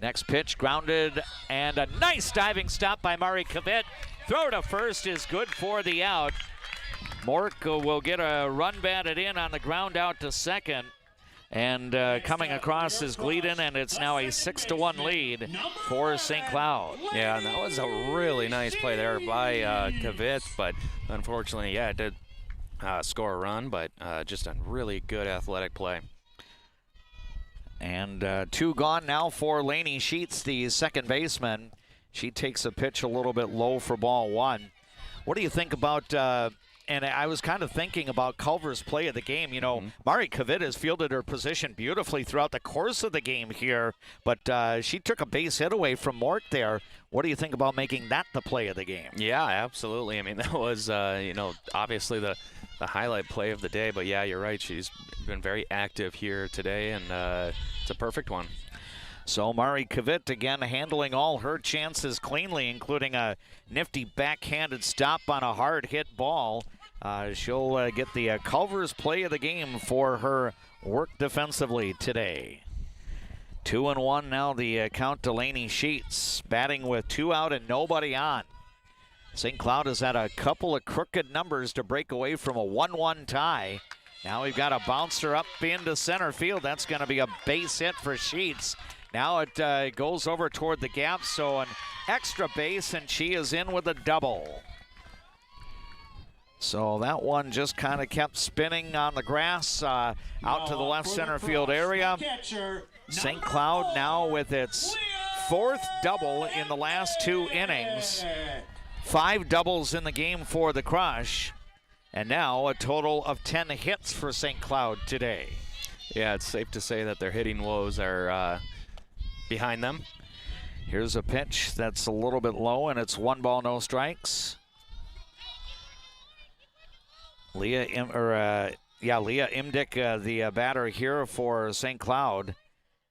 Speaker 1: Next pitch grounded, and a nice diving stop by Mari Kavit. Throw to first is good for the out. Mork will get a run batted in on the ground out to second. And coming across is Gleedon, and it's now a 6-1 lead for St. Cloud.
Speaker 2: Yeah, and that was a really nice play there by Kavit, but unfortunately, it did score a run, but just a really good athletic play.
Speaker 1: And 2 gone now for Lainey Sheets, the second baseman. She takes a pitch a little bit low for ball 1. What do you think about, and I was kind of thinking about Culver's play of the game. Mari Kavit has fielded her position beautifully throughout the course of the game here, but she took a base hit away from Mork there. What do you think about making that the play of the game?
Speaker 2: Yeah, absolutely. I mean, that was, obviously the highlight play of the day, but yeah, you're right. She's been very active here today, and it's a perfect one.
Speaker 1: So Mari Kavit again handling all her chances cleanly, including a nifty backhanded stop on a hard hit ball. She'll get the Culver's play of the game for her work defensively today. 2-1 now the count to Lainey Sheets, batting with 2 out and nobody on. St. Cloud has had a couple of crooked numbers to break away from a 1-1 tie. Now we've got a bouncer up into center field. That's going to be a base hit for Sheets. Now it goes over toward the gap, so an extra base, and she is in with a double. So that one just kind of kept spinning on the grass out to the left center field area. St. Cloud now with its 4th double in the last 2 innings. 5 doubles in the game for the Crush. And now a total of 10 hits for St. Cloud today.
Speaker 2: Yeah, it's safe to say that their hitting woes are behind them.
Speaker 1: Here's a pitch that's a little bit low, and it's 1 ball, no strikes. Leah Imdick, the batter here for St. Cloud,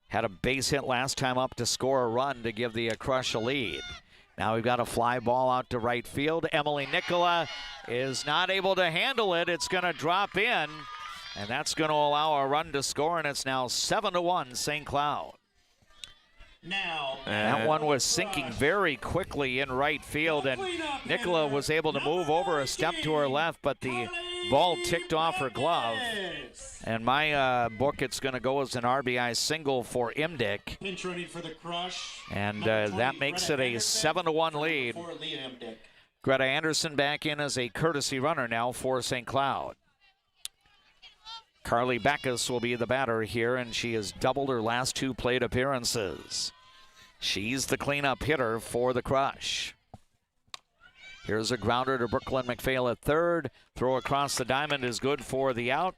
Speaker 1: had a base hit last time up to score a run to give the Crush a lead. Now we've got a fly ball out to right field. Emily Nicola is not able to handle it. It's going to drop in, and that's going to allow a run to score, and it's now 7-1 St. Cloud. That one was sinking very quickly in right field, and Nicola was able to move over a step to her left, but the ball ticked off her glove. And my book, it's going to go as an RBI single for Imdick.
Speaker 8: Pinch running for the Crush.
Speaker 1: And that makes it a 7-1 lead. Greta Anderson back in as a courtesy runner now for St. Cloud. Carly Backus will be the batter here, and she has doubled her last 2 plate appearances. She's the cleanup hitter for the Crush. Here's a grounder to Brooklyn McPhail at third. Throw across the diamond is good for the out.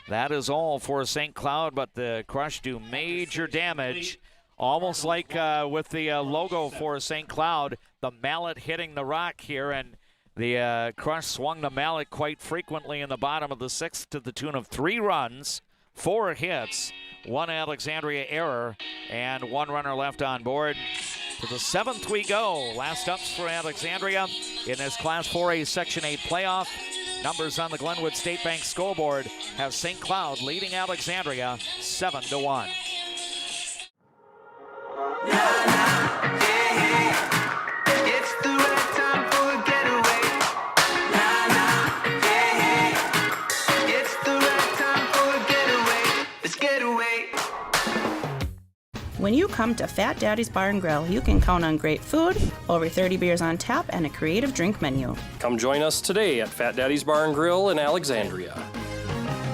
Speaker 1: That is all for St. Cloud, but the Crush do major damage. Almost like with the logo for St. Cloud, the mallet hitting the rock here, and the Crush swung the mallet quite frequently in the bottom of the sixth to the tune of 3 runs, 4 hits, 1 Alexandria error, and 1 runner left on board. To the 7th we go. Last ups for Alexandria in this Class 4A Section 8 playoff. Numbers on the Glenwood State Bank scoreboard have St. Cloud leading Alexandria 7-1.
Speaker 14: It's the right time for a getaway. It's the right time for a getaway. Let's get away.
Speaker 4: When you come to Fat Daddy's Bar and Grill, you can count on great food, over 30 beers on tap, and a creative drink menu.
Speaker 5: Come join us today at Fat Daddy's Bar and Grill in Alexandria.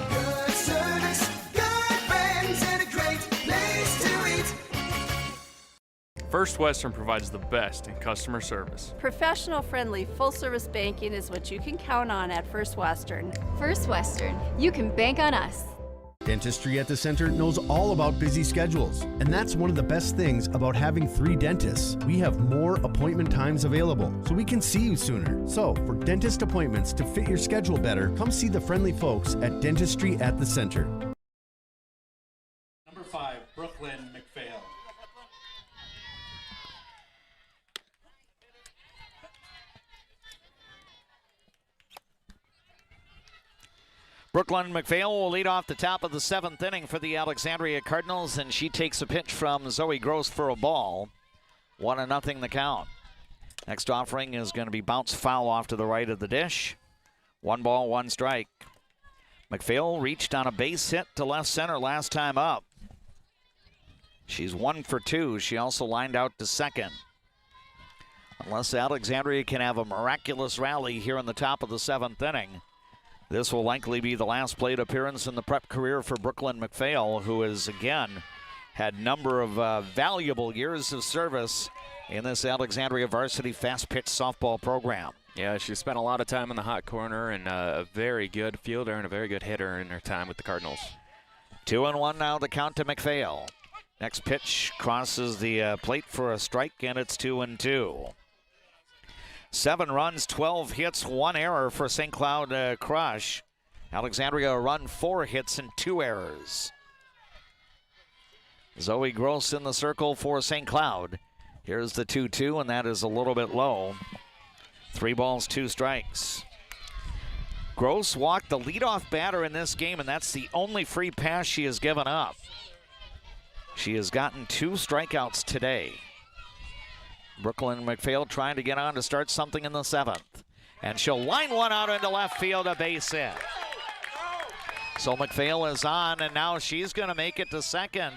Speaker 14: Good service, good friends, and a great place to eat.
Speaker 15: First Western provides the best in customer service.
Speaker 21: Professional, friendly, full-service banking is what you can count on at First Western.
Speaker 24: First Western, you can bank on us.
Speaker 11: Dentistry at the Center knows all about busy schedules, and that's one of the best things about having 3 dentists. We have more appointment times available, so we can see you sooner. So, for dentist appointments to fit your schedule better, come see the friendly folks at Dentistry at the Center.
Speaker 8: Number 5, Brooklyn McPhail.
Speaker 1: Brooklyn McPhail will lead off the top of the 7th inning for the Alexandria Cardinals, and she takes a pitch from Zoe Gross for a ball. 1-0 the count. Next offering is going to be bounced foul off to the right of the dish. 1 ball, 1 strike. McPhail reached on a base hit to left center last time up. She's 1 for 2. She also lined out to second. Unless Alexandria can have a miraculous rally here in the top of the 7th inning, this will likely be the last plate appearance in the prep career for Brooklyn McPhail, who has, again, had number of valuable years of service in this Alexandria varsity fast-pitch softball program.
Speaker 2: Yeah, she spent a lot of time in the hot corner, and a very good fielder and a very good hitter in her time with the Cardinals.
Speaker 1: 2-1 now the count to McPhail. Next pitch crosses the plate for a strike, and it's 2-2. 7 runs, 12 hits, 1 error for St. Cloud Crush. Alexandria a run, 4 hits, and 2 errors. Zoe Gross in the circle for St. Cloud. Here's the 2-2, and that is a little bit low. 3 balls, 2 strikes. Gross walked the leadoff batter in this game, and that's the only free pass she has given up. She has gotten 2 strikeouts today. Brooklyn McPhail trying to get on to start something in the 7th. And she'll line one out into left field, a base hit. So McPhail is on, and now she's going to make it to second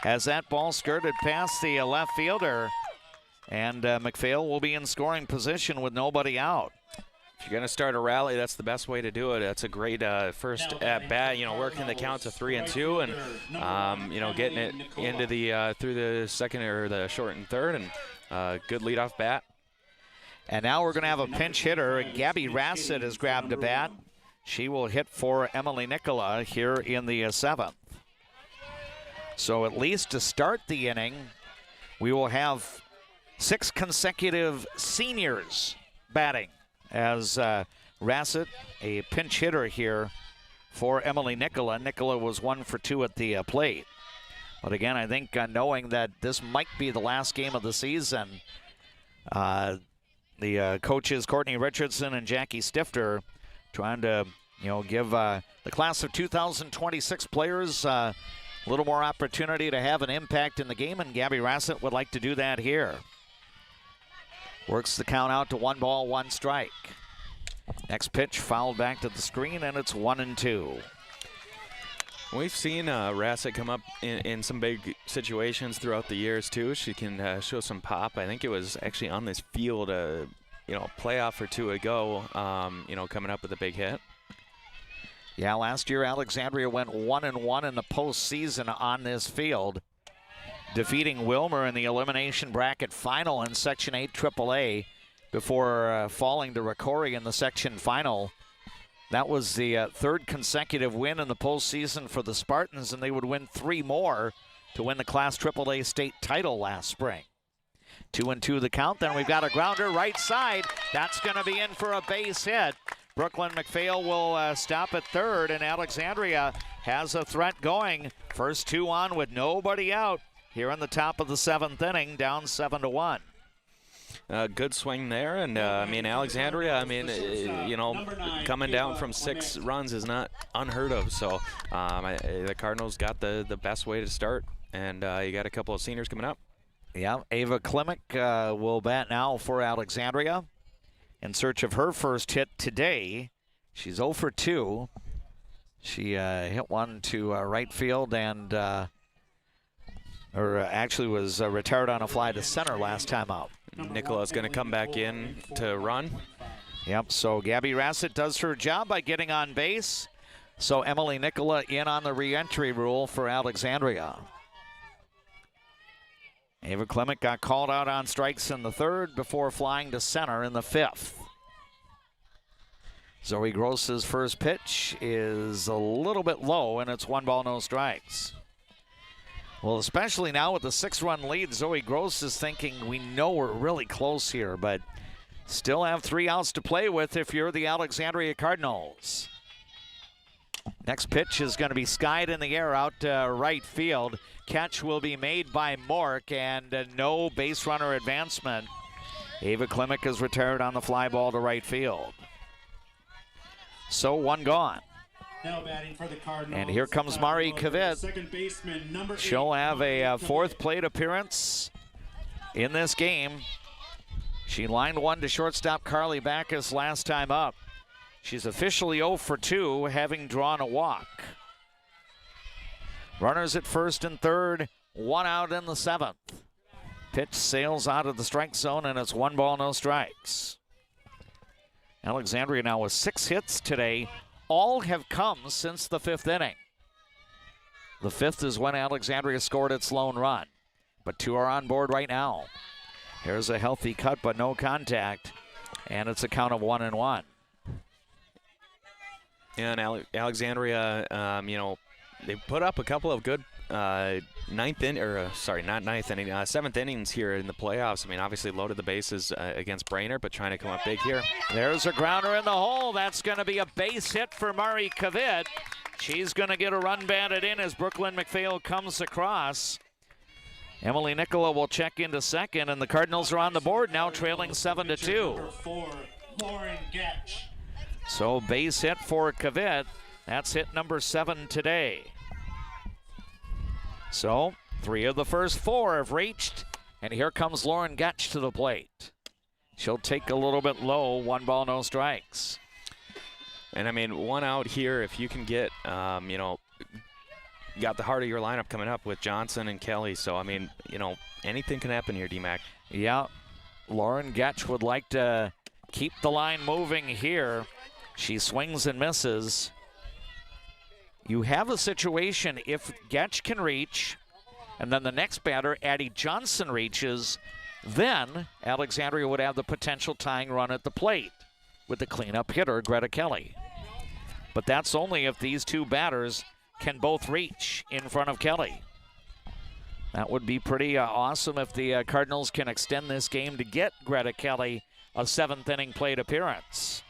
Speaker 1: as that ball skirted past the left fielder. And McPhail will be in scoring position with nobody out.
Speaker 2: If you're going to start a rally, that's the best way to do it. That's a great first at bat, working the count to 3-2 and, getting it into the through the second or the short and third, and good leadoff bat.
Speaker 1: And now we're going to have a pinch hitter. Gabby Rassett has grabbed a bat. She will hit for Emily Nicola here in the 7th. So at least to start the inning, we will have 6 consecutive seniors batting as Rassett, a pinch hitter here for Emily Nicola. Nicola was 1 for 2 at the plate. But again, I think knowing that this might be the last game of the season, the coaches Courtney Richardson and Jackie Stifter trying to, give the class of 2026 players a little more opportunity to have an impact in the game, and Gabby Rassett would like to do that here. Works the count out to 1 ball, 1 strike. Next pitch fouled back to the screen, and it's 1-2.
Speaker 2: We've seen Rassett come up in some big situations throughout the years, too. She can show some pop. I think it was actually on this field, playoff or 2 ago, coming up with a big hit.
Speaker 1: Yeah, last year Alexandria went 1-1 in the postseason on this field, defeating Wilmer in the elimination bracket final in Section 8 AAA before falling to Ricori in the section final That was the third consecutive win in the postseason for the Spartans, and they would win 3 more to win the Class AAA state title last spring. 2-2 the count. Then we've got a grounder right side. That's going to be in for a base hit. Brooklyn McPhail will stop at third, and Alexandria has a threat going. First 2 on with nobody out here in the top of the 7th inning, down 7-1.
Speaker 2: Good swing there, and I mean, Alexandria, I mean, you know, coming down from 6 runs is not unheard of. So the Cardinals got the best way to start, and you got a couple of seniors coming up.
Speaker 1: Yeah, Ava Klimek will bat now for Alexandria in search of her first hit today. She's 0 for 2. She hit one to right field and actually was retired on a fly to center last time out.
Speaker 2: Nicola's going to come back in to run.
Speaker 1: Yep, so Gabby Rassett does her job by getting on base. So Emily Nicola in on the re-entry rule for Alexandria. Ava Klimek got called out on strikes in the 3rd before flying to center in the 5th. Zoe Gross's first pitch is a little bit low, and it's 1 ball, no strikes. Well, especially now with the 6-run lead, Zoe Gross is thinking, we know we're really close here, but still have 3 outs to play with if you're the Alexandria Cardinals. Next pitch is going to be skied in the air out right field. Catch will be made by Mork, and no base runner advancement. Ava Klimek is retired on the fly ball to right field. So 1 gone.
Speaker 8: Now batting for the Cardinals.
Speaker 1: And here comes Mari Kavit.
Speaker 8: Second baseman, number 8.
Speaker 1: She'll have a 4th plate appearance in this game. She lined one to shortstop Carly Backus last time up. She's officially 0 for 2, having drawn a walk. Runners at first and third, 1 out in the 7th. Pitch sails out of the strike zone, and it's 1 ball, no strikes. Alexandria now with 6 hits today. All have come since the 5th inning. The 5th is when Alexandria scored its lone run, but 2 are on board right now. Here's a healthy cut, but no contact, and it's a count of 1-1.
Speaker 2: And Alexandria, you know, they put up a couple of good 7th innings here in the playoffs. I mean, obviously loaded the bases against Brainerd, but trying to come up big here.
Speaker 1: There's a grounder in the hole. That's going to be a base hit for Mari Kavit. She's going to get a run batted in as Brooklyn McPhail comes across. Emily Nicola will check into second, and the Cardinals are on the board now, trailing 7-2.
Speaker 8: Number 4, Lauren Getch.
Speaker 1: So base hit for Kavit. That's hit number 7 today. So 3 of the first 4 have reached, and here comes Lauren Getch to the plate. She'll take a little bit low, 1 ball, no strikes.
Speaker 2: And I mean, 1 out here, if you can get, you know, you got the heart of your lineup coming up with Johnson and Kelly. So, I mean, you know, anything can happen here, D-Mac.
Speaker 1: Yeah, Lauren Getch would like to keep the line moving here. She swings and misses. You have a situation if Getch can reach, and then the next batter, Addie Johnson, reaches, then Alexandria would have the potential tying run at the plate with the cleanup hitter, Greta Kelly. But that's only if these 2 batters can both reach in front of Kelly. That would be pretty awesome if the Cardinals can extend this game to get Greta Kelly a 7th inning plate appearance.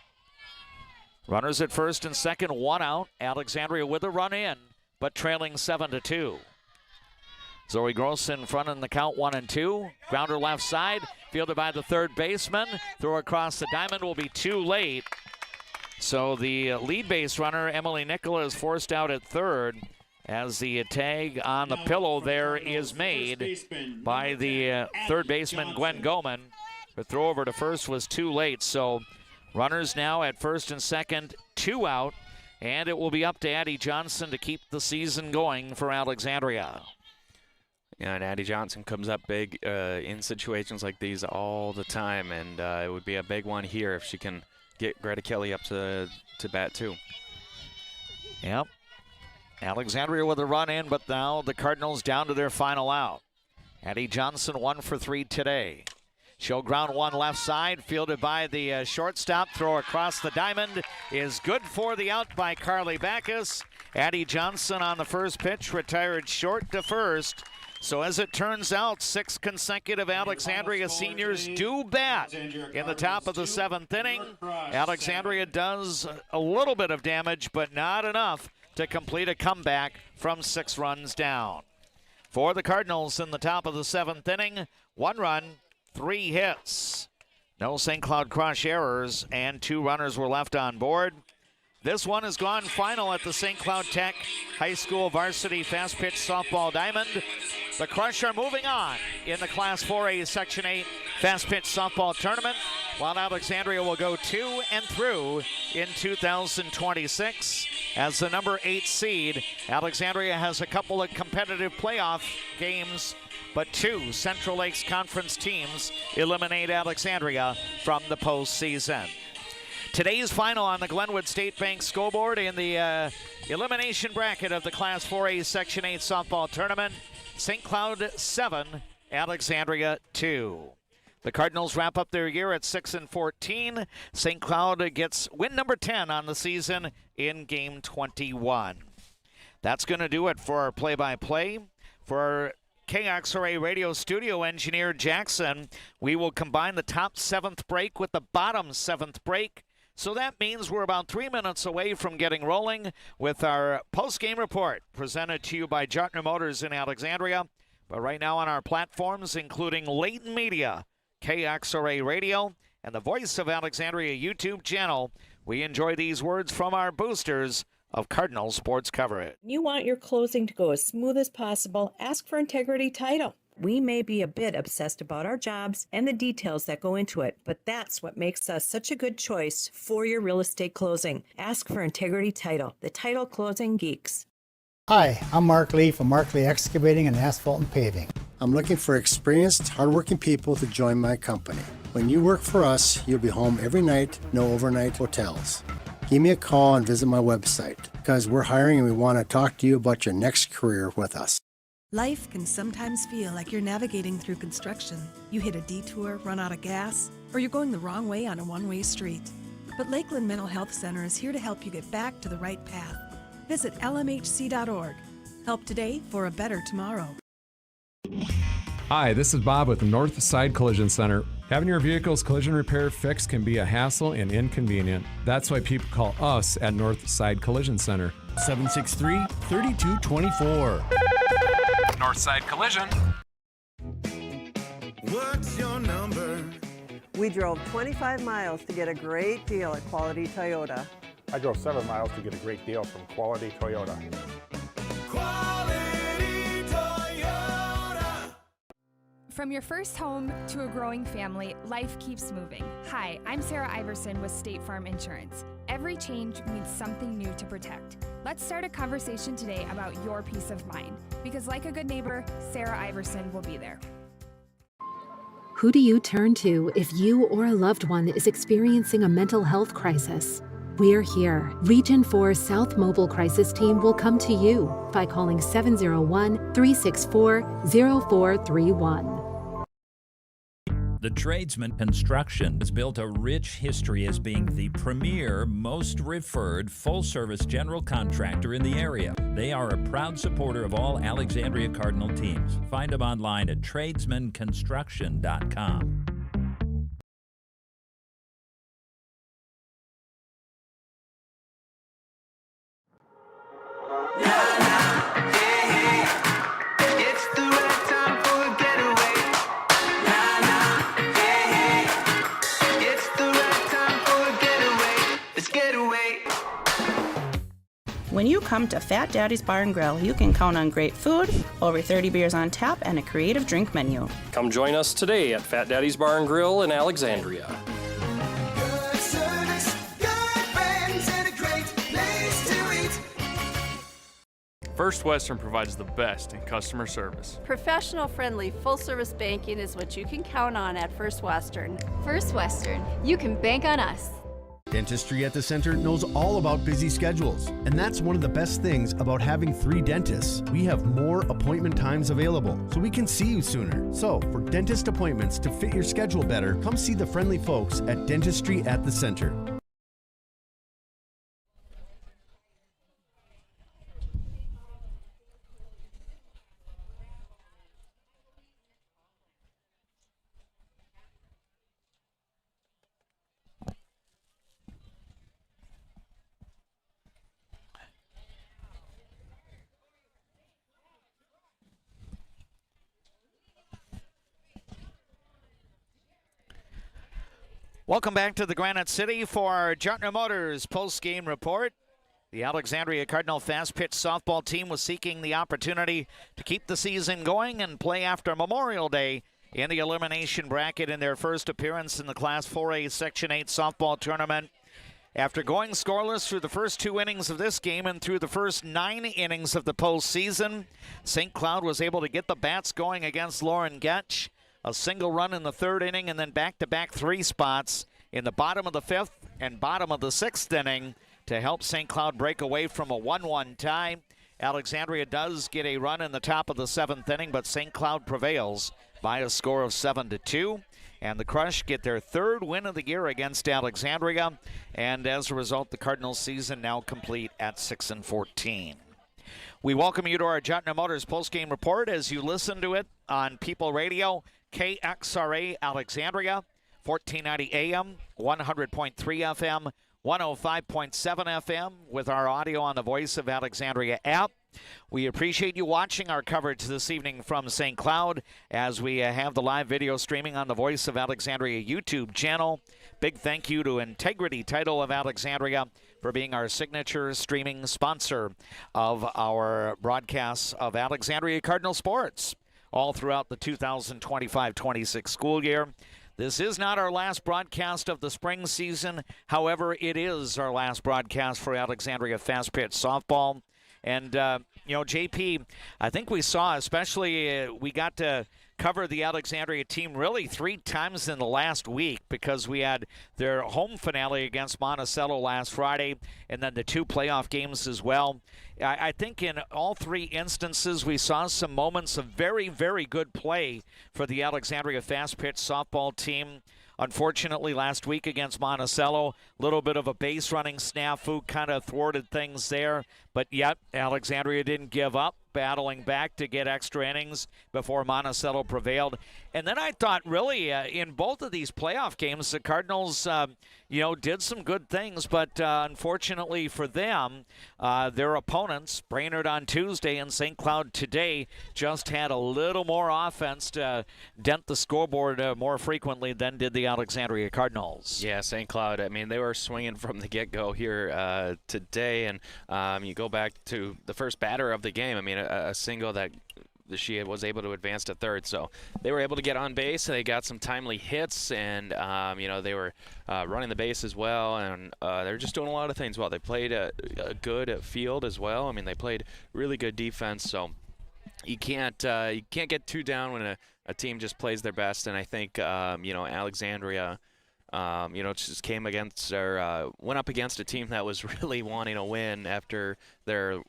Speaker 1: Runners at first and second, 1 out. Alexandria with a run in, but trailing 7-2. Zoe Gross in front in the count, 1-2. Grounder left side, fielded by the 3rd baseman. Throw across the diamond will be too late. So the lead base runner, Emily Nicola, is forced out at 3rd as the tag on the pillow there is made by the 3rd baseman, Gwen Goman. The throw over to first was too late, so runners now at first and second, 2 out, and it will be up to Addie Johnson to keep the season going for Alexandria.
Speaker 2: Yeah, and Addie Johnson comes up big in situations like these all the time, and it would be a big one here if she can get Greta Kelly up to bat too.
Speaker 1: Yep. Alexandria with a run in, but now the Cardinals down to their final out. Addie Johnson 1 for 3 today. She'll ground one left side, fielded by the shortstop. Throw across the diamond is good for the out by Carly Backus. Addie Johnson on the first pitch retired short to first. So as it turns out, 6 consecutive Alexandria seniors do bat in the top of the 7th inning. Alexandria does a little bit of damage, but not enough to complete a comeback from 6 runs down. For the Cardinals in the top of the 7th inning, 1 run, 3 hits. No St. Cloud Crush errors, and 2 runners were left on board. This one has gone final at the St. Cloud Tech High School Varsity Fast Pitch Softball Diamond. The Crush are moving on in the Class 4A Section 8 Fast Pitch Softball Tournament, while Alexandria will go to and through in 2026. As the number 8 seed, Alexandria has a couple of competitive playoff games, but 2 Central Lakes Conference teams eliminate Alexandria from the postseason. Today's final on the Glenwood State Bank scoreboard in the elimination bracket of the Class 4A Section 8 softball tournament. St. Cloud 7, Alexandria 2. The Cardinals wrap up their year at 6-14. St. Cloud gets win number 10 on the season in game 21. That's going to do it for our play-by-play. For our KXRA radio studio engineer Jackson, we will combine the top 7th break with the bottom 7th break. So that means we're about 3 minutes away from getting rolling with our post-game report presented to you by Juettner Motors in Alexandria. But right now on our platforms, including Layton Media, KXRA Radio, and the Voice of Alexandria YouTube channel, we enjoy these words from our boosters of Cardinal sports coverage.
Speaker 6: You want your closing to go as smooth as possible, ask for Integrity Title. We may be a bit obsessed about our jobs and the details that go into it, but that's what makes us such a good choice for your real estate closing. Ask for Integrity Title, the title closing geeks.
Speaker 7: Hi, I'm Mark Lee from Mark Lee Excavating and Asphalt and Paving. I'm looking for experienced, hardworking people to join my company. When you work for us, you'll be home every night, no overnight hotels. Give me a call and visit my website, because we're hiring and we want to talk to you about your next career with us.
Speaker 17: Life can sometimes feel like you're navigating through construction. You hit a detour, run out of gas, or you're going the wrong way on a one-way street. But Lakeland Mental Health Center is here to help you get back to the right path. Visit lmhc.org. Help today for a better tomorrow.
Speaker 9: Hi, this is Bob with the North Side Collision Center. Having your vehicle's collision repair fixed can be a hassle and inconvenient. That's why people call us at North Side Collision Center.
Speaker 10: 763-3224.
Speaker 9: Northside Collision.
Speaker 14: What's your number?
Speaker 18: We drove 25 miles to get a great deal at Quality Toyota.
Speaker 26: I drove 7 miles to get a great deal from Quality Toyota.
Speaker 14: Quality Toyota.
Speaker 27: From your first home to a growing family, life keeps moving. Hi, I'm Sarah Iverson with State Farm Insurance. Every change means something new to protect. Let's start a conversation today about your peace of mind, because like a good neighbor, Sarah Iverson will be there.
Speaker 28: Who do you turn to if you or a loved one is experiencing a mental health crisis? We're here. Region 4 South Mobile Crisis Team will come to you by calling 701-364-0431.
Speaker 29: The Tradesman Construction has built a rich history as being the premier, most referred, full-service general contractor in the area. They are a proud supporter of all Alexandria Cardinal teams. Find them online at tradesmanconstruction.com.
Speaker 4: When you come to Fat Daddy's Bar and Grill, you can count on great food, over 30 beers on tap, and a creative drink menu.
Speaker 5: Come join us today at Fat Daddy's Bar and Grill in Alexandria.
Speaker 14: Good service, good friends, and a great place to eat.
Speaker 15: First Western provides the best in customer service.
Speaker 21: Professional, friendly, full-service banking is what you can count on at First Western.
Speaker 24: First Western, you can bank on us.
Speaker 3: Dentistry at the Center knows all about busy schedules, and that's one of the best things about having 3 dentists. We have more appointment times available, so we can see you sooner. So, for dentist appointments to fit your schedule better, come see the friendly folks at Dentistry at the Center.
Speaker 1: Welcome back to the Granite City for our Juettner Motors post-game report. The Alexandria Cardinal fast-pitch softball team was seeking the opportunity to keep the season going and play after Memorial Day in the elimination bracket in their first appearance in the Class 4A Section 8 softball tournament. After going scoreless through the first 2 innings of this game and through the first 9 innings of the postseason, St. Cloud was able to get the bats going against Lauren Getch. A single run in the 3rd inning and then back-to-back 3 spots in the bottom of the 5th and bottom of the 6th inning to help St. Cloud break away from a 1-1 tie. Alexandria does get a run in the top of the 7th inning, but St. Cloud prevails by a score of 7-2. And the Crush get their 3rd win of the year against Alexandria. And as a result, the Cardinals season now complete at 6-14. We welcome you to our Juettner Motors postgame report as you listen to it on People Radio, KXRA Alexandria, 1490 AM, 100.3 FM, 105.7 FM with our audio on the Voice of Alexandria app. We appreciate you watching our coverage this evening from St. Cloud as we have the live video streaming on the Voice of Alexandria YouTube channel. Big thank you to Integrity Title of Alexandria for being our signature streaming sponsor of our broadcasts of Alexandria Cardinal sports all throughout the 2025-26 school year. This is not our last broadcast of the spring season. However, it is our last broadcast for Alexandria Fast Pitch Softball. And, JP, I think we saw, especially we got to cover the Alexandria team really 3 times in the last week because we had their home finale against Monticello last Friday and then the 2 playoff games as well. I think in all 3 instances we saw some moments of very, very good play for the Alexandria Fast Pitch Softball team. Unfortunately, last week against Monticello, a little bit of a base running snafu kind of thwarted things there. But yet, Alexandria didn't give up, battling back to get extra innings before Monticello prevailed. And then I thought, really, in both of these playoff games, the Cardinals, did some good things. But unfortunately for them, their opponents, Brainerd on Tuesday and St. Cloud today, just had a little more offense to dent the scoreboard more frequently than did the Alexandria Cardinals.
Speaker 2: Yeah, St. Cloud, I mean, they were swinging from the get-go here today. And you go back to the first batter of the game. I mean, a single that she was able to advance to 3rd. So they were able to get on base. They got some timely hits, and, they were running the base as well. And they were just doing a lot of things well. They played a good field as well. I mean, they played really good defense. So you can't get too down when a team just plays their best. And I think, Alexandria just came against or went up against a team that was really wanting a win after their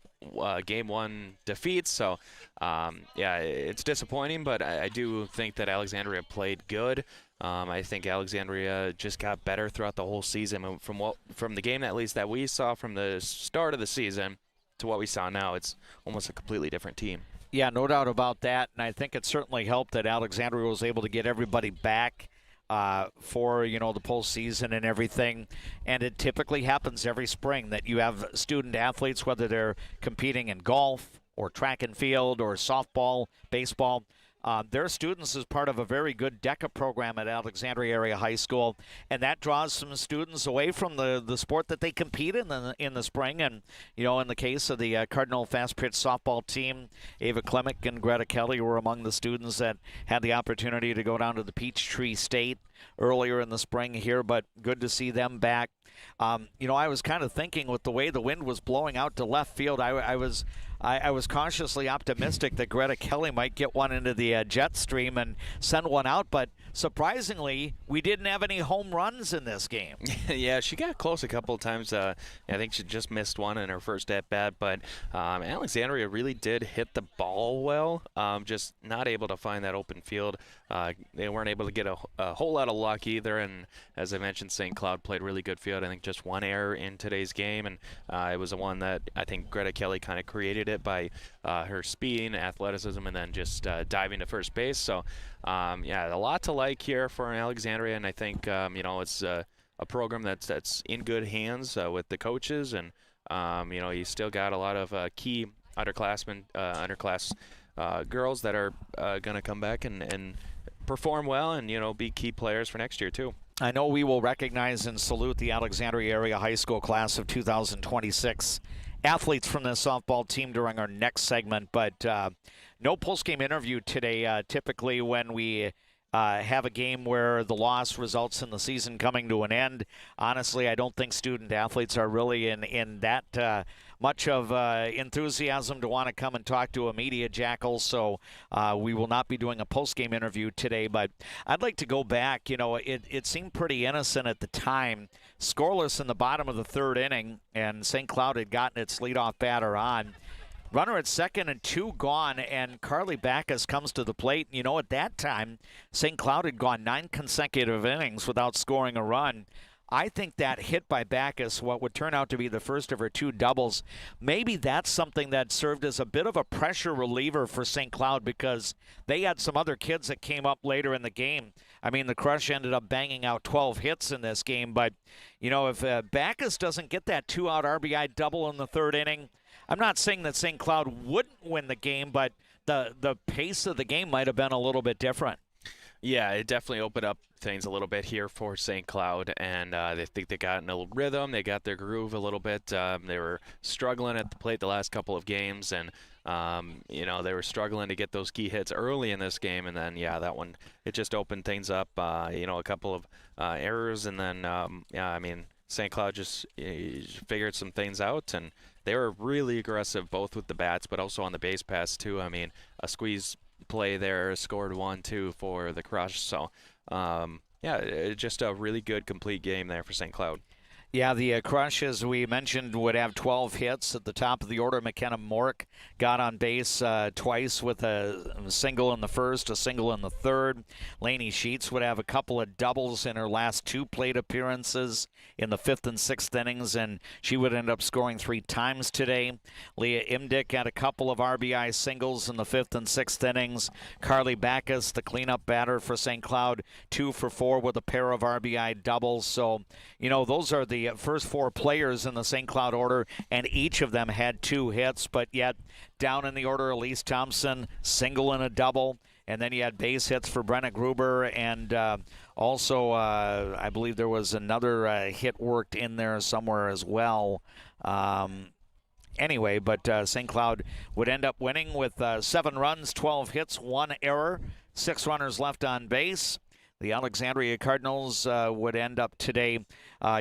Speaker 2: Game 1 defeats. So, it's disappointing, but I do think that Alexandria played good. I think Alexandria just got better throughout the whole season. From the game, at least, that we saw from the start of the season to what we saw now, it's almost a completely different team.
Speaker 1: Yeah, no doubt about that. And I think it certainly helped that Alexandria was able to get everybody back for the postseason and everything. And it typically happens every spring that you have student athletes, whether they're competing in golf or track and field or softball, baseball. They're students as part of a very good DECA program at Alexandria Area High School, and that draws some students away from the sport that they compete in the spring. And, in the case of the Cardinal Fast Pitch Softball team, Ava Klemick and Greta Kelly were among the students that had the opportunity to go down to the Peachtree State earlier in the spring here, but good to see them back. I was kind of thinking with the way the wind was blowing out to left field, I was cautiously optimistic that Greta Kelly might get one into the jet stream and send one out, but surprisingly, we didn't have any home runs in this game.
Speaker 2: Yeah, she got close a couple of times. I think she just missed one in her first at-bat, but Alexandria really did hit the ball well, just not able to find that open field. They weren't able to get a whole lot of luck either, and as I mentioned, St. Cloud played really good field. I think just one error in today's game, and it was the one that I think Greta Kelly kind of created it by her speed, athleticism, and then just diving to first base. So, yeah, a lot to like here for Alexandria, and I think it's a program that's in good hands with the coaches, and you still got a lot of key underclass girls that are going to come back and perform well, and be key players for next year too.
Speaker 1: I know we will recognize and salute the Alexandria Area High School class of 2026 athletes from the softball team during our next segment, but no post-game interview today. Typically when we have a game where the loss results in the season coming to an end, honestly, I don't think student athletes are really in that much of enthusiasm to want to come and talk to a media jackal, so we will not be doing a post-game interview today. But I'd like to go back. It seemed pretty innocent at the time. Scoreless in the bottom of the third inning, and St. Cloud had gotten its leadoff batter on. Runner at second and 2 gone, and Carly Backus comes to the plate. At that time, St. Cloud had gone 9 consecutive innings without scoring a run. I think that hit by Backus, what would turn out to be the first of her 2 doubles, maybe that's something that served as a bit of a pressure reliever for St. Cloud, because they had some other kids that came up later in the game. I mean, the Crush ended up banging out 12 hits in this game, but, if Backus doesn't get that 2-out RBI double in the third inning, I'm not saying that St. Cloud wouldn't win the game, but the pace of the game might have been a little bit different.
Speaker 2: Yeah, it definitely opened up things a little bit here for St. Cloud, and they think they got in a rhythm. They got their groove a little bit. They were struggling at the plate the last couple of games, and they were struggling to get those key hits early in this game, and then that one, it just opened things up. A couple of errors, and then St. Cloud just figured some things out, and they were really aggressive both with the bats but also on the base pass too. I mean, a squeeze play there, scored 1-2 for the Crush. So, just a really good complete game there for St. Cloud.
Speaker 1: Yeah, the Crush, as we mentioned, would have 12 hits at the top of the order. McKenna Mork got on base twice with a single in the first, a single in the third. Lainey Sheets would have a couple of doubles in her last 2 plate appearances in the 5th and 6th innings, and she would end up scoring 3 times today. Leah Imdick had a couple of RBI singles in the 5th and 6th innings. Carly Backus, the cleanup batter for St. Cloud, 2 for 4 with a pair of RBI doubles. So, those are the first 4 players in the St. Cloud order, and each of them had 2 hits, but yet down in the order, Elise Thompson, single and a double, and then you had base hits for Brenna Gruber, and also I believe there was another hit worked in there somewhere as well. Anyway, but St. Cloud would end up winning with 7 runs, 12 hits, 1 error, 6 runners left on base. The Alexandria Cardinals would end up today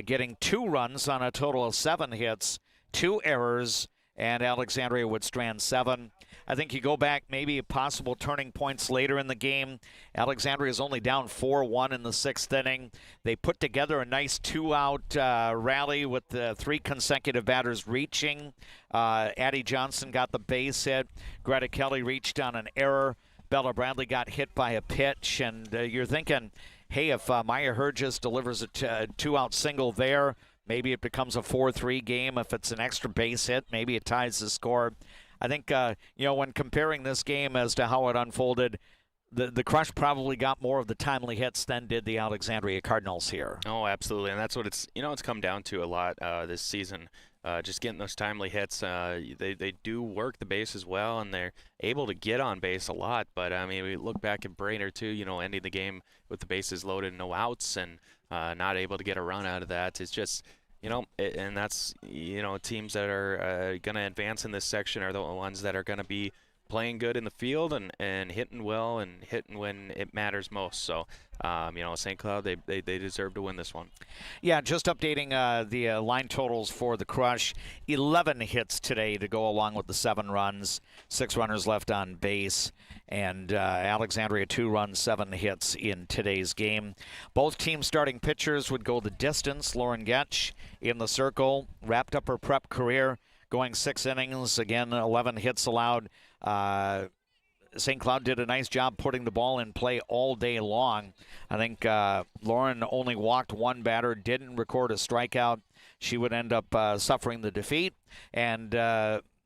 Speaker 1: getting 2 runs on a total of 7 hits, 2 errors, and Alexandria would strand 7. I think you go back, maybe possible turning points later in the game. Alexandria is only down 4-1 in the 6th inning. They put together a nice 2-out rally with the 3 consecutive batters reaching. Addie Johnson got the base hit. Greta Kelly reached on an error. Bella Bradley got hit by a pitch, and you're thinking, hey, if Maya Herges delivers a 2-out single there, maybe it becomes a 4-3 game. If it's an extra base hit, maybe it ties the score. I think, when comparing this game as to how it unfolded, the Crush probably got more of the timely hits than did the Alexandria Cardinals here.
Speaker 2: Oh, absolutely, and that's what it's come down to a lot this season. Just getting those timely hits. They do work the bases well, and they're able to get on base a lot. But, we look back at Brainerd, too, ending the game with the bases loaded, no outs, and not able to get a run out of that. It's just, and that's, teams that are going to advance in this section are the ones that are going to be playing good in the field and hitting well and hitting when it matters most. So, St. Cloud, they deserve to win this one.
Speaker 1: Yeah, just updating the line totals for the Crush. 11 hits today to go along with the 7 runs. 6 runners left on base. And Alexandria 2 runs, 7 hits in today's game. Both teams' starting pitchers would go the distance. Lauren Getch in the circle, wrapped up her prep career, going 6 innings. Again, 11 hits allowed. St. Cloud did a nice job putting the ball in play all day long. I think Lauren only walked 1 batter, didn't record a strikeout. She would end up suffering the defeat. And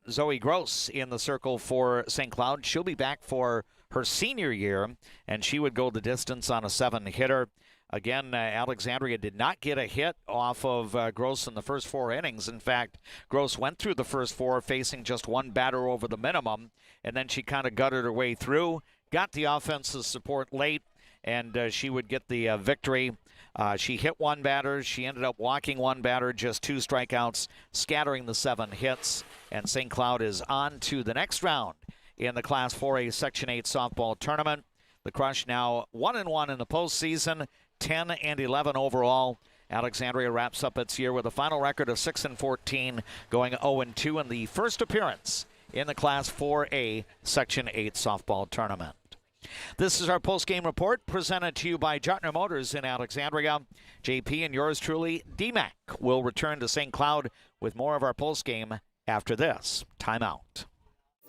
Speaker 1: Zoe Gross in the circle for St. Cloud. She'll be back for her senior year, and she would go the distance on a 7-hitter. Again, Alexandria did not get a hit off of Gross in the first 4 innings. In fact, Gross went through the first 4 facing just 1 batter over the minimum, and then she kind of gutted her way through, got the offensive support late, and she would get the victory. She hit 1 batter. She ended up walking 1 batter, just 2 strikeouts, scattering the 7 hits, and St. Cloud is on to the next round in the Class 4A Section 8 softball tournament. The Crush now 1-1 in the postseason, 10-11 overall. Alexandria wraps up its year with a final record of 6-14, going 0-2 in the first appearance in the Class 4A Section 8 softball tournament. This is our post-game report presented to you by Juettner Motors in Alexandria. JP and yours truly, D-Mac, will return to St. Cloud with more of our post-game after this timeout.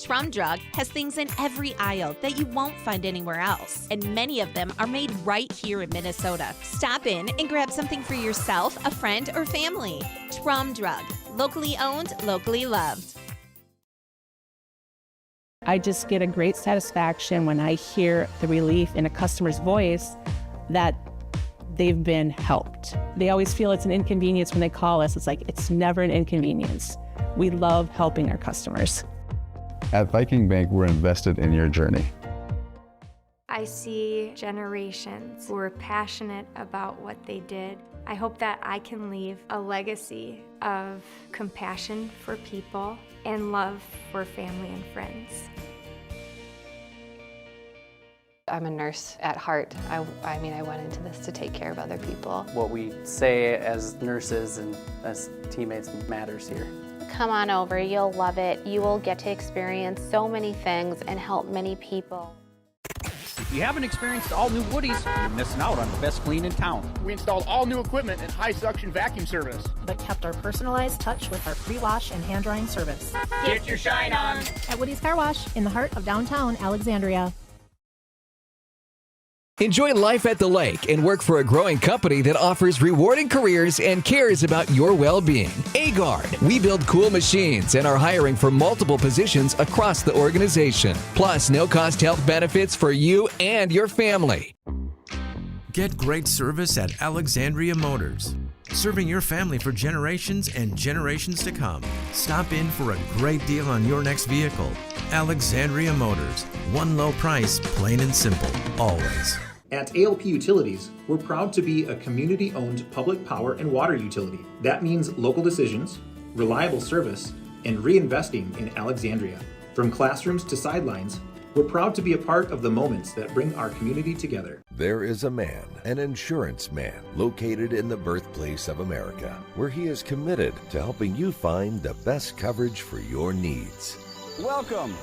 Speaker 10: Trum Drug has things in every aisle that you won't find anywhere else, and many of them are made right here in Minnesota. Stop in and grab something for yourself, a friend, or family. Trum Drug, locally owned, locally loved.
Speaker 12: I just get a great satisfaction when I hear the relief in a customer's voice that they've been helped. They always feel it's an inconvenience when they call us. It's like, it's never an inconvenience. We love helping our customers.
Speaker 13: At Viking Bank, we're invested in your journey.
Speaker 16: I see generations who are passionate about what they did. I hope that I can leave a legacy of compassion for people and love for family and friends.
Speaker 19: I'm a nurse at heart. I went into this to take care of other people.
Speaker 20: What we say as nurses and as teammates matters here.
Speaker 24: Come on over, you'll love it. You will get to experience so many things and help many people.
Speaker 22: If you haven't experienced all new Woodies, you're missing out on the best clean in town.
Speaker 23: We installed all new equipment and high suction vacuum service,
Speaker 25: but kept our personalized touch with our pre-wash and hand drying service.
Speaker 23: Get your shine on
Speaker 25: at Woody's Car Wash in the heart of downtown Alexandria.
Speaker 30: Enjoy life at the lake and work for a growing company that offers rewarding careers and cares about your well-being. Agard. We build cool machines and are hiring for multiple positions across the organization. Plus, no-cost health benefits for you and your family.
Speaker 31: Get great service at Alexandria Motors. Serving your family for generations and generations to come. Stop in for a great deal on your next vehicle. Alexandria Motors. One low price, plain and simple, always.
Speaker 32: At ALP Utilities, we're proud to be a community-owned public power and water utility. That means local decisions, reliable service, and reinvesting in Alexandria. From classrooms to sidelines, we're proud to be a part of the moments that bring our community together.
Speaker 33: There is a man, an insurance man, located in the birthplace of America, where he is committed to helping you find the best coverage for your needs.
Speaker 20: Welcome.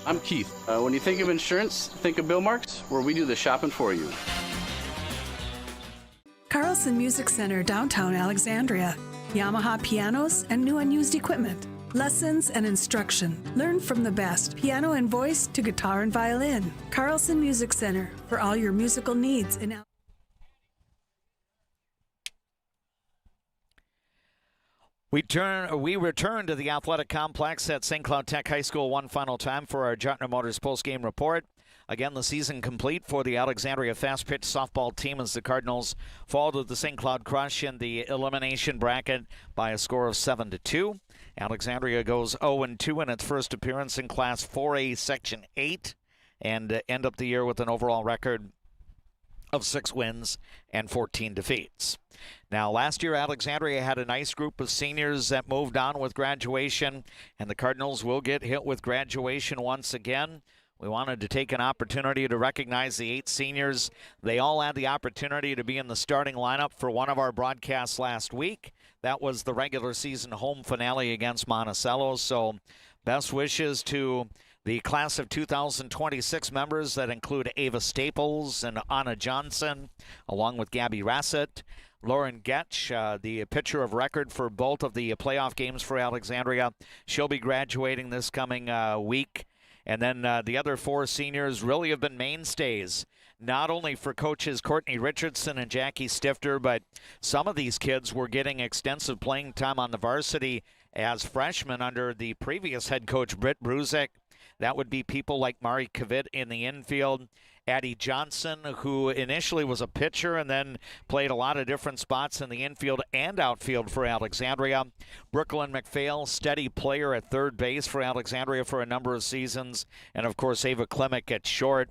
Speaker 20: I'm Keith. When you think of insurance, think of Bill Marks, where we do the shopping for you.
Speaker 17: Carlson Music Center, downtown Alexandria. Yamaha pianos and new unused equipment. Lessons and instruction. Learn from the best, piano and voice to guitar and violin. Carlson Music Center, for all your musical needs in
Speaker 1: We return to the athletic complex at St. Cloud Tech High School one final time for our Juettner Motors post-game report. Again, the season complete for the Alexandria fast-pitch softball team as the Cardinals fall to the St. Cloud Crush in the elimination bracket by a score of 7-2. Alexandria goes 0-2 in its first appearance in Class 4A Section 8 and end up the year with an overall record of 6 wins and 14 defeats. Now, last year, Alexandria had a nice group of seniors that moved on with graduation, and the Cardinals will get hit with graduation once again. We wanted to take an opportunity to recognize the 8 seniors. They all had the opportunity to be in the starting lineup for one of our broadcasts last week. That was the regular season home finale against Monticello. So best wishes to the class of 2026 members that include Ava Staples and Anna Johnson, along with Gabby Rassett. Lauren Getch, the pitcher of record for both of the playoff games for Alexandria. She'll be graduating this coming week. And then the other 4 seniors really have been mainstays, not only for coaches Courtney Richardson and Jackie Stifter, but some of these kids were getting extensive playing time on the varsity as freshmen under the previous head coach, Britt Bruzik. That would be people like Mari Kavit in the infield, Addie Johnson, who initially was a pitcher and then played a lot of different spots in the infield and outfield for Alexandria. Brooklyn McPhail, steady player at third base for Alexandria for a number of seasons. And, of course, Ava Klimek at short.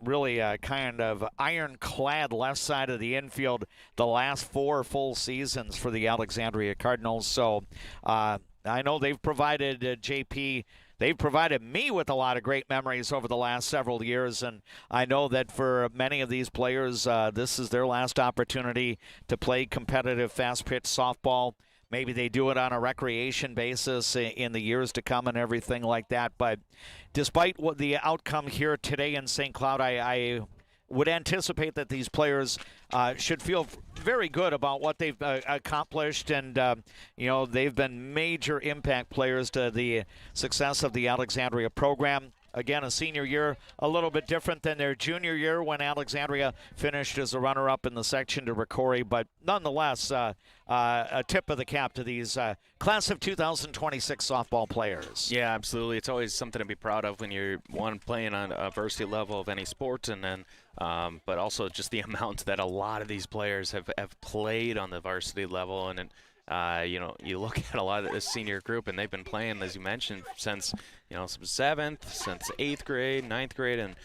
Speaker 1: Really kind of ironclad left side of the infield the last 4 full seasons for the Alexandria Cardinals. So I know they've provided JP. They've provided me with a lot of great memories over the last several years, and I know that for many of these players, this is their last opportunity to play competitive fast-pitch softball. Maybe they do it on a recreation basis in the years to come and everything like that. But despite what the outcome here today in St. Cloud, I would anticipate that these players should feel very good about what they've accomplished, and they've been major impact players to the success of the Alexandria program. Again, a senior year a little bit different than their junior year when Alexandria finished as a runner-up in the section to Ricori, but nonetheless, a tip of the cap to these class of 2026 softball players.
Speaker 2: Yeah, absolutely. It's always something to be proud of when you're playing on a varsity level of any sport, and then but also just the amount that a lot of these players have played on the varsity level. And you look at a lot of this senior group, and they've been playing, as you mentioned, since some 7th, since 8th grade, 9th grade, and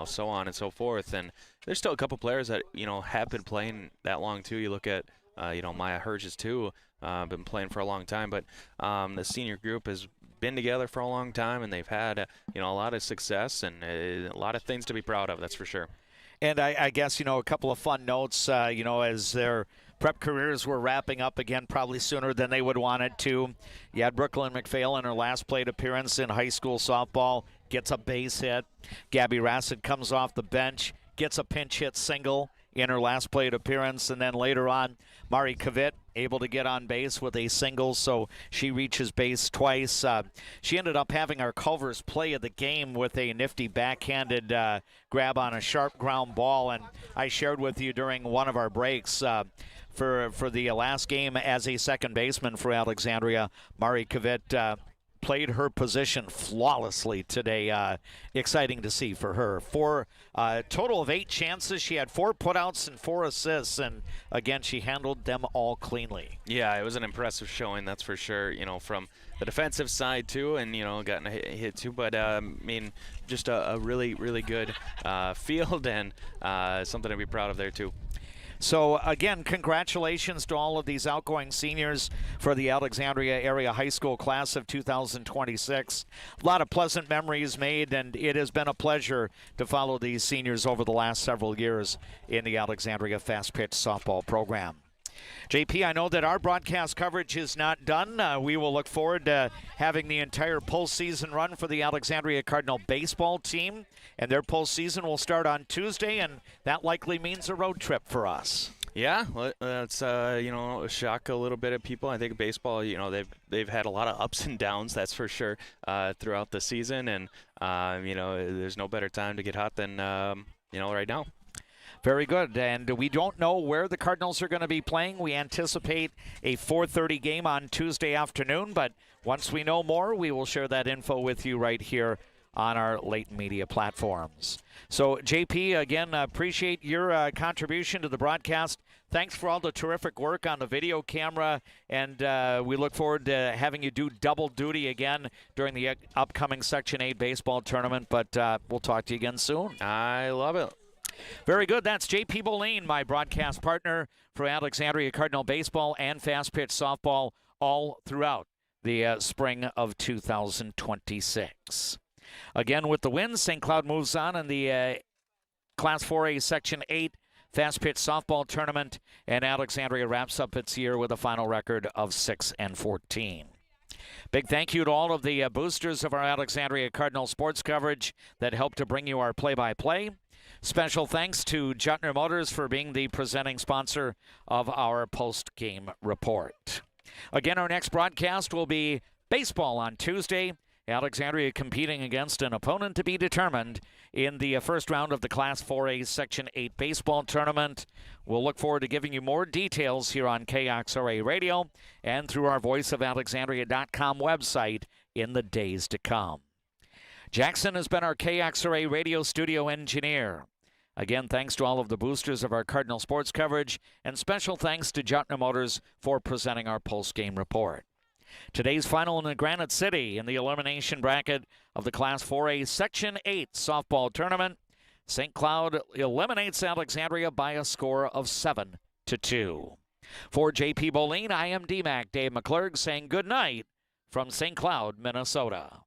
Speaker 2: so on and so forth. And there's still a couple players that have been playing that long too. You look at Maya Herges too, been playing for a long time. But the senior group has been together for a long time, and they've had a lot of success and a lot of things to be proud of. That's for sure.
Speaker 1: And I guess a couple of fun notes. As their prep careers were wrapping up again, probably sooner than they would want it to. You had Brooklyn McPhail in her last plate appearance in high school softball, gets a base hit. Gabby Rassett comes off the bench, gets a pinch hit single in her last plate appearance, and then later on, Mari Kavit able to get on base with a single, so she reaches base twice. She ended up having our Culver's play of the game with a nifty backhanded grab on a sharp ground ball, and I shared with you during one of our breaks for the last game as a second baseman for Alexandria, Mari Kavit played her position flawlessly today. Exciting to see for her. For a total of 8 chances, she had 4 putouts and 4 assists, and again, she handled them all cleanly.
Speaker 2: Yeah, it was an impressive showing, that's for sure, from the defensive side too, and gotten a hit too, but just a really, really good field, and something to be proud of there too.
Speaker 1: So, again, congratulations to all of these outgoing seniors for the Alexandria Area High School class of 2026. A lot of pleasant memories made, and it has been a pleasure to follow these seniors over the last several years in the Alexandria Fast Pitch Softball program. JP, I know that our broadcast coverage is not done. We will look forward to having the entire postseason run for the Alexandria Cardinal baseball team, and their postseason will start on Tuesday, and that likely means a road trip for us.
Speaker 2: Yeah, well, that's shock a little bit of people. I think baseball, they've had a lot of ups and downs, that's for sure, throughout the season, and there's no better time to get hot than right now.
Speaker 1: Very good, and we don't know where the Cardinals are going to be playing. We anticipate a 4:30 game on Tuesday afternoon, but once we know more, we will share that info with you right here on our Leighton Media platforms. So, JP, again, appreciate your contribution to the broadcast. Thanks for all the terrific work on the video camera, and we look forward to having you do double duty again during the upcoming Section 8 baseball tournament, but we'll talk to you again soon.
Speaker 2: I love it.
Speaker 1: Very good. That's JP Boline, my broadcast partner for Alexandria Cardinal baseball and fast pitch softball all throughout the spring of 2026. Again, with the wins, St. Cloud moves on in the Class 4A Section 8 fast pitch softball tournament, and Alexandria wraps up its year with a final record of 6-14. Big thank you to all of the boosters of our Alexandria Cardinal sports coverage that helped to bring you our play-by-play. Special thanks to Juettner Motors for being the presenting sponsor of our post-game report. Again, our next broadcast will be baseball on Tuesday. Alexandria competing against an opponent to be determined in the first round of the Class 4A Section 8 baseball tournament. We'll look forward to giving you more details here on KXRA Radio and through our voiceofalexandria.com website in the days to come. Jackson has been our KXRA Radio studio engineer. Again, thanks to all of the boosters of our Cardinal sports coverage, and special thanks to Juettner Motors for presenting our post-game report. Today's final in the Granite City in the elimination bracket of the Class 4A Section 8 softball tournament. St. Cloud eliminates Alexandria by a score of 7-2. For JP Boline, I am D-Mac Dave McClurg saying good night from St. Cloud, Minnesota.